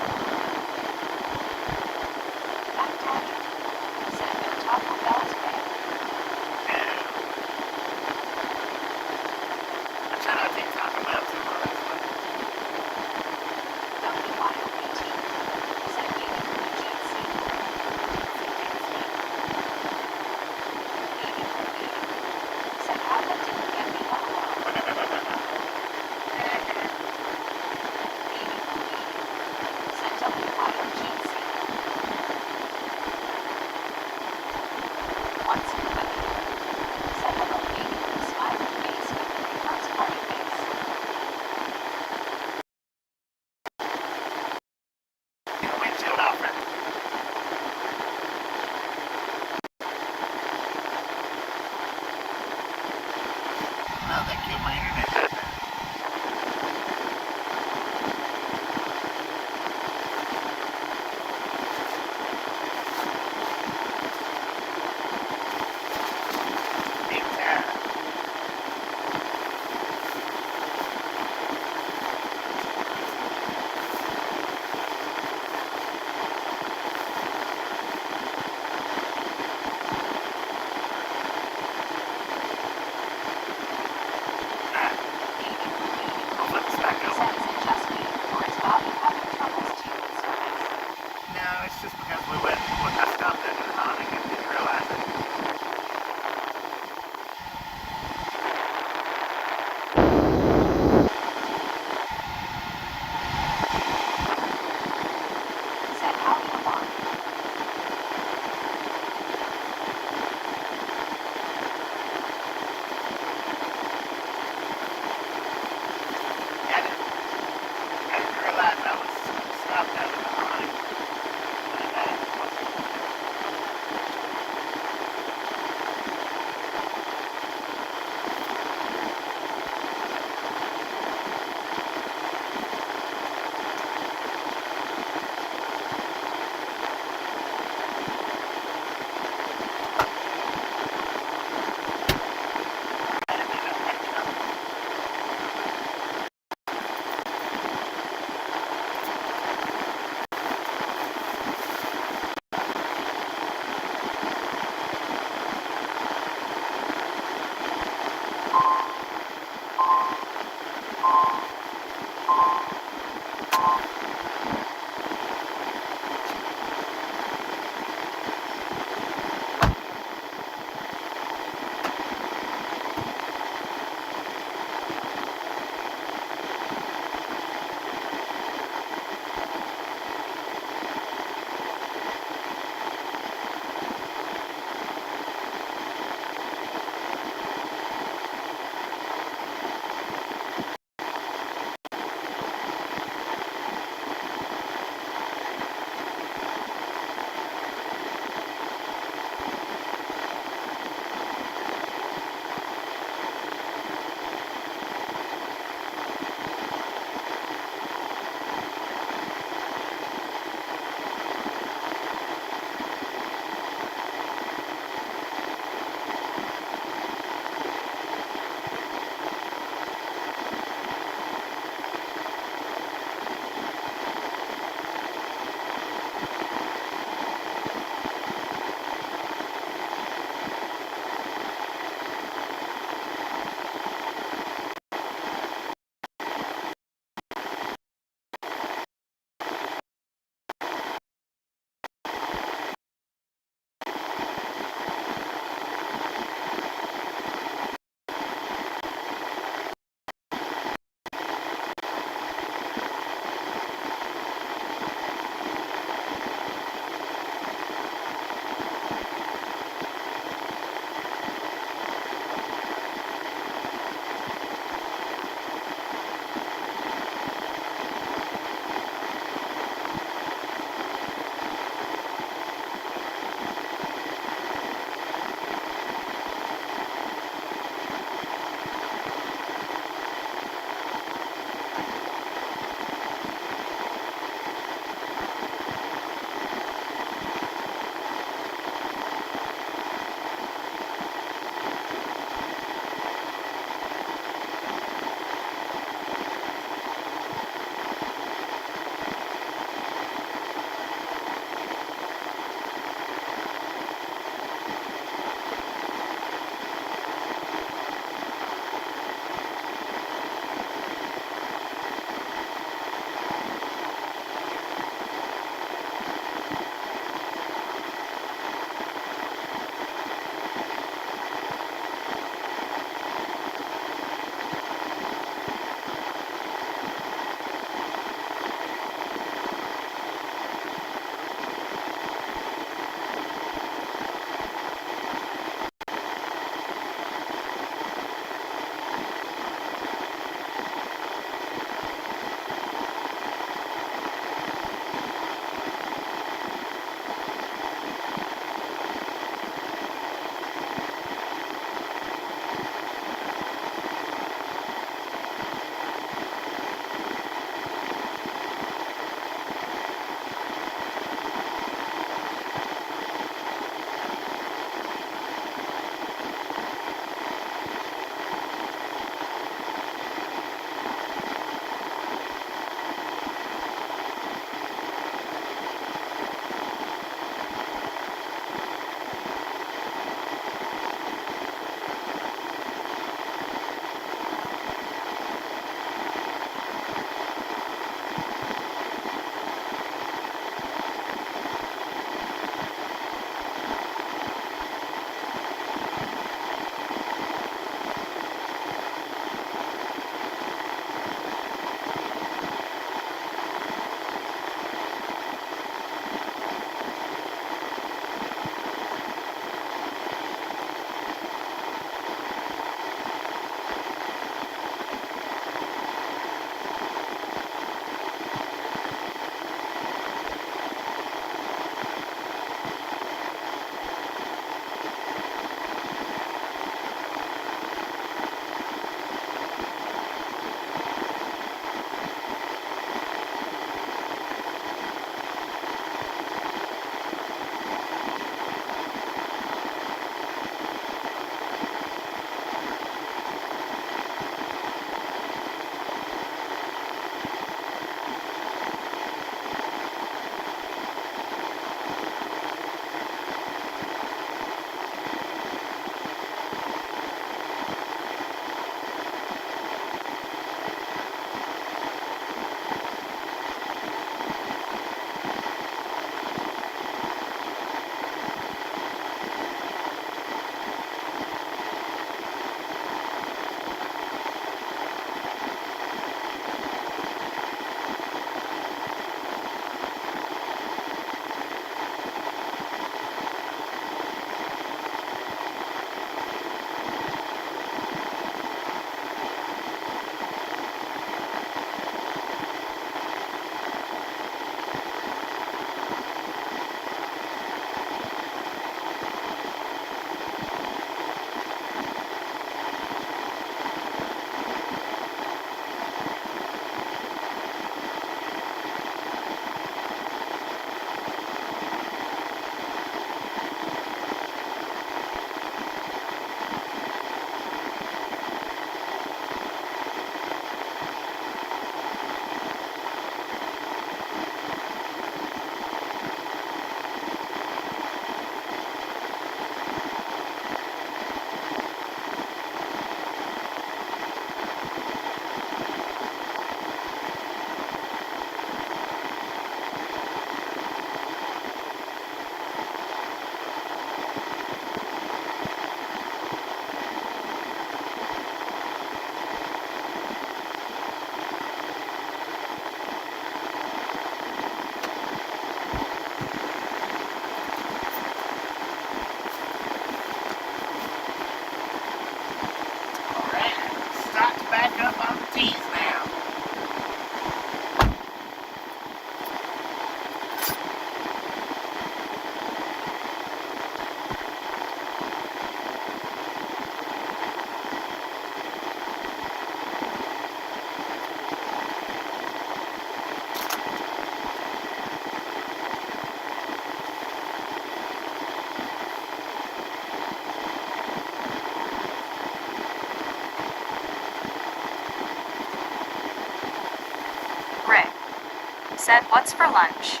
said, "What's for lunch?"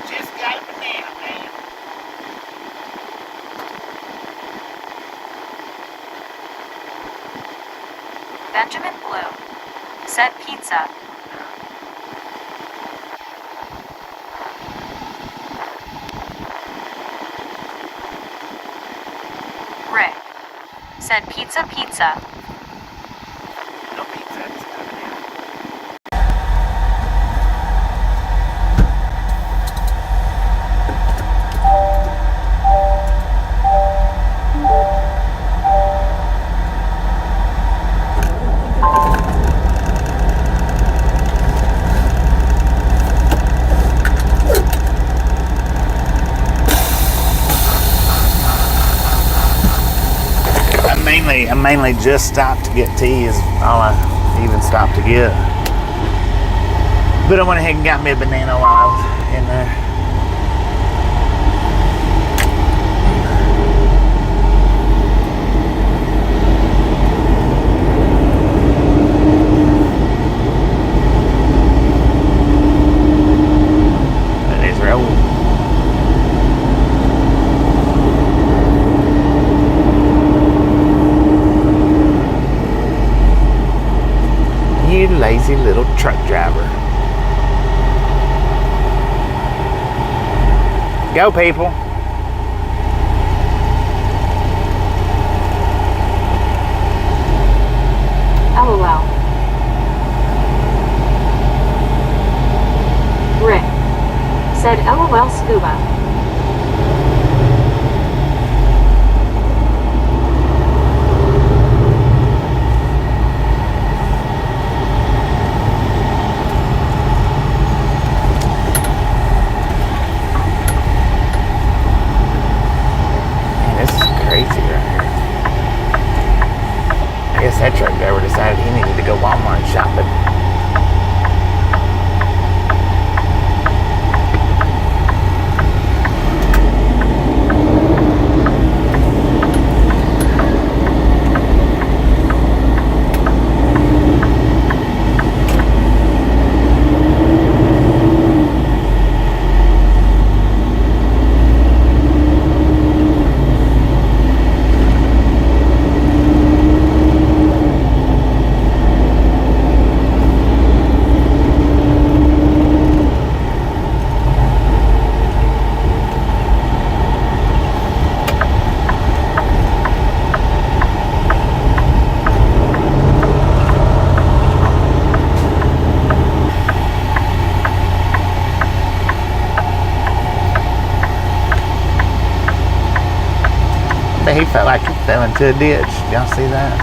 Just got a banana, man. Benjamin Blue said, "Pizza." Rick said, "Pizza, pizza." No pizza, just got a banana. I mainly just stopped to get tea is all I even stopped to get. But I went ahead and got me a banana while I was in there. That is real. You lazy little truck driver. Go, people. LOL. Rick said, "LOL scuba." I guess that truck driver decided he needed to go Walmart shopping. But he felt like he fell into a ditch. Y'all see that?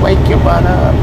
Wake your butt up.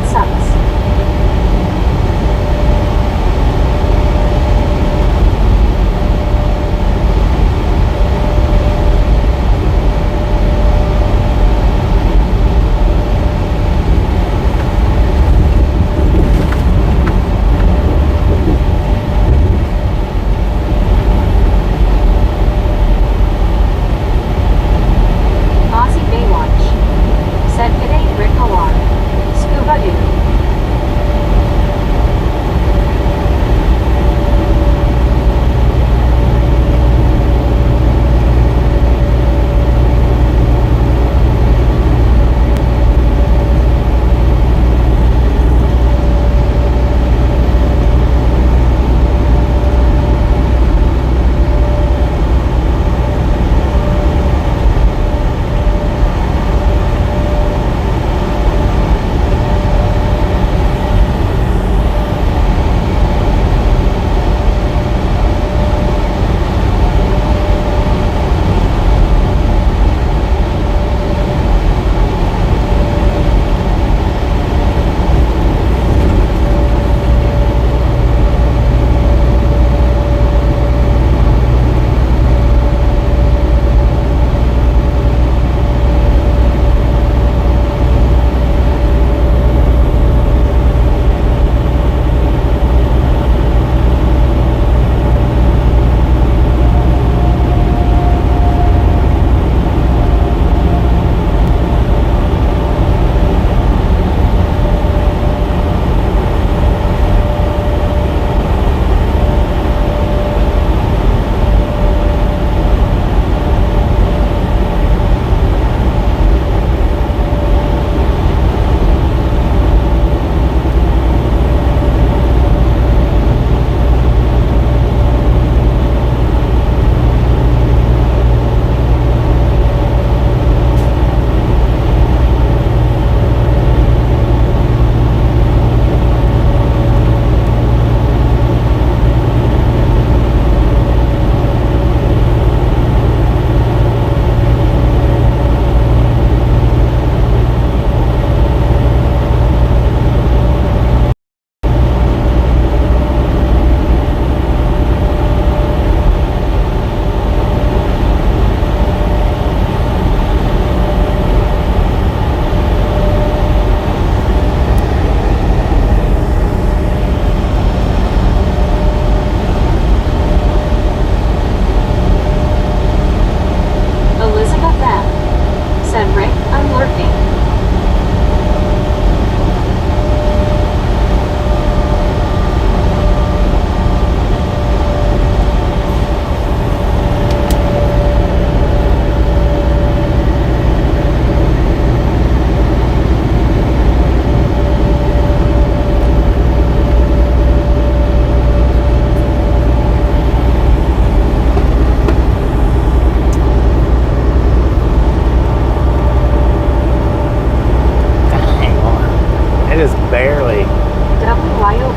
That sucks. Aussie Baywatch. Said G'day Rick Alar. Scuba Doo.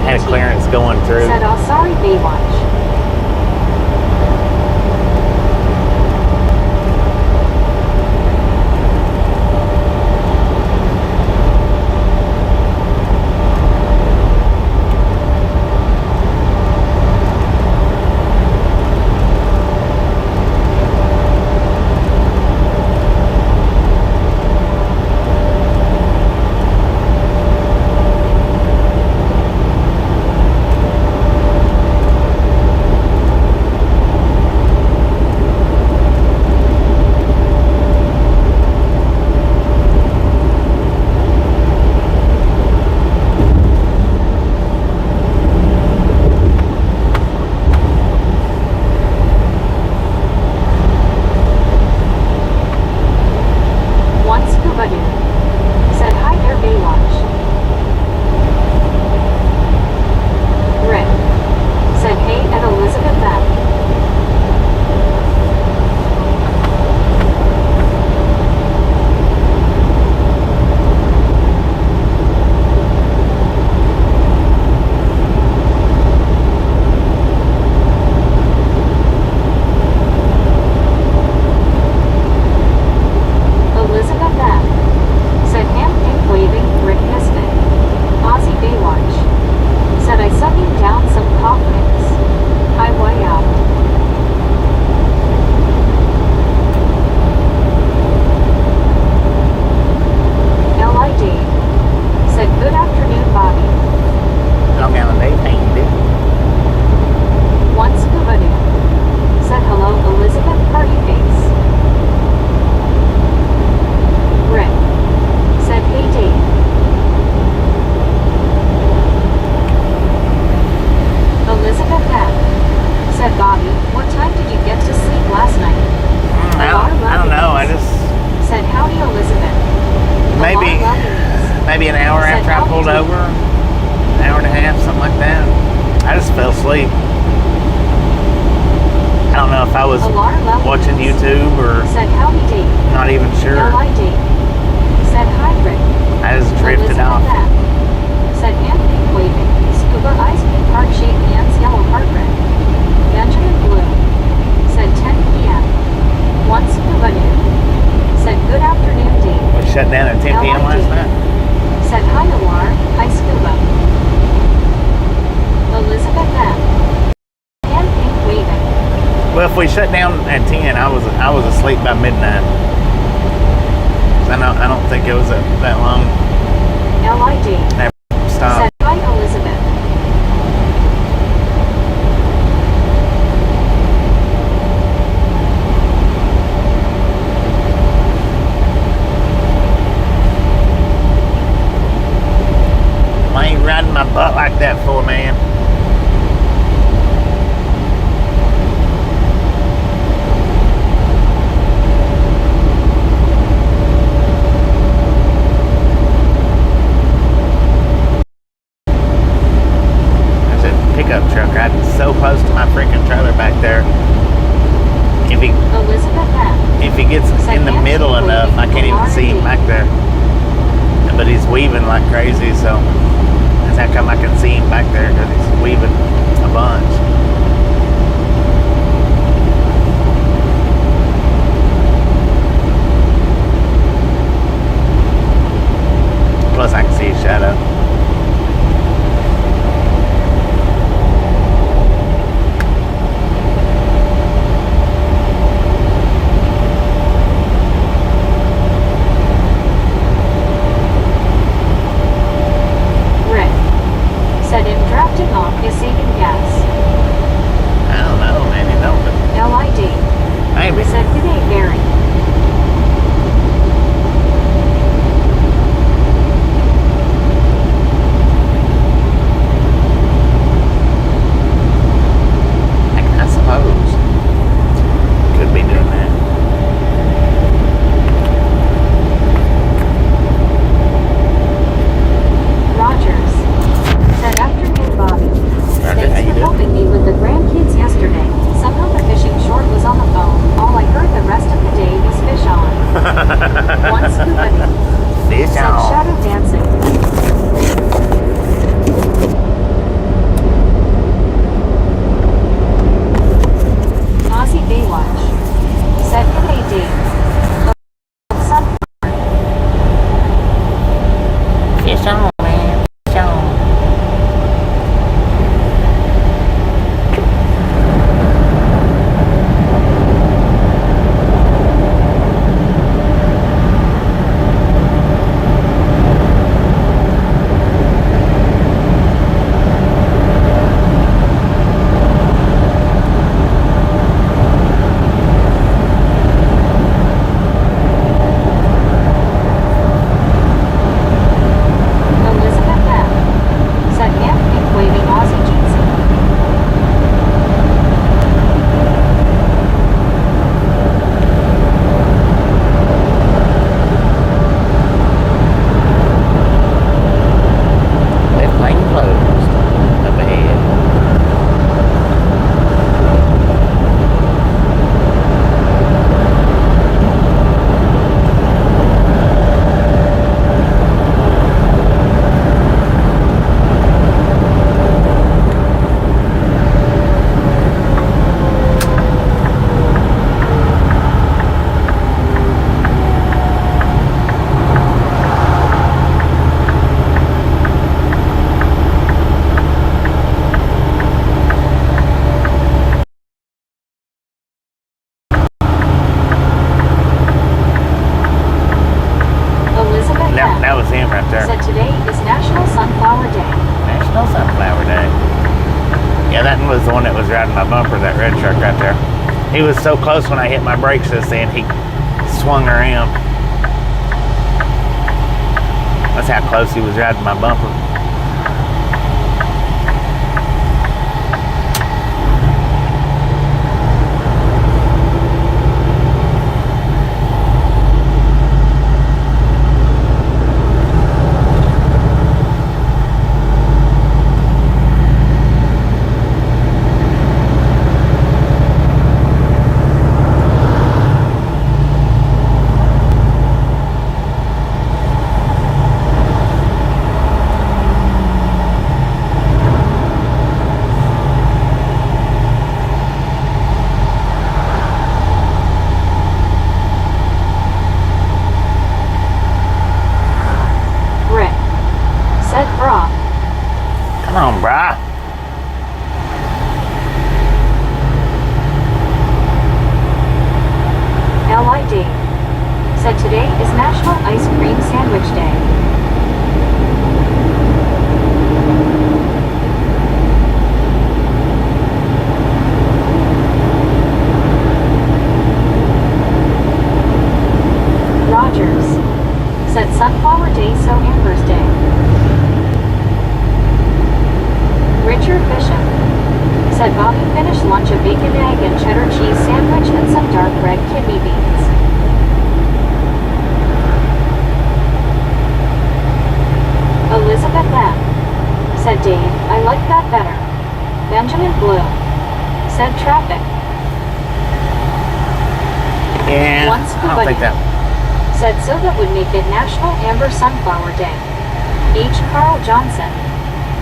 had clearance going through. Said, oh, sorry, Baywatch. asleep. I don't know if I was watching YouTube or Said howdy Dave. not even sure. Hi Dave. Said hi Rick. I just drifted off. Beth. Said Anthony waving. Scuba eyes pink heart shaped hands yellow heart red. Benjamin blue. Said 10 p.m. One scuba noon. Said good afternoon Dave. We shut down at 10 p.m. last night. Said hi Alar. Hi scuba. Elizabeth M. And pink waving. Well, if we shut down at 10, I was asleep by midnight. I don't think it was that long. LID. That stop. Said hi Elizabeth. Why you riding my butt like that for, man? Pickup truck riding so close to my freaking trailer back there. If he gets in the middle enough, I can't even see him back there. But he's weaving like crazy, so that's how come I can see him back there, because he's weaving a bunch. Plus I can see his shadow. Is saving gas. I don't know, man. You know, but LID. maybe. Said good day, Barry. I suppose could be doing that. Rogers. Said afternoon, Bobby. Thanks for helping me with the grandkids yesterday. Somehow the fishing short was on the phone. All I heard the rest of the day was fish on. One scuba knee. Fish Said on. shadow dancing. Aussie Baywatch. Said good day, Dave. Fish on, man. Fish on. That was him right there. Said today is National Sunflower Day. National Sunflower Day. Yeah, that was the one that was riding my bumper, that red truck right there. He was so close when I hit my brakes just then, he swung around. That's how close he was riding my bumper. Come on, brah. LID said today is National Ice Cream Sandwich Day. Rogers said Sunflower Day, so Amber's Day. Richard Bishop said Bobby finished lunch a bacon, egg, and cheddar cheese sandwich and some dark red kidney beans. Elizabeth M. said Dave, I like that better. Benjamin Bloom said traffic. Yeah, Once I don't think that. said so that would make it National Amber Sunflower Day. H. Carl Johnson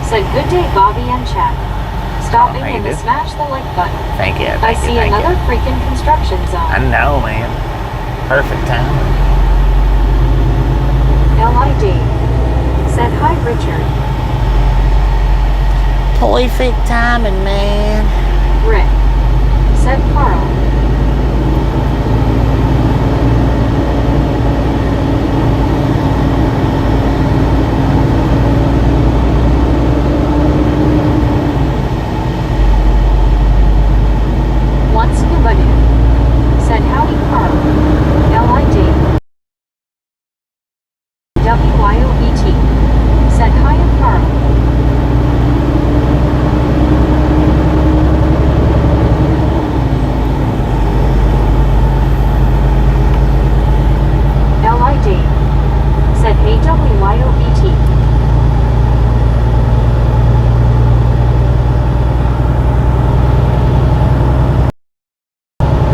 said good day Bobby and Chad. Stopping how you in to do? smash the like button. Thank you. I see another freaking construction I zone. know, man. Perfect time. LID said hi Richard. Perfect timing, man. Rick said Carl. Once Scuba Dude said howdy Carl. LID WIOET said hiya Carl. LID said AWYOBT.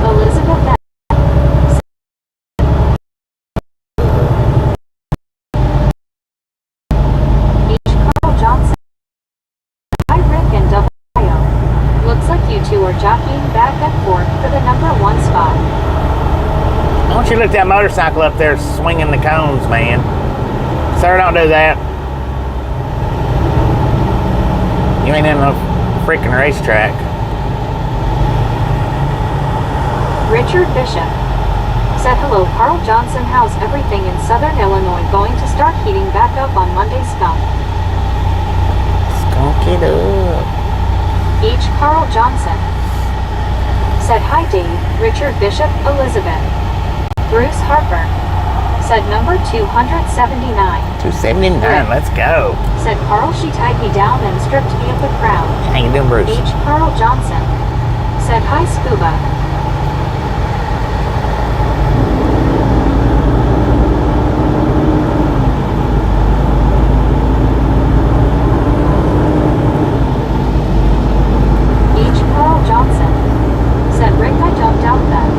Elizabeth H. Carl Johnson. Hi Rick and WIO. Looks like you two are jockeying back and forth for the #1 spot. Why don't you look that motorcycle up there swinging the cones, man? Sir, don't do that. You ain't in no freaking racetrack. Richard Bishop said hello Carl Johnson, how's everything in Southern Illinois going to start heating back up on Monday skunk? Skunk it up. H. Carl Johnson said hi Dave, Richard Bishop, Elizabeth. Bruce Harper said number 279. 279, let's go. Said Carl, she tied me down and stripped me of the crown. How you doing, Bruce? H. Carl Johnson said hi Scuba. H. Carl Johnson said Rick, I don't doubt that.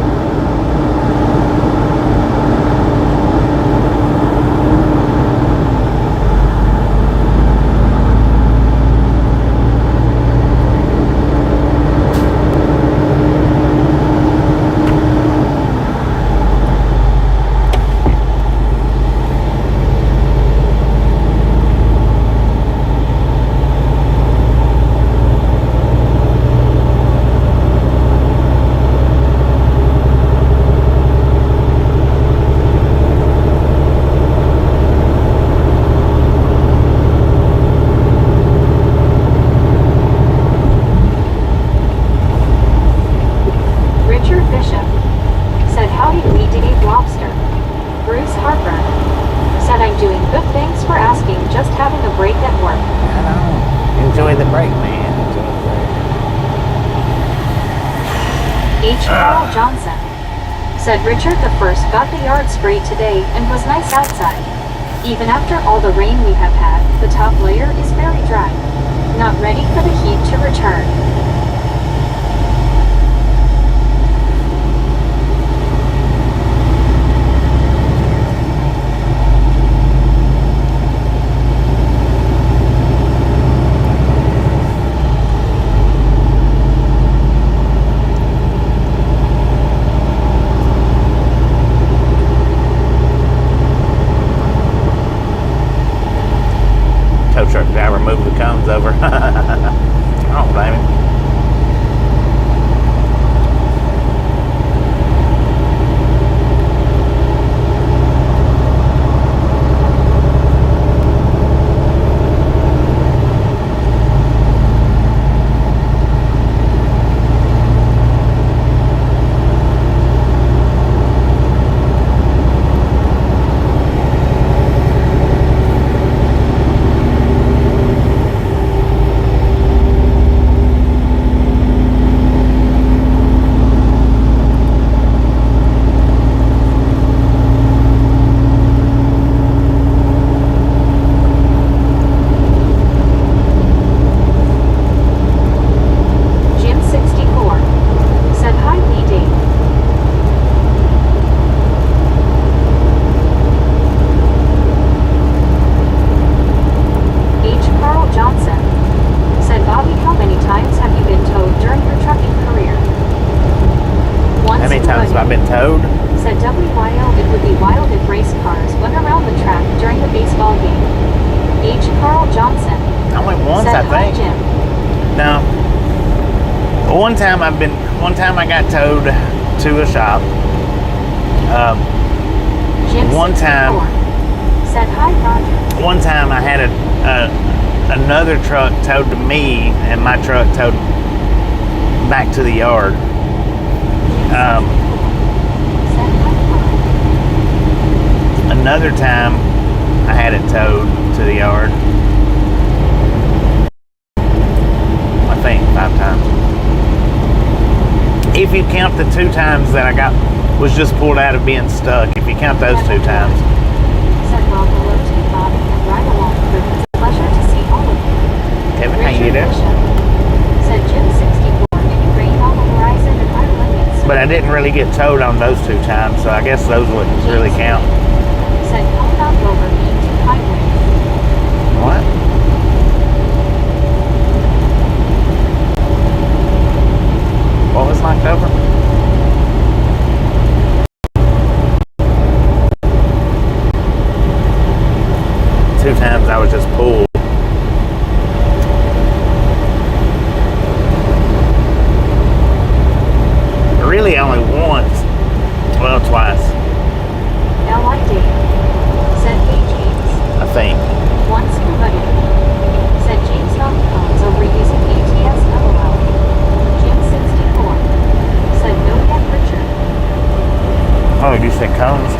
Richard Bishop said howdy we Dave Lobster. Bruce Harper said I'm doing good, thanks for asking, just having a break at work. I know. Enjoy the break, man. Enjoy the break. H. Carl Johnson said Richard the First got the yard sprayed today and was nice outside. Even after all the rain we have had, the top layer is very dry. Not ready for the heat to return. Tow truck driver moving move the cones over. I don't blame him. I've been towed. Said WYL, it would be wild if race cars went around the track during the baseball game. H. Carl Johnson. I went once, said, I think. Jim. No. One time I got towed to a shop. Jim One time. Said hi, Roger. One time I had another truck towed to me, and my truck towed back to the yard. Another time I had it towed to the yard. I think 5 times. If you count the 2 times that I was just pulled out of being stuck, if you count those 2 times. Said well hello to you, Bobby, and ride along through. It's a pleasure to see all of you. Kevin, how you doing? Said Jim 64, any rain on the horizon and higher limits. But I didn't really get towed on those 2 times, so I guess those wouldn't really count. Said come not over into highway. What? What was knocked over? Two times I was just pulled. Really only once. Well, twice. LID. Said hey James. I think. Once converted. Said James knocked cones over using ATS LOL. Jim 64. Said no yet Richard. Oh, you said cones?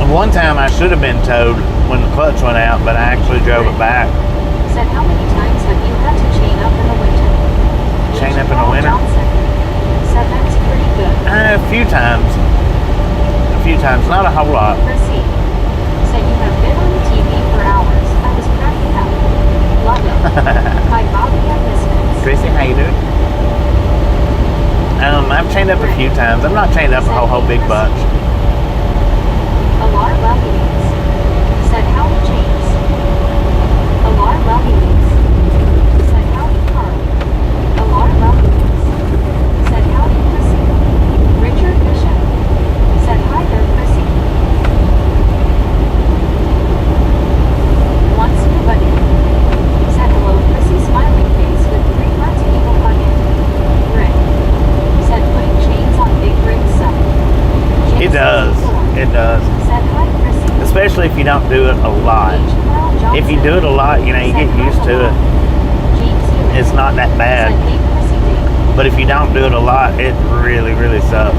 One time I should have been towed when the clutch went out, but I actually drove it back. Said how many times have you had to chain up in the winter? Chain up in the winter? Johnson. Said that's pretty good. A few times. A few times, not a whole lot. Proceed. Said you have been on the TV for hours. I was cracking up. Love it. Hi Bobby and Misfits. Tracy, how you doing? I've chained up a few times. I'm not chained up a whole big bunch. Alar Wellbeings. Said howdy James. Alar Wellbeings. Said howdy Carl. Alar Wellbeings. Said howdy Chrissy. Richard Bishop. Said hi there Chrissy. Once nobody. Said hello Chrissy smiling face with 3 hearts evil hugging. Rick. Said putting chains on big rigs suck. It does. It does. Said hi Chrissy. Especially if you don't do it a lot. If you do it a lot, you know, you get used to it. It's not that bad. But if you don't do it a lot, it really, really sucks.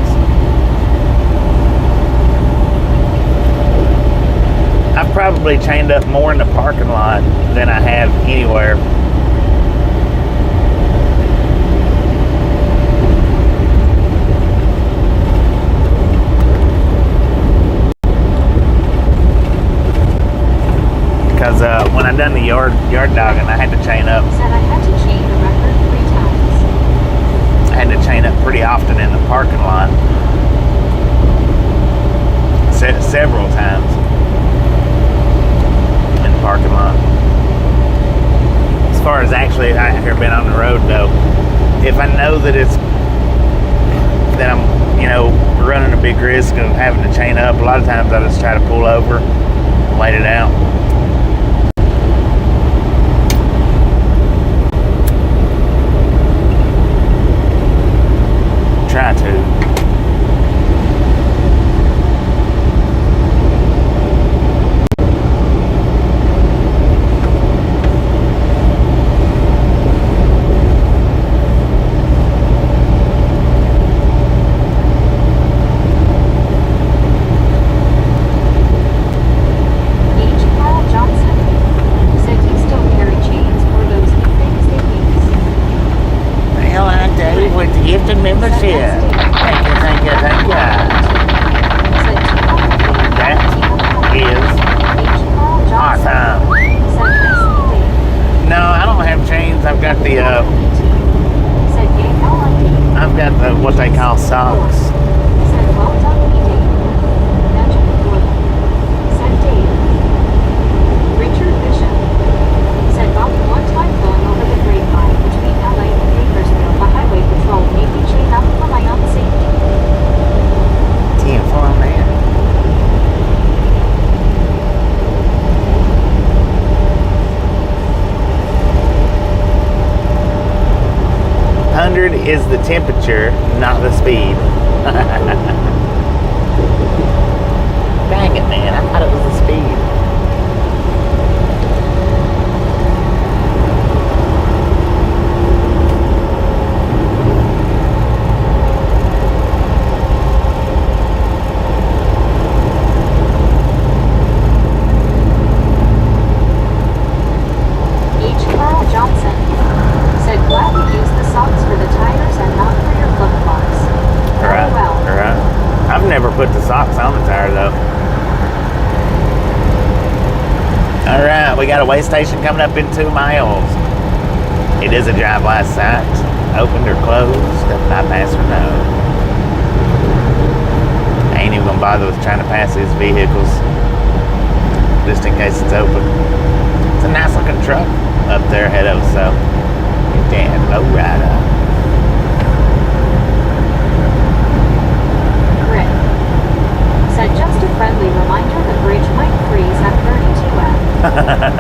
I've probably chained up more in the parking lot than I have anywhere. Because when I done the yard dogging, I had to chain up. Said I had to chain the record 3 times. I had to chain up pretty often in the parking lot. Several times in the parking lot. As far as actually I have been on the road though, if I know that I'm, running a big risk of having to chain up, a lot of times I just try to pull over and wait it out. Try to. What they call socks. Said well done, Dave. Benjamin Blue. Said Dave. Richard Bishop. Said Bob one time going over the grapevine between LA and Bakersfield, the highway patrol made me chain up for my own safety. 10 for a man. Is the temperature, not the speed. Dang it, man. I thought it was the speed. Put the socks on the tire though. Alright, we got a way station coming up in 2 miles. It is a drive-by site. Opened or closed, bypass or no. I ain't even gonna bother with trying to pass these vehicles just in case it's open. It's a nice looking truck up there ahead of us, so damn low rider. Said just a friendly reminder the bridge might freeze at 32F.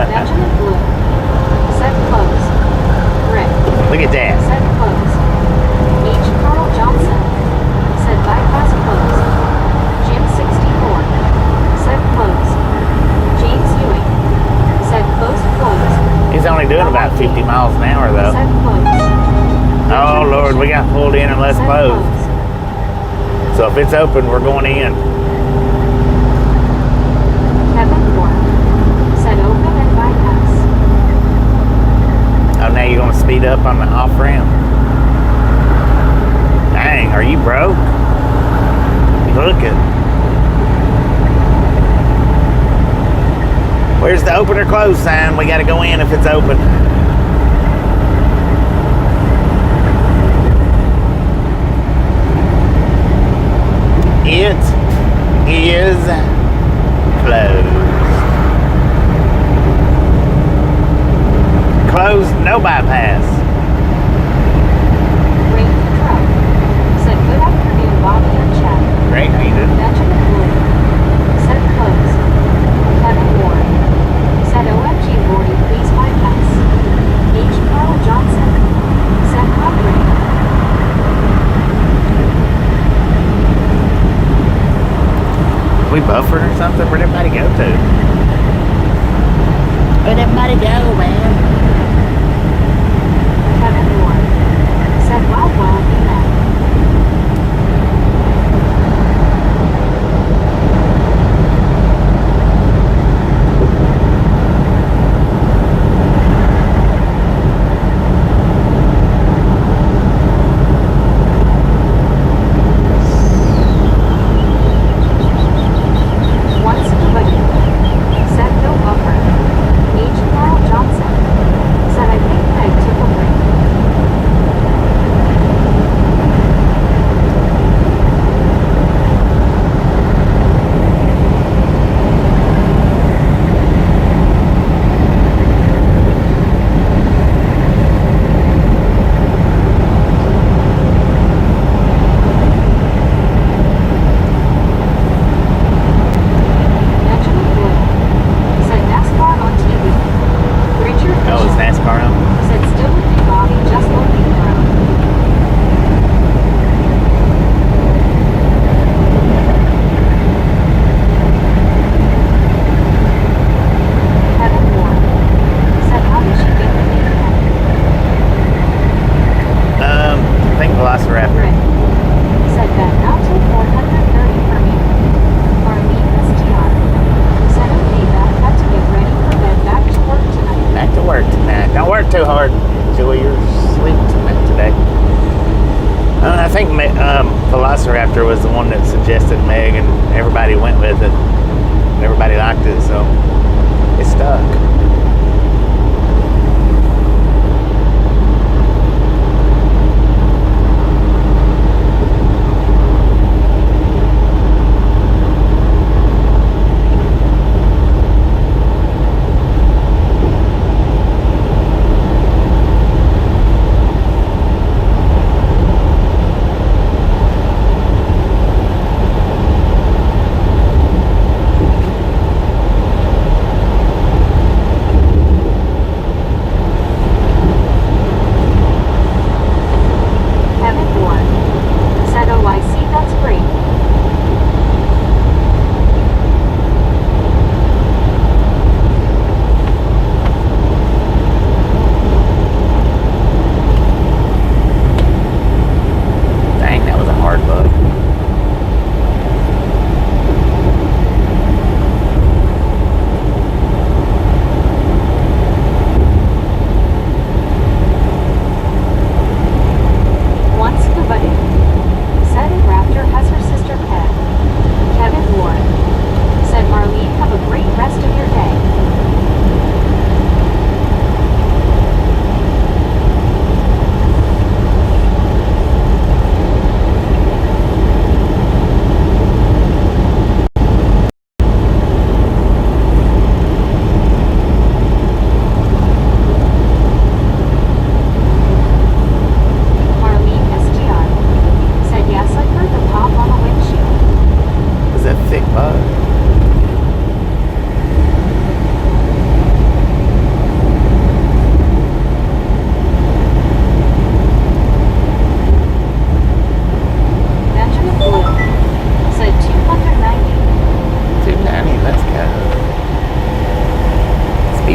Benjamin Blue. Said close. Rick. Look at that. Said close. H. Carl Johnson. Said bypass close. Jim 64. Said close. James Ewing. Said close. He's only doing about 50 miles an hour though. Said close. Oh Lord, we got pulled in and let's close. So if it's open, we're going in. Said open and bypass. Oh, now you're going to speed up on the off ramp? Dang, are you broke? Look it. Where's the open or close sign? We got to go in if it's open. It is closed. Closed, no bypass. Ring the truck. Said good afternoon, Bobby and Chad. Great, how you doing? Benjamin Blue. Said close. Kevin Ward. Said OMG 40, please bypass. H. Carl Johnson. Said operator. We buffered or something? Where'd everybody go to? Where'd everybody go, man? Kevin Ward. Said well, amen. Once to budget. Said no buffer. H. Carl Johnson. think Velociraptor was the one that suggested Meg, and everybody went with it. Everybody liked it, so it stuck.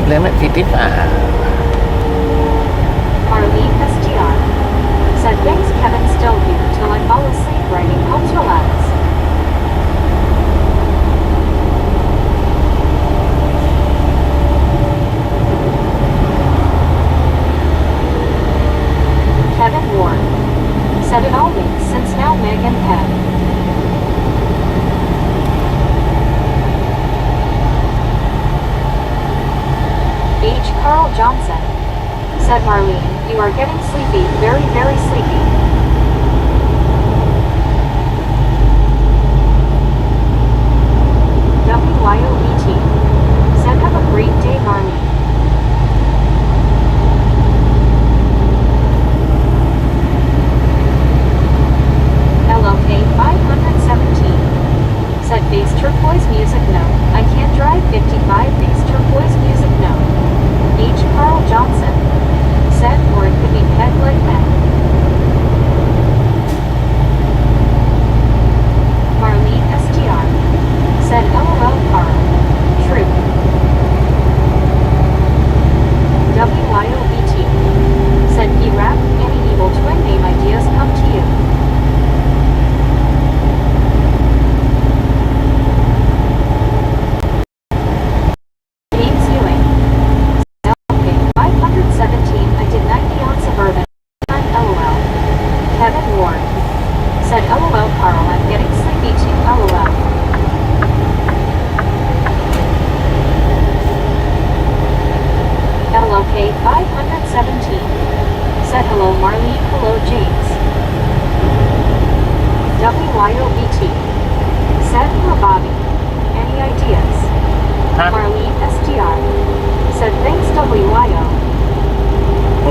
limit 55. Arlene SGR said, thanks Kevin, still here till I fall asleep. Writing helps relax. Kevin Ward said, it all makes sense now. Meg and Kev. H. Carl Johnson said, Marlene, you are getting sleepy, very, very sleepy. WYOBT said, have a great day, Marlene. LOK 517 said, bass turquoise music, no. I can't drive 55 bass turquoise music, no. H. Carl Johnson said, or it could be head like that. Marlene STR said, LOL Carl. True. WYOBT said, P-Rap, any evil twin name ideas come to you?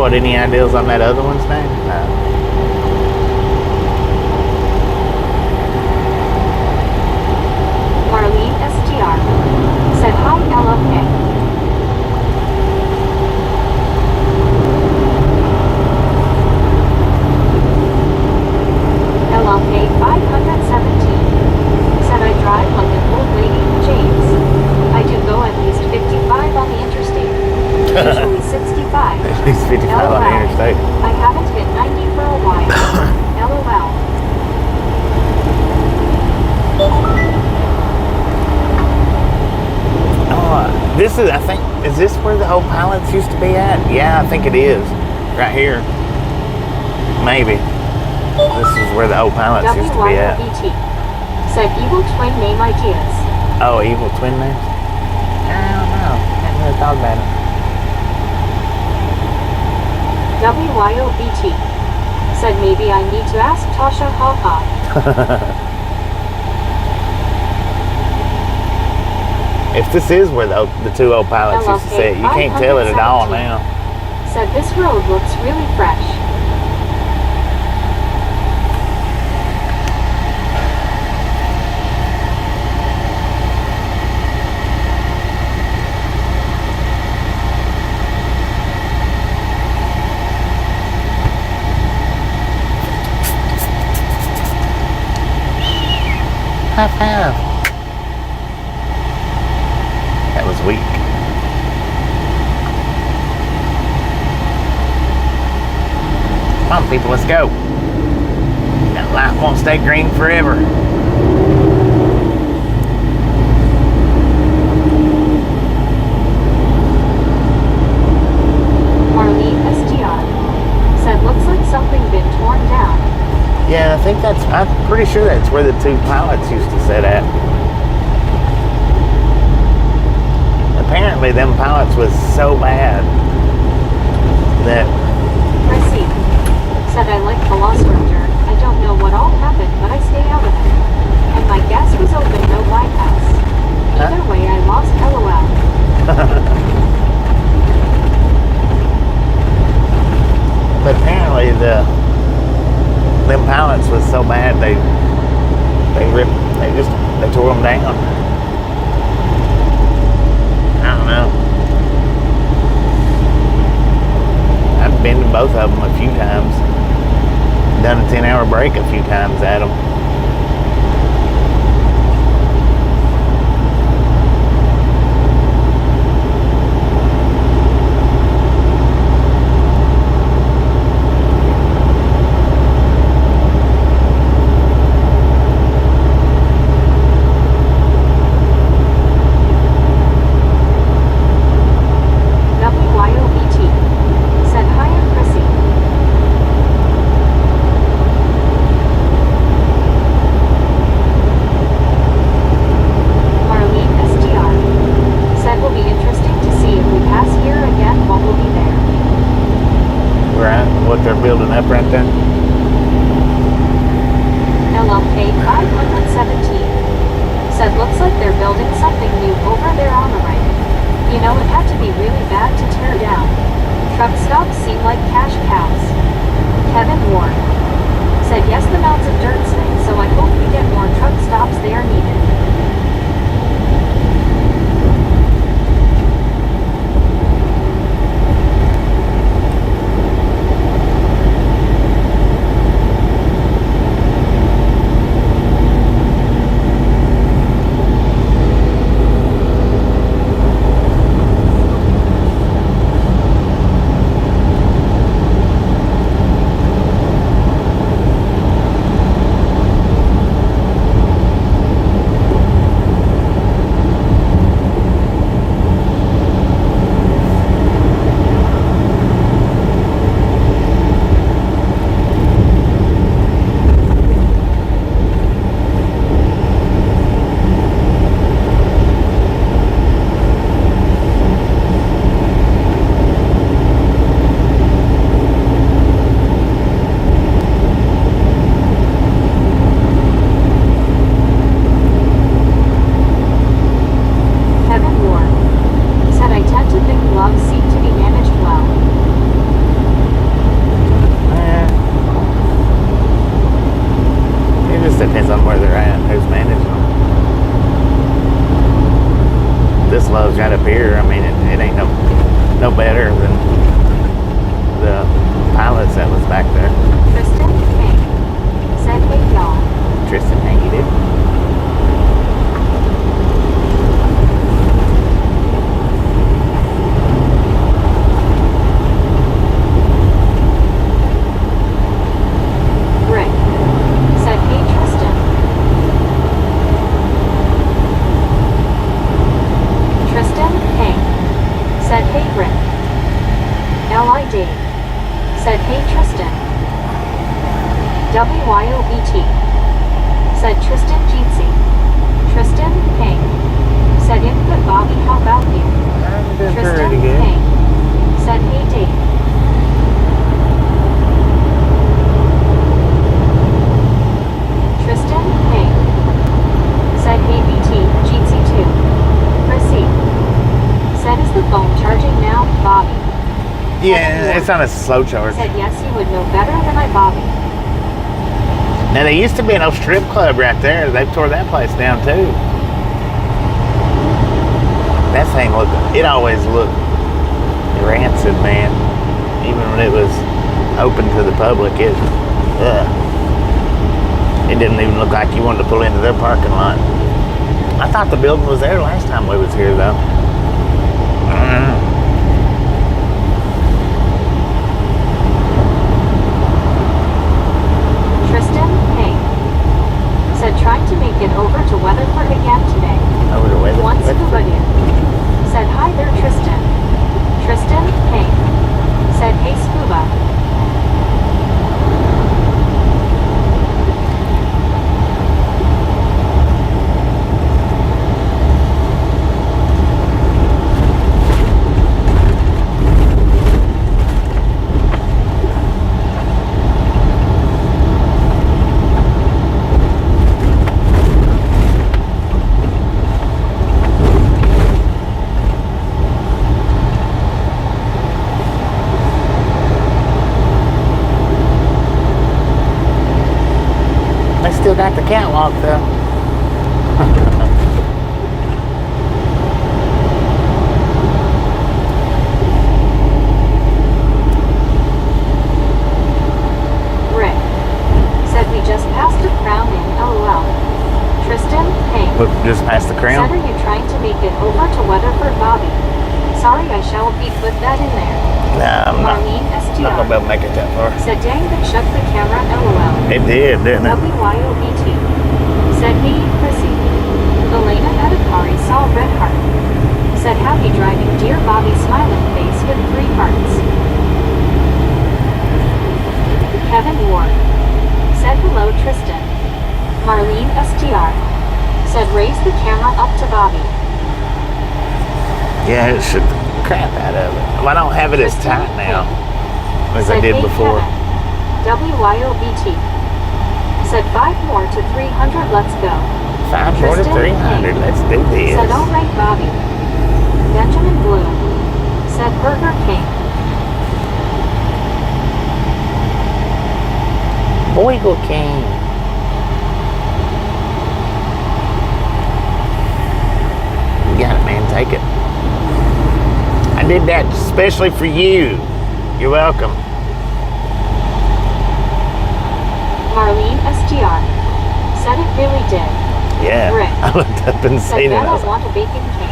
Any ideas on that other one's name? No. Marlene SGR said, hi LOK. LOK 517 said, I drive like an old lady. James, I do go at least 55 on the interstate. Usually 65. At least 55 on the interstate. I haven't hit 90 for a while. LOL. Oh, this is, I think, is this where the old pilots used to be at? Yeah, I think it is. Right here. Maybe. This is where the old pallets used to be at. WYOBT said evil twin name ideas. Oh, evil twin names? I don't know. I haven't really thought about it. WYOBT said maybe I need to ask Tasha Haha. If this is where the two old pallets used to sit, you can't tell it at all now. Said this road looks really fresh. High five. That was weak. Come on, people, let's go. That light won't stay green forever. Marlene SDR said looks like something been torn down. Yeah, I'm pretty sure that's where the two pilots used to sit at. Apparently them pilots was so bad that... Chrissy said I like the Lost Ranger. I don't know what all happened, but I stay out of it. And my gas was open, no bypass. Either way, I lost LOL. But apparently them pilots was so bad they tore them down. I don't know. I've been to both of them a few times. Done a 10-hour break a few times at them. Building up right there. LLK 517 said looks like they're building something new over there on the right. You know, it had to be really bad to tear down. Truck stops seem like cash cows. Kevin Ward said yes, the mounds of dirt stink, so I hope we get more truck stops, they are needed. Right up here, I mean, it ain't no better than the pilots that was back there. Tristan King said, hey y'all. Tristan, how you doing? Rick said, hey Tristan. Tristan King said, hey Rick. L.I. Dave said, hey Tristan. WYOBT. Said Tristan Jeetsy. Tristan Ping. Said input Bobby, how about you? I'm doing Tristan pretty good. Ping. Said hey Dave. Tristan Ping. Said hey BT, Jeetsy too. Proceed. Said is the phone charging now, Bobby? Yeah, it's on a slow charge. Said yes, you would know better than I, Bobby. Now, there used to be an old strip club right there. They tore that place down, too. That thing it always looked rancid, man. Even when it was open to the public, it didn't even look like you wanted to pull into their parking lot. I thought the building was there last time we was here, though. I don't know. Tristan Ping. Said trying to make it over to Weatherford again today. Over to Weatherford. One scuba dude. Said hi there Tristan. Tristan Ping. Said hey scuba. Still got the catwalk though. Rick. Said we just passed a crown in LOL. Tristan Ping. Look, just past the crown. Said are you trying to make it over to Weatherford, Bobby? Sorry, I shall be put that in there. Nah, I'm Marlene not STR. gonna be able to make it that far. Said dang that shut the camera LOL. It did, didn't it? WYOBT. Said hey Chrissy. Elena Edakari saw red heart. Said happy driving dear Bobby smiling face with 3 hearts. Kevin Ward. Said hello Tristan. Marlene STR. Said raise the camera up to Bobby. Yeah, it should crap out of it. Well, I don't have it as tight now as I Said, did hey, before. Kevin. WYOBT. Said 5 more to 300, let's go. 5 more to Tristan 300. King. Let's do this. Said alright Bobby. Benjamin Blue. Said Burger King. Boigle King. You got it, man. Take it. I did that especially for you. You're welcome. Marlene STR. Said it really did. Yeah. Rick. I looked up and Said seen it. then I I was like, want a bacon cake.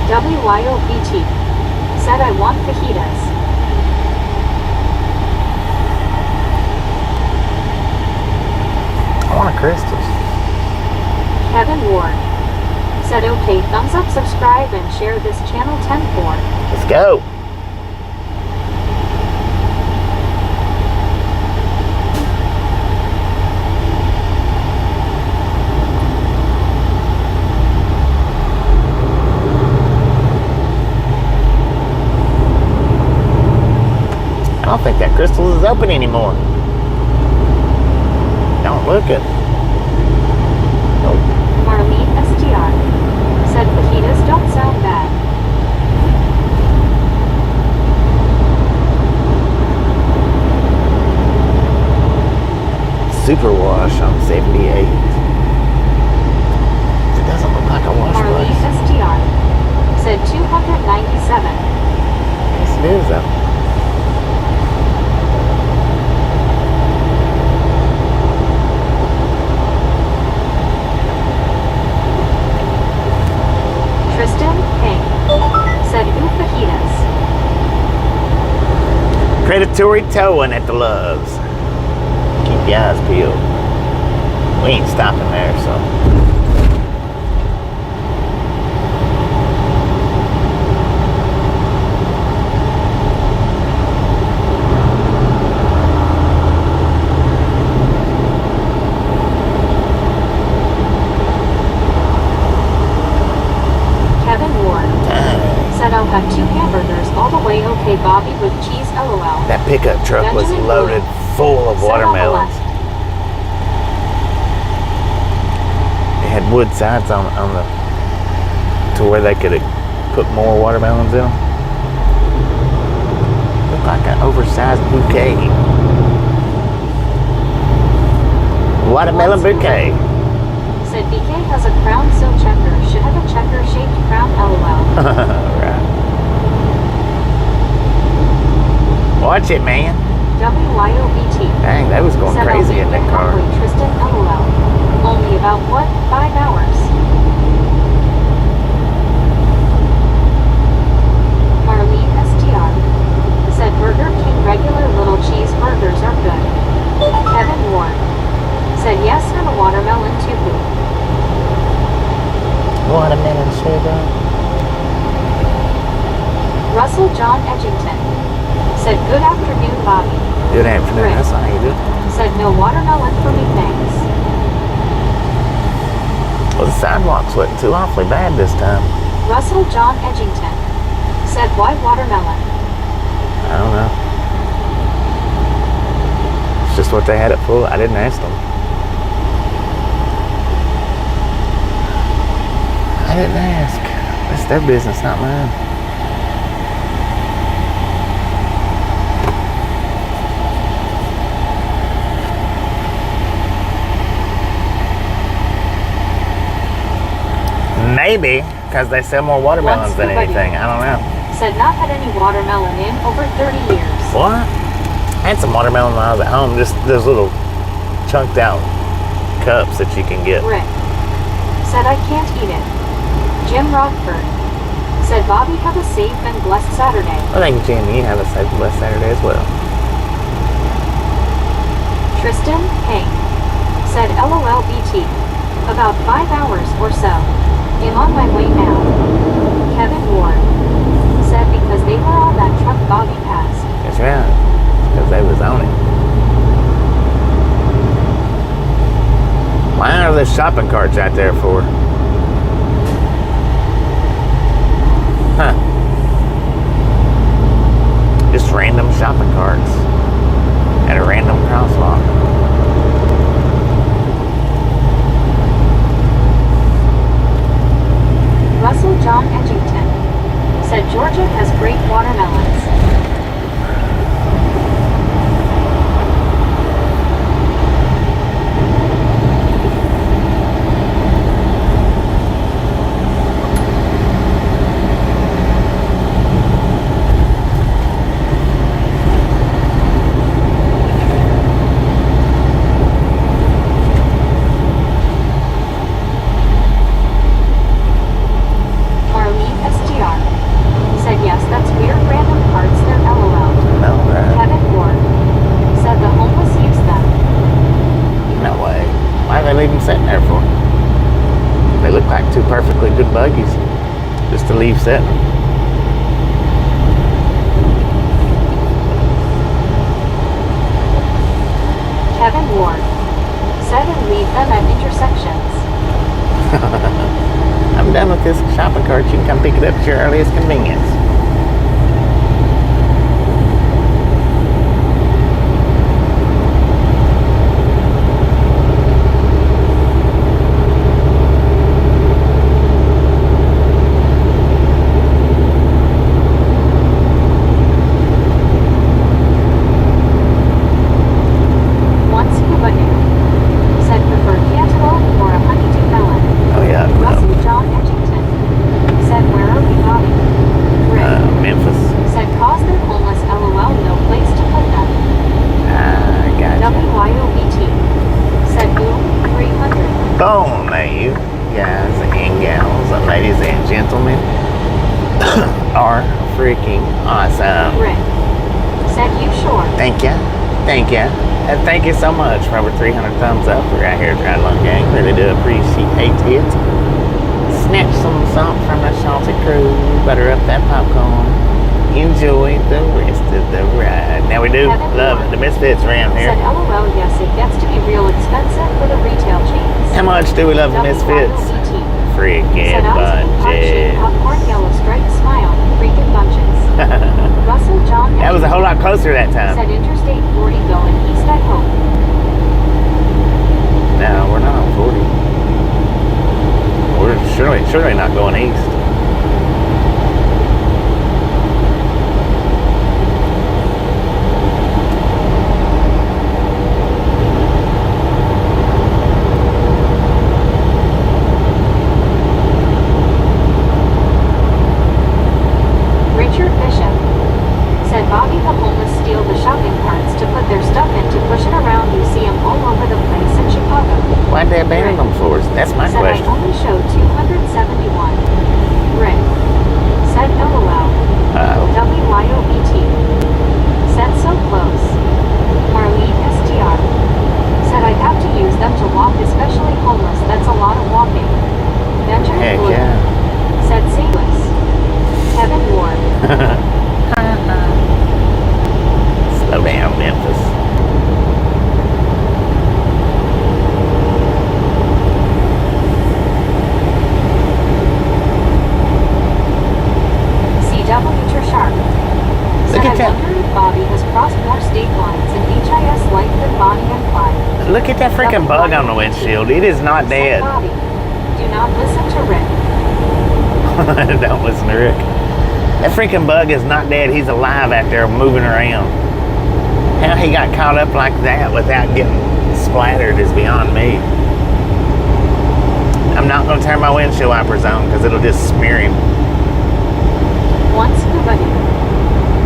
WYOBT. Said I want fajitas. I want a crystals. Kevin Ward. Said okay, thumbs up, subscribe, and share this channel 10-4. Let's go. I don't think that Crystals is open anymore. Don't look it. Nope. Marlene STR. Said fajitas don't sound bad. Super wash on 78. It doesn't look like a wash Marlene place. STR. Said 297. Yes, it is though. Tristan Ping. Said ooh fajitas. Predatory towing at the Loves. keep your eyes peeled. We ain't stopping there, so. Kevin Ward said I'll have 2 hamburgers all the way. Okay, Bobby, with cheese. LOL. That pickup truck was Benjamin loaded full of Said on the watermelons. left. It had wood sides on the to where they could put more watermelons in them. Looked like an oversized bouquet. Watermelon bouquet. Said BK has a crown so checker. Should have a checker shaped crown. LOL. Right. Watch it, man. WYOBT. Dang, they was going Said crazy in I'll be that there car. halfway, Tristan. LOL. Only about what? 5 hours. Marlene STR said Burger King regular little cheeseburgers are good. Kevin Ward said yes and a watermelon too. Watermelon sugar. Russell John Edgington said good afternoon, Bobby. Good afternoon. That's how you do. Said no watermelon for me, thanks. Well, the sidewalks wasn't too awfully bad this time. Russell John Edgington said why watermelon? I don't know. It's just what they had it full. I didn't ask them. I didn't ask. That's their business, not mine. Maybe, because they sell more watermelons than anything. I don't know. Said not had any watermelon in over 30 years. What? I had some watermelon when I was at home. Just those little chunked out cups that you can get. Rick said I can't eat it. Jim Rockford said Bobby have a safe and blessed Saturday. Well, thank you, Jamie. You have a safe and blessed Saturday as well. Tristan Payne said LOLBT. About 5 hours or so. Am on my way now. Kevin Ward said because they were on that truck Bobby passed. That's right. Because they was on it. Why are there shopping carts out there for? Huh. Just random shopping carts at a random crosswalk. Russell John Edgington said Georgia has great watermelons. Sitting there for. They look like 2 perfectly good buggies just to leave sitting. Kevin Ward said and leave them at intersections. I'm done with this shopping cart. You can come pick it up at your earliest convenience. Memphis. Said cause they're homeless. LOL. No place to put them. Gotcha. WYOBT. Said boom. 300. Boom, there you guys and gals and ladies and gentlemen are freaking awesome. Rick said you sure. Thank ya. Thank ya. And thank you so much for over 300 thumbs up. We're out here at Triathlon Gang. Really do appreciate it. Snatch some salt from the salty crew. Butter up that popcorn. Enjoy the rest of the ride. Now we do love the Misfits around here. Said LOL, yes, it gets to be real expensive for the retail chains. How much do we love the Misfits? Freaking bunches. Popcorn, yellow stripe, smile, freaking bunches. Russell John. That was a whole lot closer that time. Said Interstate 40 going east, I hope. No, we're not on 40. We're surely not going east. Richard Bishop said Bobby the homeless steal the shopping carts to put their stuff into, push it around. You see them all over the place in Chicago. Why'd they abandon them for us? That's my said question. I only showed 271. Rick said LOL. WYOBT said so close. Marlene STR said I'd have to use them to walk, especially homeless. That's a lot of walking. Benjamin Heck Blue yeah. said seamless. Kevin Ward. Slow down, Memphis. CW Sharp said Look at I that. wonder if Bobby has crossed more state lines in HIS life than Bonnie and Clyde. Look at that freaking bug on the windshield. It is not Said dead. Bobby, do not listen to Rick. Don't listen to Rick. That freaking bug is not dead. He's alive out there moving around. How he got caught up like that without getting splattered is beyond me. I'm not going to turn my windshield wipers on because it'll just smear him. Once Kubadi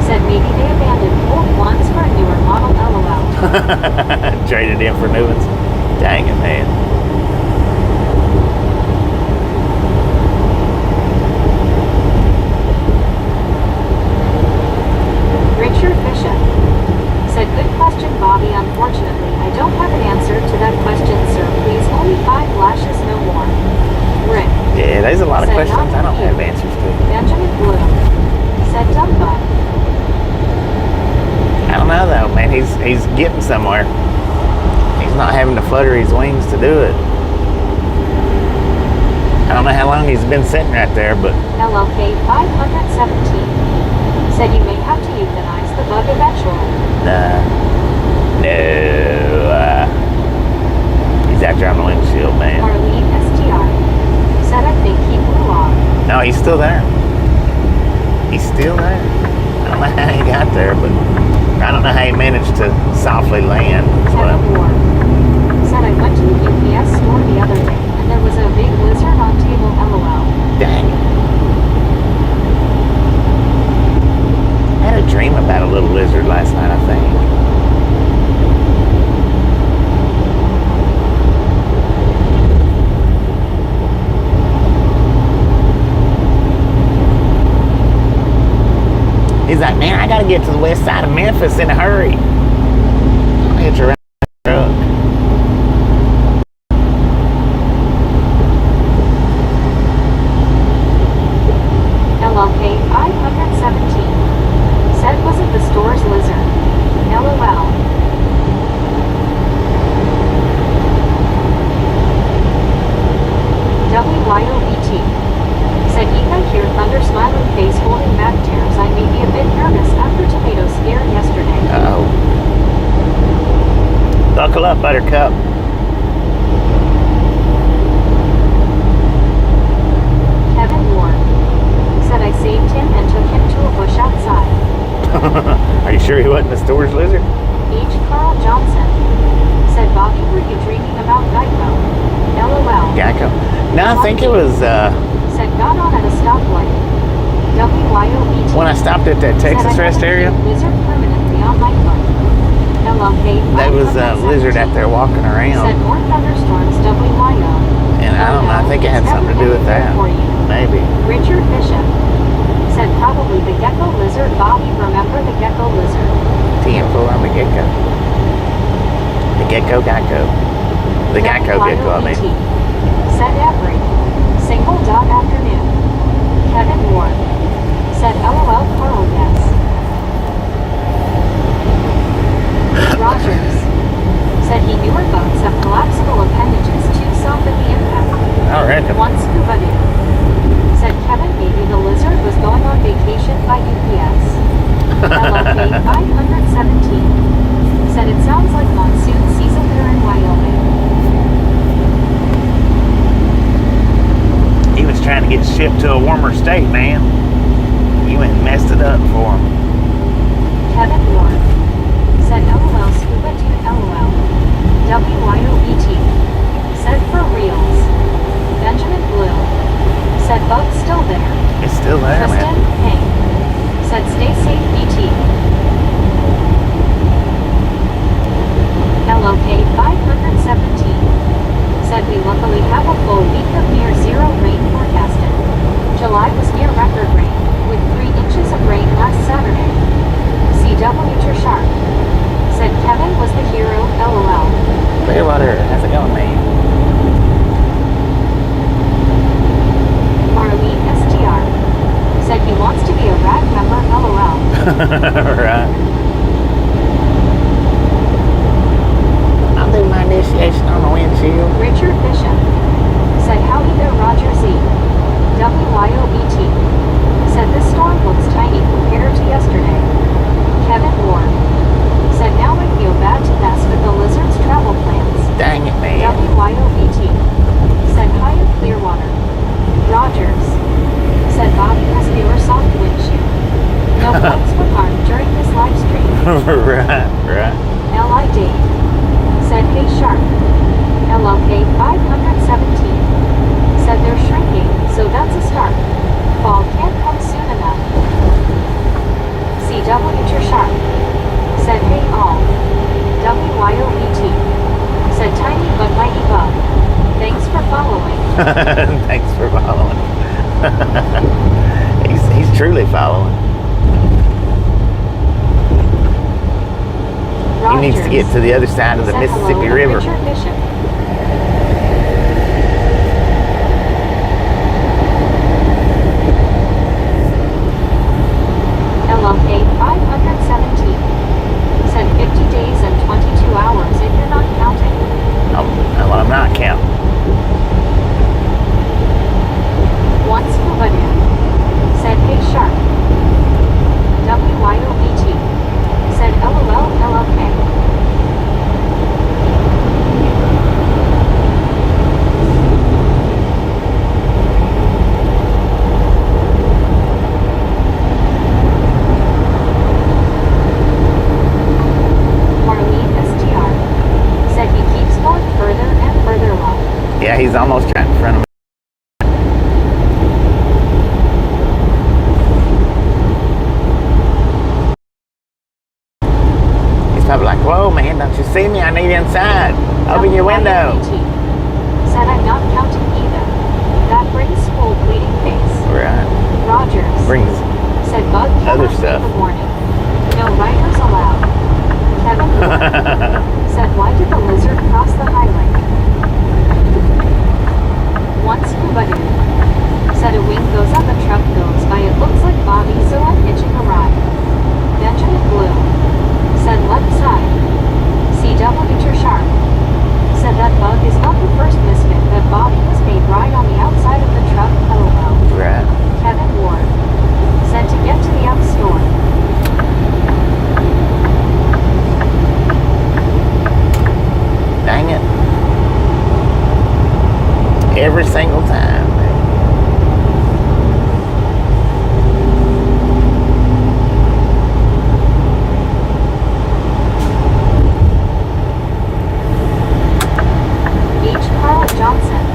said maybe they abandoned old ones for a newer model, LOL. Traded in for new ones. Dang it, man. Richard Bishop said good question, Bobby. Unfortunately, I don't have an answer to that question, sir. Please, only 5 lashes, no more. Rick Yeah, there's a lot of said questions not I don't you. have answers to. Benjamin Blue said Dumbo. I don't know though, man. He's getting somewhere. He's not having to flutter his wings to do it. I don't know how long he's been sitting right there, but LLK 517 said you may have to euthanize the bug eventually. no. He's out there on the windshield, man. Marlene STR said I think he blew off. No, he's still there. He's still there. I don't know how he got there, but I don't know how he managed to softly land. Kevin Ward said I went to the UPS store the other day and there was a big lizard on table, LOL. Dang it. I had a dream about a little lizard last night, I think. He's like, man, I gotta get to the west side of Memphis in a hurry. I'll hit you around the truck. LLK 517 said wasn't the store's lizard. LOL. WYOBT said you can hear Thunder smiling face holding back tears. I may be a bit nervous after tomato scare yesterday. Uh-oh. Buckle up, Buttercup. Kevin Ward said I saved him and took him to a bush outside. Are you sure he wasn't the store's lizard? H. Carl Johnson said Bobby, were you dreaming about Geico? LOL. Geico? No, I think it was Said got on at a stoplight. WYOBT when I stopped at that Texas said I rest had a area. lizard permanently on my foot. LLK There was a lizard out there walking Said around. more thunderstorms, WYO. And I don't know, I think it had something to do with that. For you. Maybe. Richard Bishop said probably the gecko lizard. Bobby, remember the gecko lizard? Tiempo on the get-go. Gecko. The Gecko, I mean. Said every single dot afternoon. Kevin Ward. Said LOL Carl yes. Rogers. Said he knew our boats have collapsible appendages too soft at the impact. I reckon. One scuba dude. Said Kevin maybe the lizard was going on vacation by UPS. LOK 517. Said it sounds like monsoon season there in Wyoming. He was trying to get shipped to a warmer state, man. You went and messed it up for him. Kevin Ward. Said LOL scuba dude LOL. WYOET. Said for reals. Benjamin Blue. Said bug's still there. It's still there, Tristan man. Payne. Said stay safe BT. LOK 517. Said we luckily have a full week of near zero rain forecasted. July was near record rain, with 3 inches of rain last Saturday. CW Sharp. Said Kevin was the hero, LOL. Clearwater, how's it going, man? Marlene STR. Said he wants to be a rad member, LOL. Right. I'll do my initiation on the windshield. Richard Bishop. Said howdy there Roger Z. WYOET. Said this storm looks tiny compared to yesterday. Kevin Ward. Said now I feel bad to mess with the lizard's travel plans. Dang it, man. WYOET. Said hi in Clearwater. Rogers. Said Bobby has newer soft windshield. No points were harmed during this live stream. Right. L.I. Dave. Said hey Sharp. LOK 517. Said they're shrinking, so that's a start. Fall can't come soon enough. CW Sharp. Said hey all. WYOET. Said tiny but mighty bug. Thanks for following. Thanks for following. he's truly following. Rogers. He needs to get to the other side of the Said Mississippi hello to River. Richard Bishop. LLK 517. Said 50 days and 22 hours if you're not counting. Well, I'm not counting. One scuba dude. Said hey Sharp. WYOET. Said LOL LLK. Marlene STR. Said he keeps going further and further left. Yeah, he's almost right in front of me. He's probably like, whoa, man, don't you see me? I need inside. Open your window. Said I'm not counting either. That brings school bleeding face. Right. Rogers. Brings Said bug other cannot stuff. leave a warning. No riders allowed. Kevin Ward. Said why did the lizard cross the highway? One scuba dude. Said a wing goes up, a truck goes by. It looks like Bobby, so I'm hitching a ride. Benjamin Blue. Said left side. CW Sharp. Said that bug is not the first misfit that Bobby has made ride on the outside of the truck. LOL. Right. Kevin Ward. Said to get to the app store. Dang it. Every single time. H. Carl Johnson.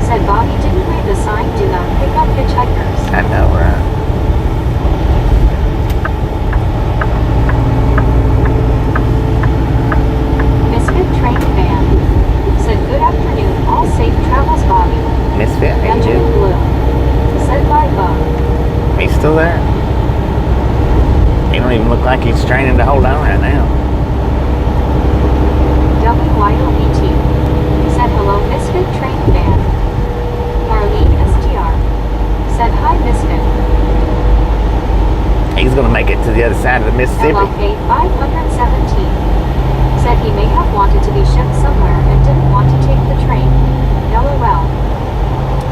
Said Bobby didn't read the sign, do not pick up hitchhikers. I know, right? Misfit train band. Said good afternoon, all safe travels Bobby. Misfit, side of the Mississippi. LOK 517. Said he may have wanted to be shipped somewhere and didn't want to take the train. LOL.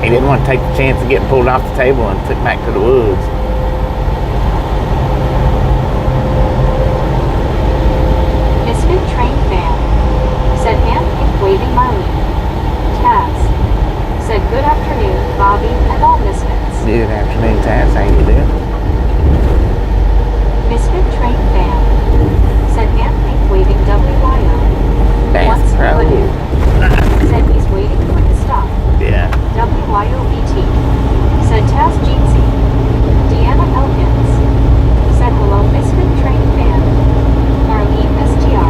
He didn't want to take the chance of getting pulled off the table and took back to the woods. Misfit train fan. Said hand pink waving Marlene. Taz. Said good afternoon, Bobby and all misfits. Good afternoon, Taz. How you doing? Misfit train fan. Said hand pink waving WYO. Bass Once Pro. Voodoo. Said he's waiting for his stop. Yeah. WYOBT. Said Taz Jeansy. Deanna Elkins. Said hello Misfit train fan. Marlene STR.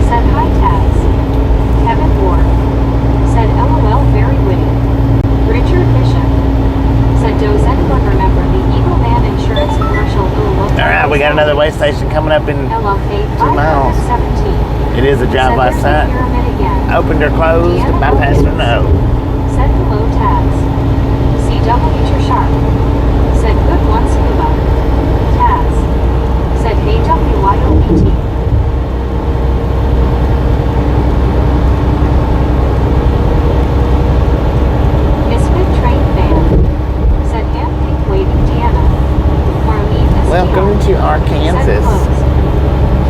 Said hi Taz. Kevin Ward. Said LOL very witty. Richard Bishop. Said does anyone remember the Eagle Man insurance commercial? Alright, we got another way station coming up in LOK miles. 517. It is a drive-by Said there's a sign. pyramid again. Opened or closed, Deanna bypassed or Elkins. no. Said hello Taz. CW Sharp. Said good one scuba. Taz. Said hey WYOBT. Misfit train fan. Said hand pink waving Deanna. Marlene STR. Welcome to Said Arkansas. closed.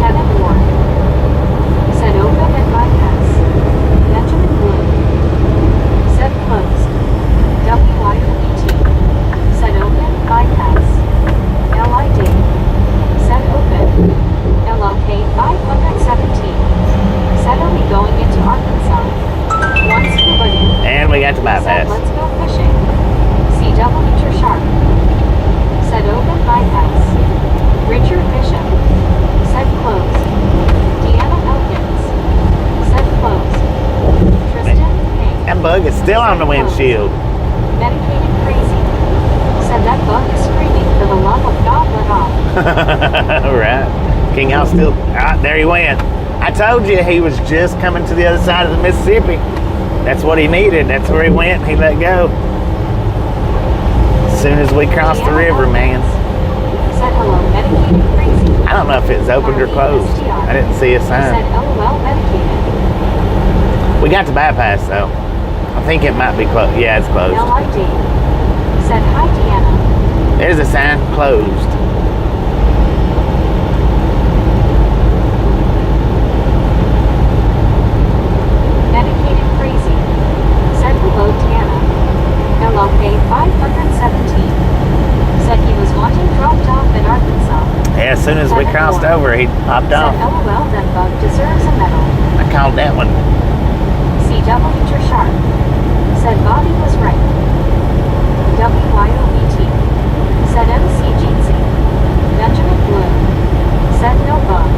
Kevin Ward. Said open and bypass. Benjamin Blue. Said closed. WYOBT. Said open, bypass. LID. Said open. LOK 517. Said are we going into Arkansas? One scuba dude. And we got the Said bypass. let's go fishing. CW Sharp. Said open, bypass. Richard Bishop. Said closed. Deanna Elkins. Said closed. Tristan Payne. That bug is still on the windshield. Medicated crazy. Said that bug is screaming for the love of God let off. Right. King y'all still. Ah, there he went. I told you he was just coming to the other side of the Mississippi. That's what he needed. That's where he went. He let go. As soon as we crossed the river, man. Said hello medicated crazy. I don't know if it's opened or closed. I didn't see a Said sign. LOL medicated. We got the bypass though. I think it might be closed. Yeah, it's closed. LID. Said hi Deanna. There's a sign, closed. Medicated crazy. Said hello Deanna. LOK 517. Said he was wanting dropped off in Arkansas. Yeah, as soon as we crossed over, he popped Said off. LOL that bug deserves a medal. I called that one. CW Sharp. Said Bobby was right. WYOBT. Said MC Jeansy. Benjamin Blue. Said no bug.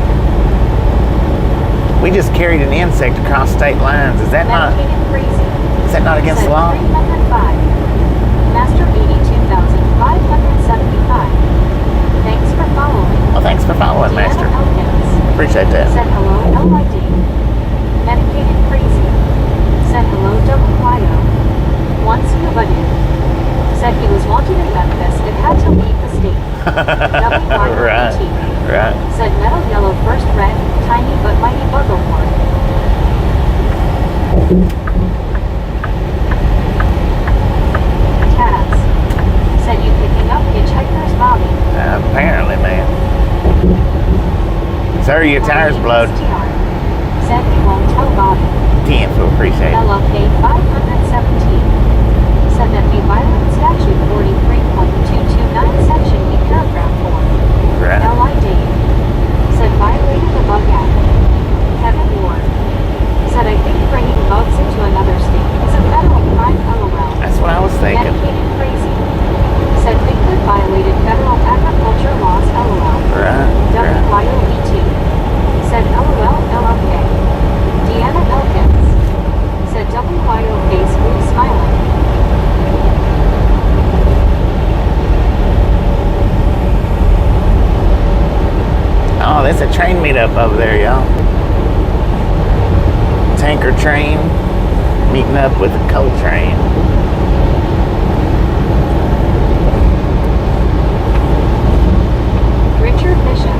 We just carried an insect across state lines. Is that not against the Said law? 305. Master 82,575. Thanks for following. Well, thanks for following, Deanna Master. Elkins. Appreciate that. Said hello LID. Medicated crazy. Said hello WYO. One scuba dude. Said he was wanted in Memphis and had to leave the state. Right, WYOBT. right. Said metal yellow first red, tiny but mighty bug award. Taz. Said you picking up hitchhikers Bobby. Apparently, man. Sir, your tires blowed. STR. Said he won't tell Bobby. Damn, so appreciate it. LOK 517. Said that the violent statute 43.229 section E paragraph 4. Right. LID. Said violated the bug act. Kevin Ward. Said I think bringing bugs into another state is a federal crime LOL. That's what I was thinking. Medicated crazy. Said Bigfoot violated federal agriculture laws LOL. Right, right. WYOBT. Said LOL LOK. Deanna Elkins. Said WYOK smooth smiling. Oh, there's a train meetup over there, y'all. Tanker train meeting up with a coal train. Richard Bishop.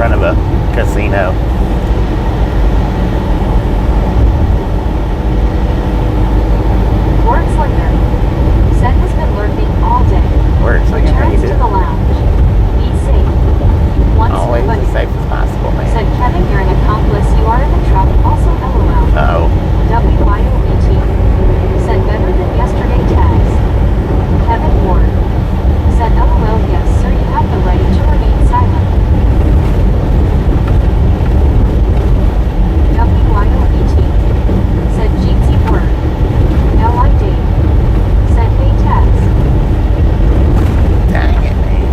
front of a casino. Wordslinger said has been lurking all day. Wordslinger, how you Returns to doing? the lounge. Be safe. Once Always nobody as safe as possible, man. said Kevin, you're an accomplice. You are in the truck. Also LOL. Oh, WYOBT said better than yesterday tags. Kevin Ward said LOL, yes sir, you have the right to remain silent. WYOBT said Jeezy Word. LI Dave said hey tags. dang it, man.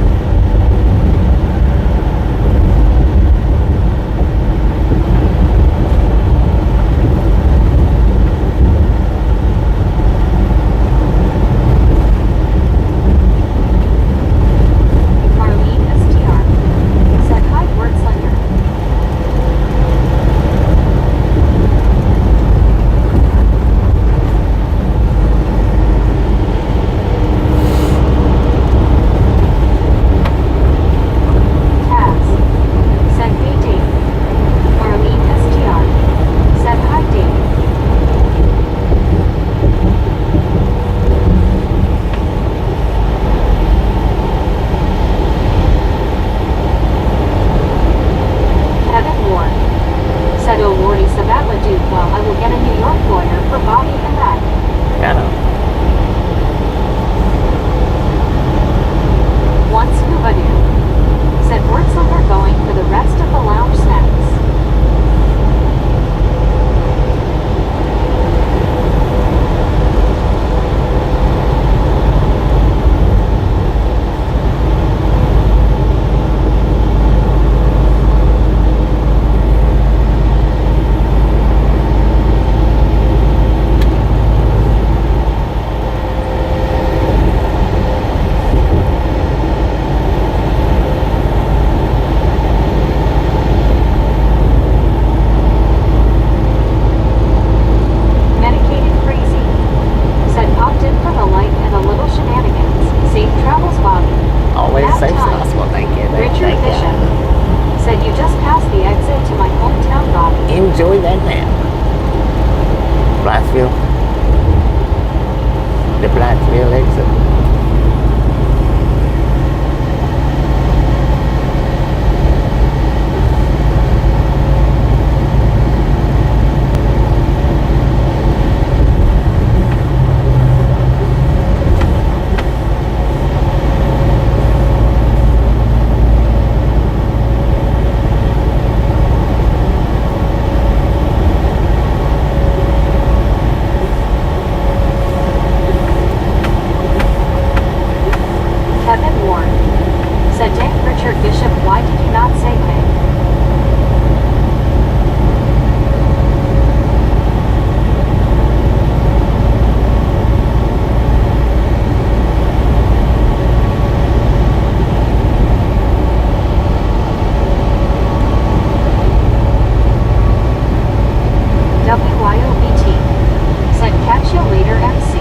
Marlene STR said hi Wordslinger. Taz said hey Dave. Marlene STR said hi Dave. Kevin Ward said oh Lordy Sabatla dude, well I will get a New York lawyer for Bobby and that. Got him. One scuba dude said Wordslinger going for the rest of the lounge snacks. Medicated crazy said popped in for the light and a little shenanigans. Safe travels Bobby. Always Nap safe as time. possible. Thank you. Richard Thank Bishop you. said you just passed the exit to my hometown Bobby. Enjoy that nap. Blytheville. The Blytheville exit. Kevin Ward said dang Richard Bishop, why did you not say hey? WYOBT said catch you later MC.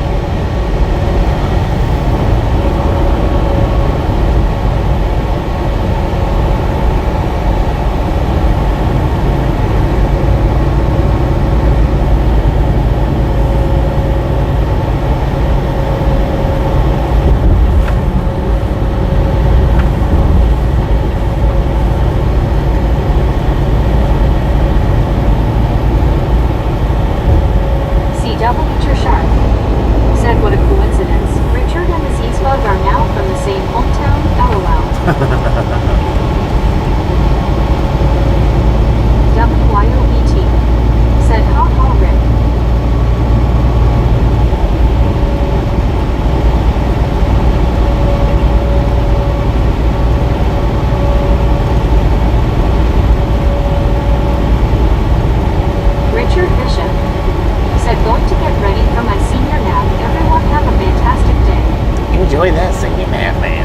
CW Sharp said what a coincidence. Richard and his Eastbug are now from the same hometown. LOL. WYOBT said ha ha Rick. Richard Bishop said going to get ready for my senior nap. Everyone have a fantastic day. Enjoy that singing nap, man.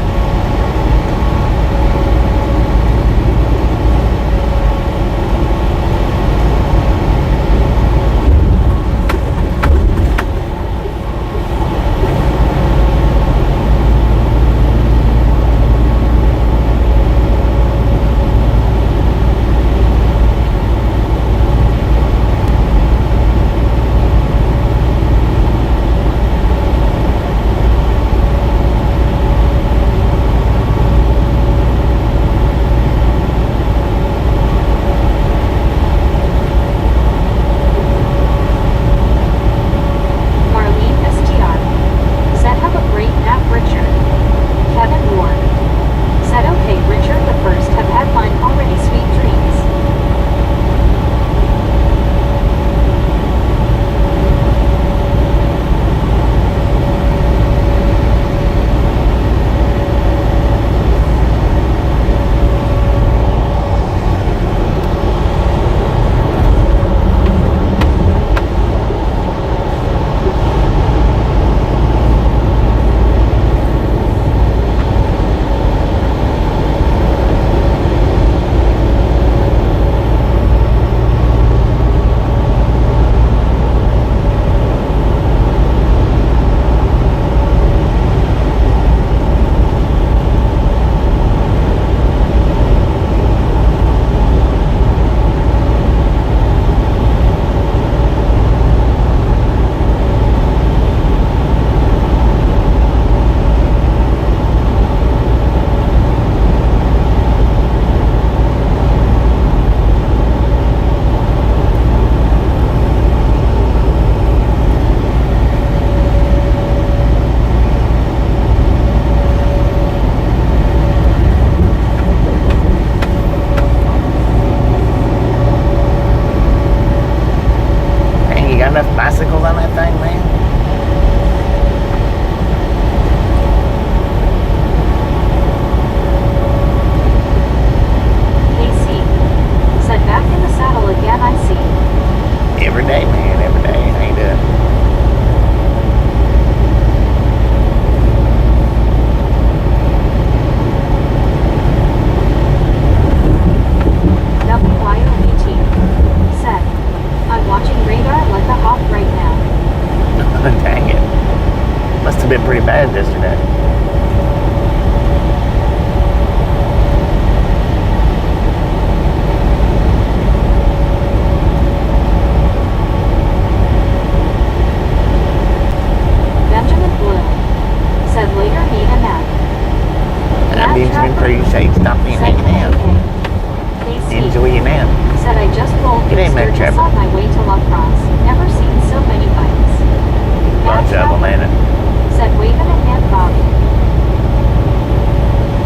that thing, man? KC. Said back in the saddle again, I see. Every day, man, every day. How you doing? WYOBT. Said. I'm watching radar like a hawk right now. Dang it. Must have been pretty bad yesterday. Benjamin Blue. Said later need a nap. Benjamin, appreciate stop being Said hanging out. KC. Enjoy your nap. Said I just rolled Good day, through Matt Sturgis Trevor. on my way to La Crosse. Never seen so many bikes. Bunch of them, ain't it? Said waving a hand Bobby.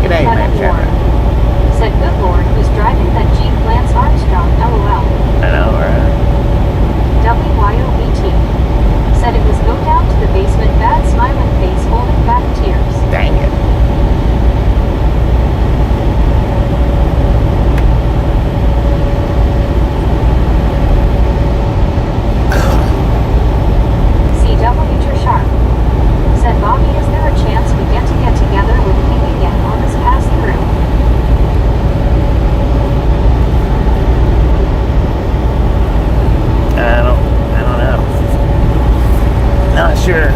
Good day, Kevin Matt Ward. Trevor. Said good lord, who's driving that Jeep Lance Armstrong, LOL. I know, right? WYOBT. Said it was go down to the basement, bad smiling face holding back tears. Dang it. CW Sharp. Said Bobby, is there a chance we get together with King again on this pass through? I don't know. Not sure.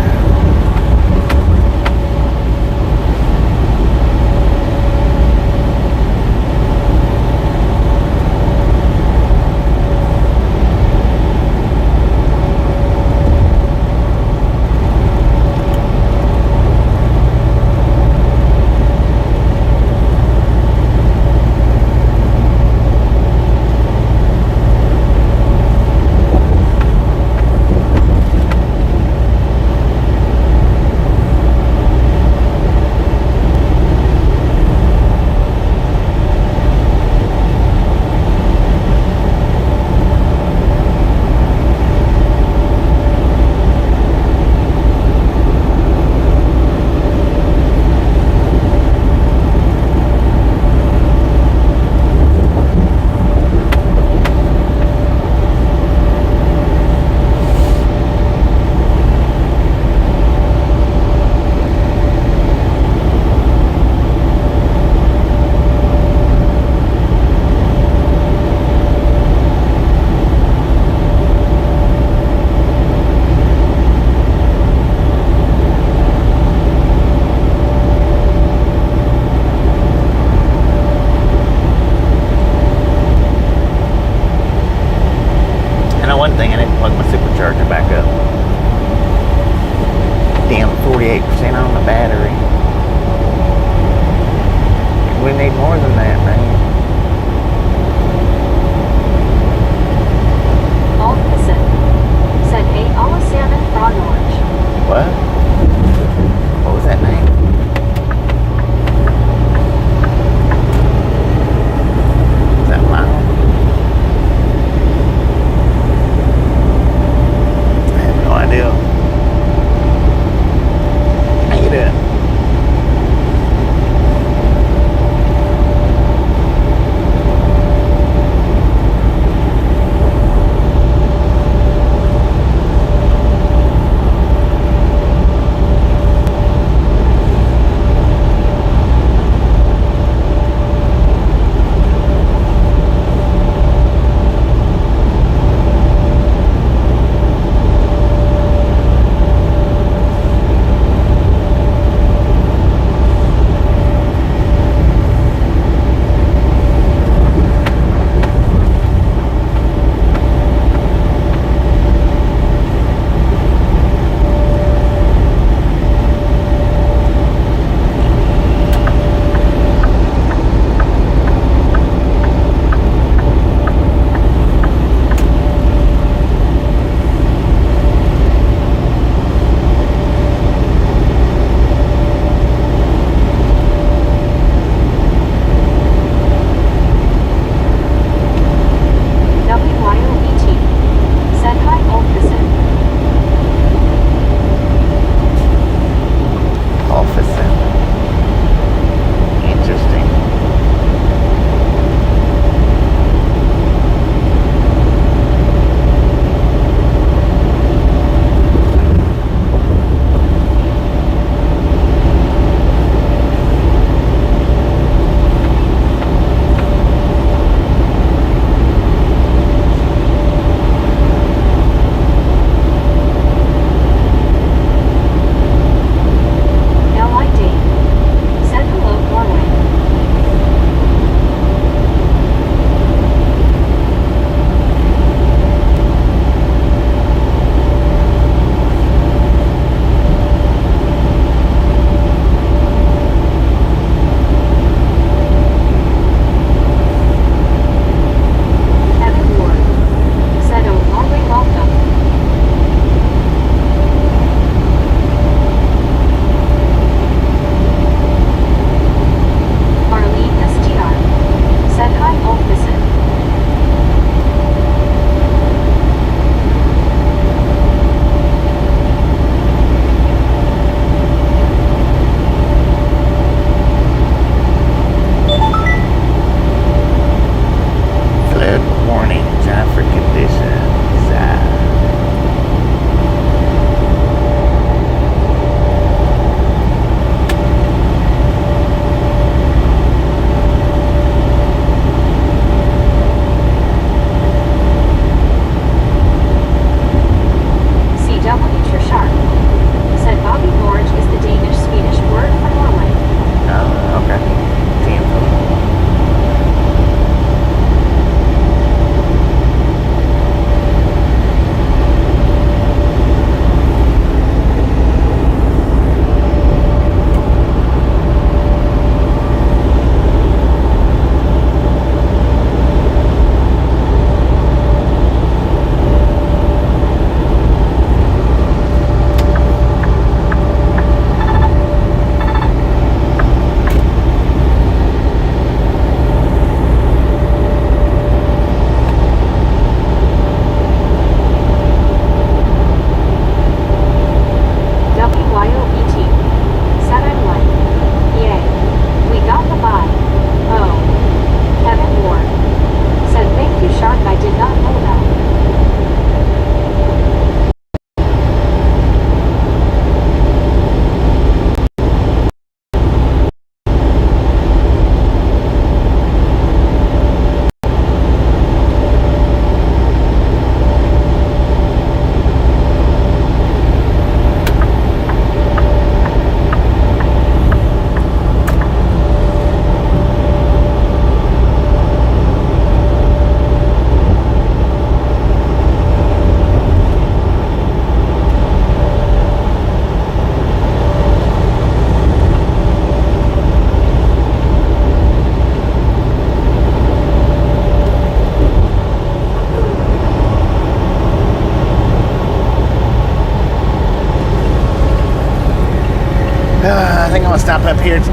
One thing, I didn't plug my supercharger back up. Damn, 48% on the battery. We need more than that, man. All-Pacific. Said hey, all a salmon, frog orange. What? What was that name? Is that Lyle? I have no idea. How you stop up here to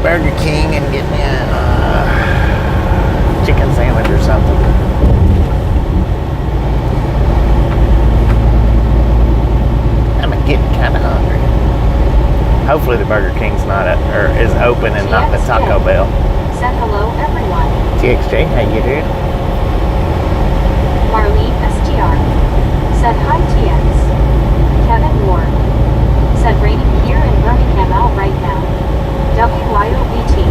Burger King and get me a chicken sandwich or something. I'm getting kind of hungry. Hopefully the Burger King's not is open and not the Taco Bell. Said hello, everyone. TXJ, how you doing? Marlene STR. Said hi, TX. Kevin Ward. Said raining here in Birmingham out right now. WYOBT.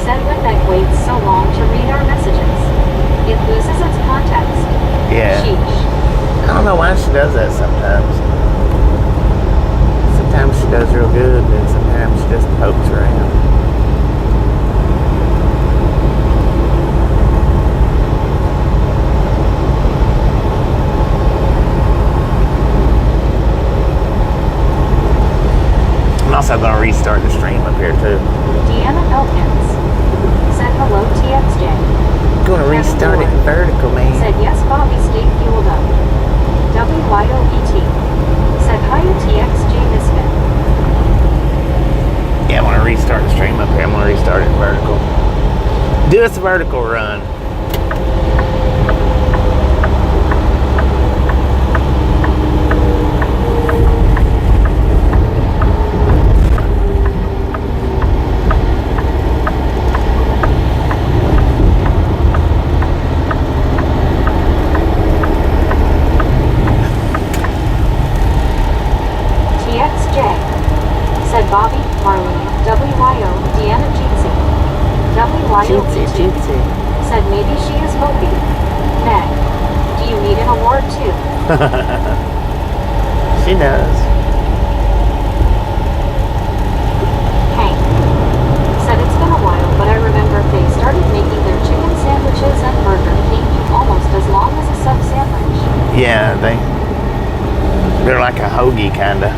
Said when Meg waits so long to read our messages, it loses its context. Yeah. Sheesh. I don't know why she does that sometimes. Sometimes she does real good, and sometimes she just pokes around. I'm also going to restart the stream up here too. Deanna Elkins. Said hello, TXJ. Going to restart it in vertical, man. Said yes, Bobby, stay fueled up. WYOET. Said hi to TXJ Misfit. Yeah, I'm going to restart the stream up here. I'm going to restart it in vertical. Do us a vertical run. Said Bobby, Marlene, WYO, Deanna Jeetsy. WYO said maybe she is Hopi. Meg, do you need an award too? She does. Hank said it's been a while, but I remember they started making their chicken sandwiches and Burger King almost as long as a sub sandwich. Yeah, they're like a hoagie kinda.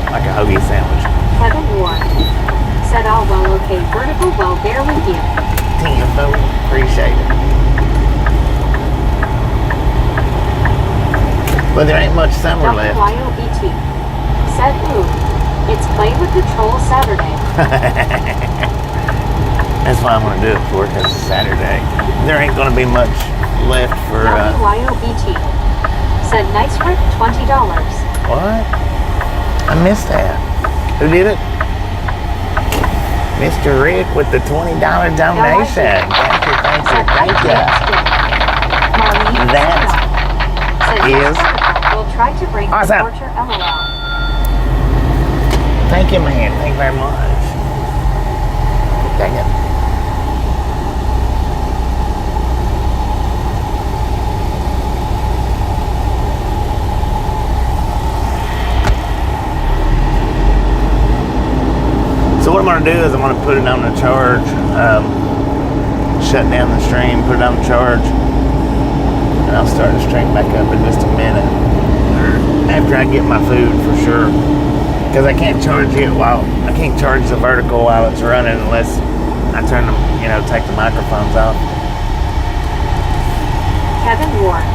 Like a hoagie sandwich. Kevin Ward said, oh, well, okay, vertical, well, bear with you. Timbo, appreciate it. But there ain't much summer left. WYOBT said, ooh, it's Play with the Troll Saturday. That's why I'm going to do it for, because it's Saturday. There ain't going to be much left for... WYOBT said, nice rip, $20. What? I missed that. Who did it? Mr. Rick with the $20 donation. Thank you. That is we'll try to bring awesome. Torture LOL. Thank you, man. Thank you very much. Dang it. So what I'm going to do is I'm going to put it on the charge, shut down the stream, put it on the charge, and I'll start the stream back up in just a minute after I get my food for sure. Because I can't charge it I can't charge the vertical while it's running unless I turn them, take the microphones off. Kevin Ward.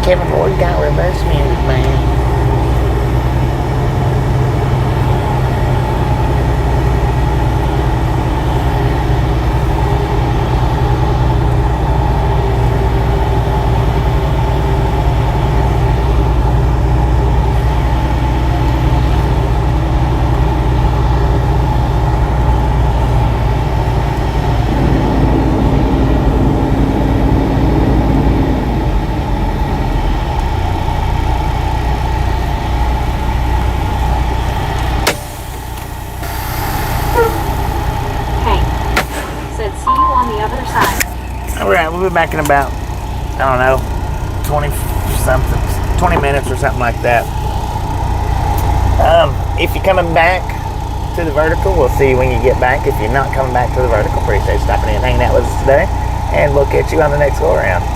Kevin Ward got reverse music, man. Alright, we'll be back in about, 20 minutes or something like that. If you're coming back to the vertical, we'll see you when you get back. If you're not coming back to the vertical, appreciate you stopping in and hanging out with us today. And we'll catch you on the next go around.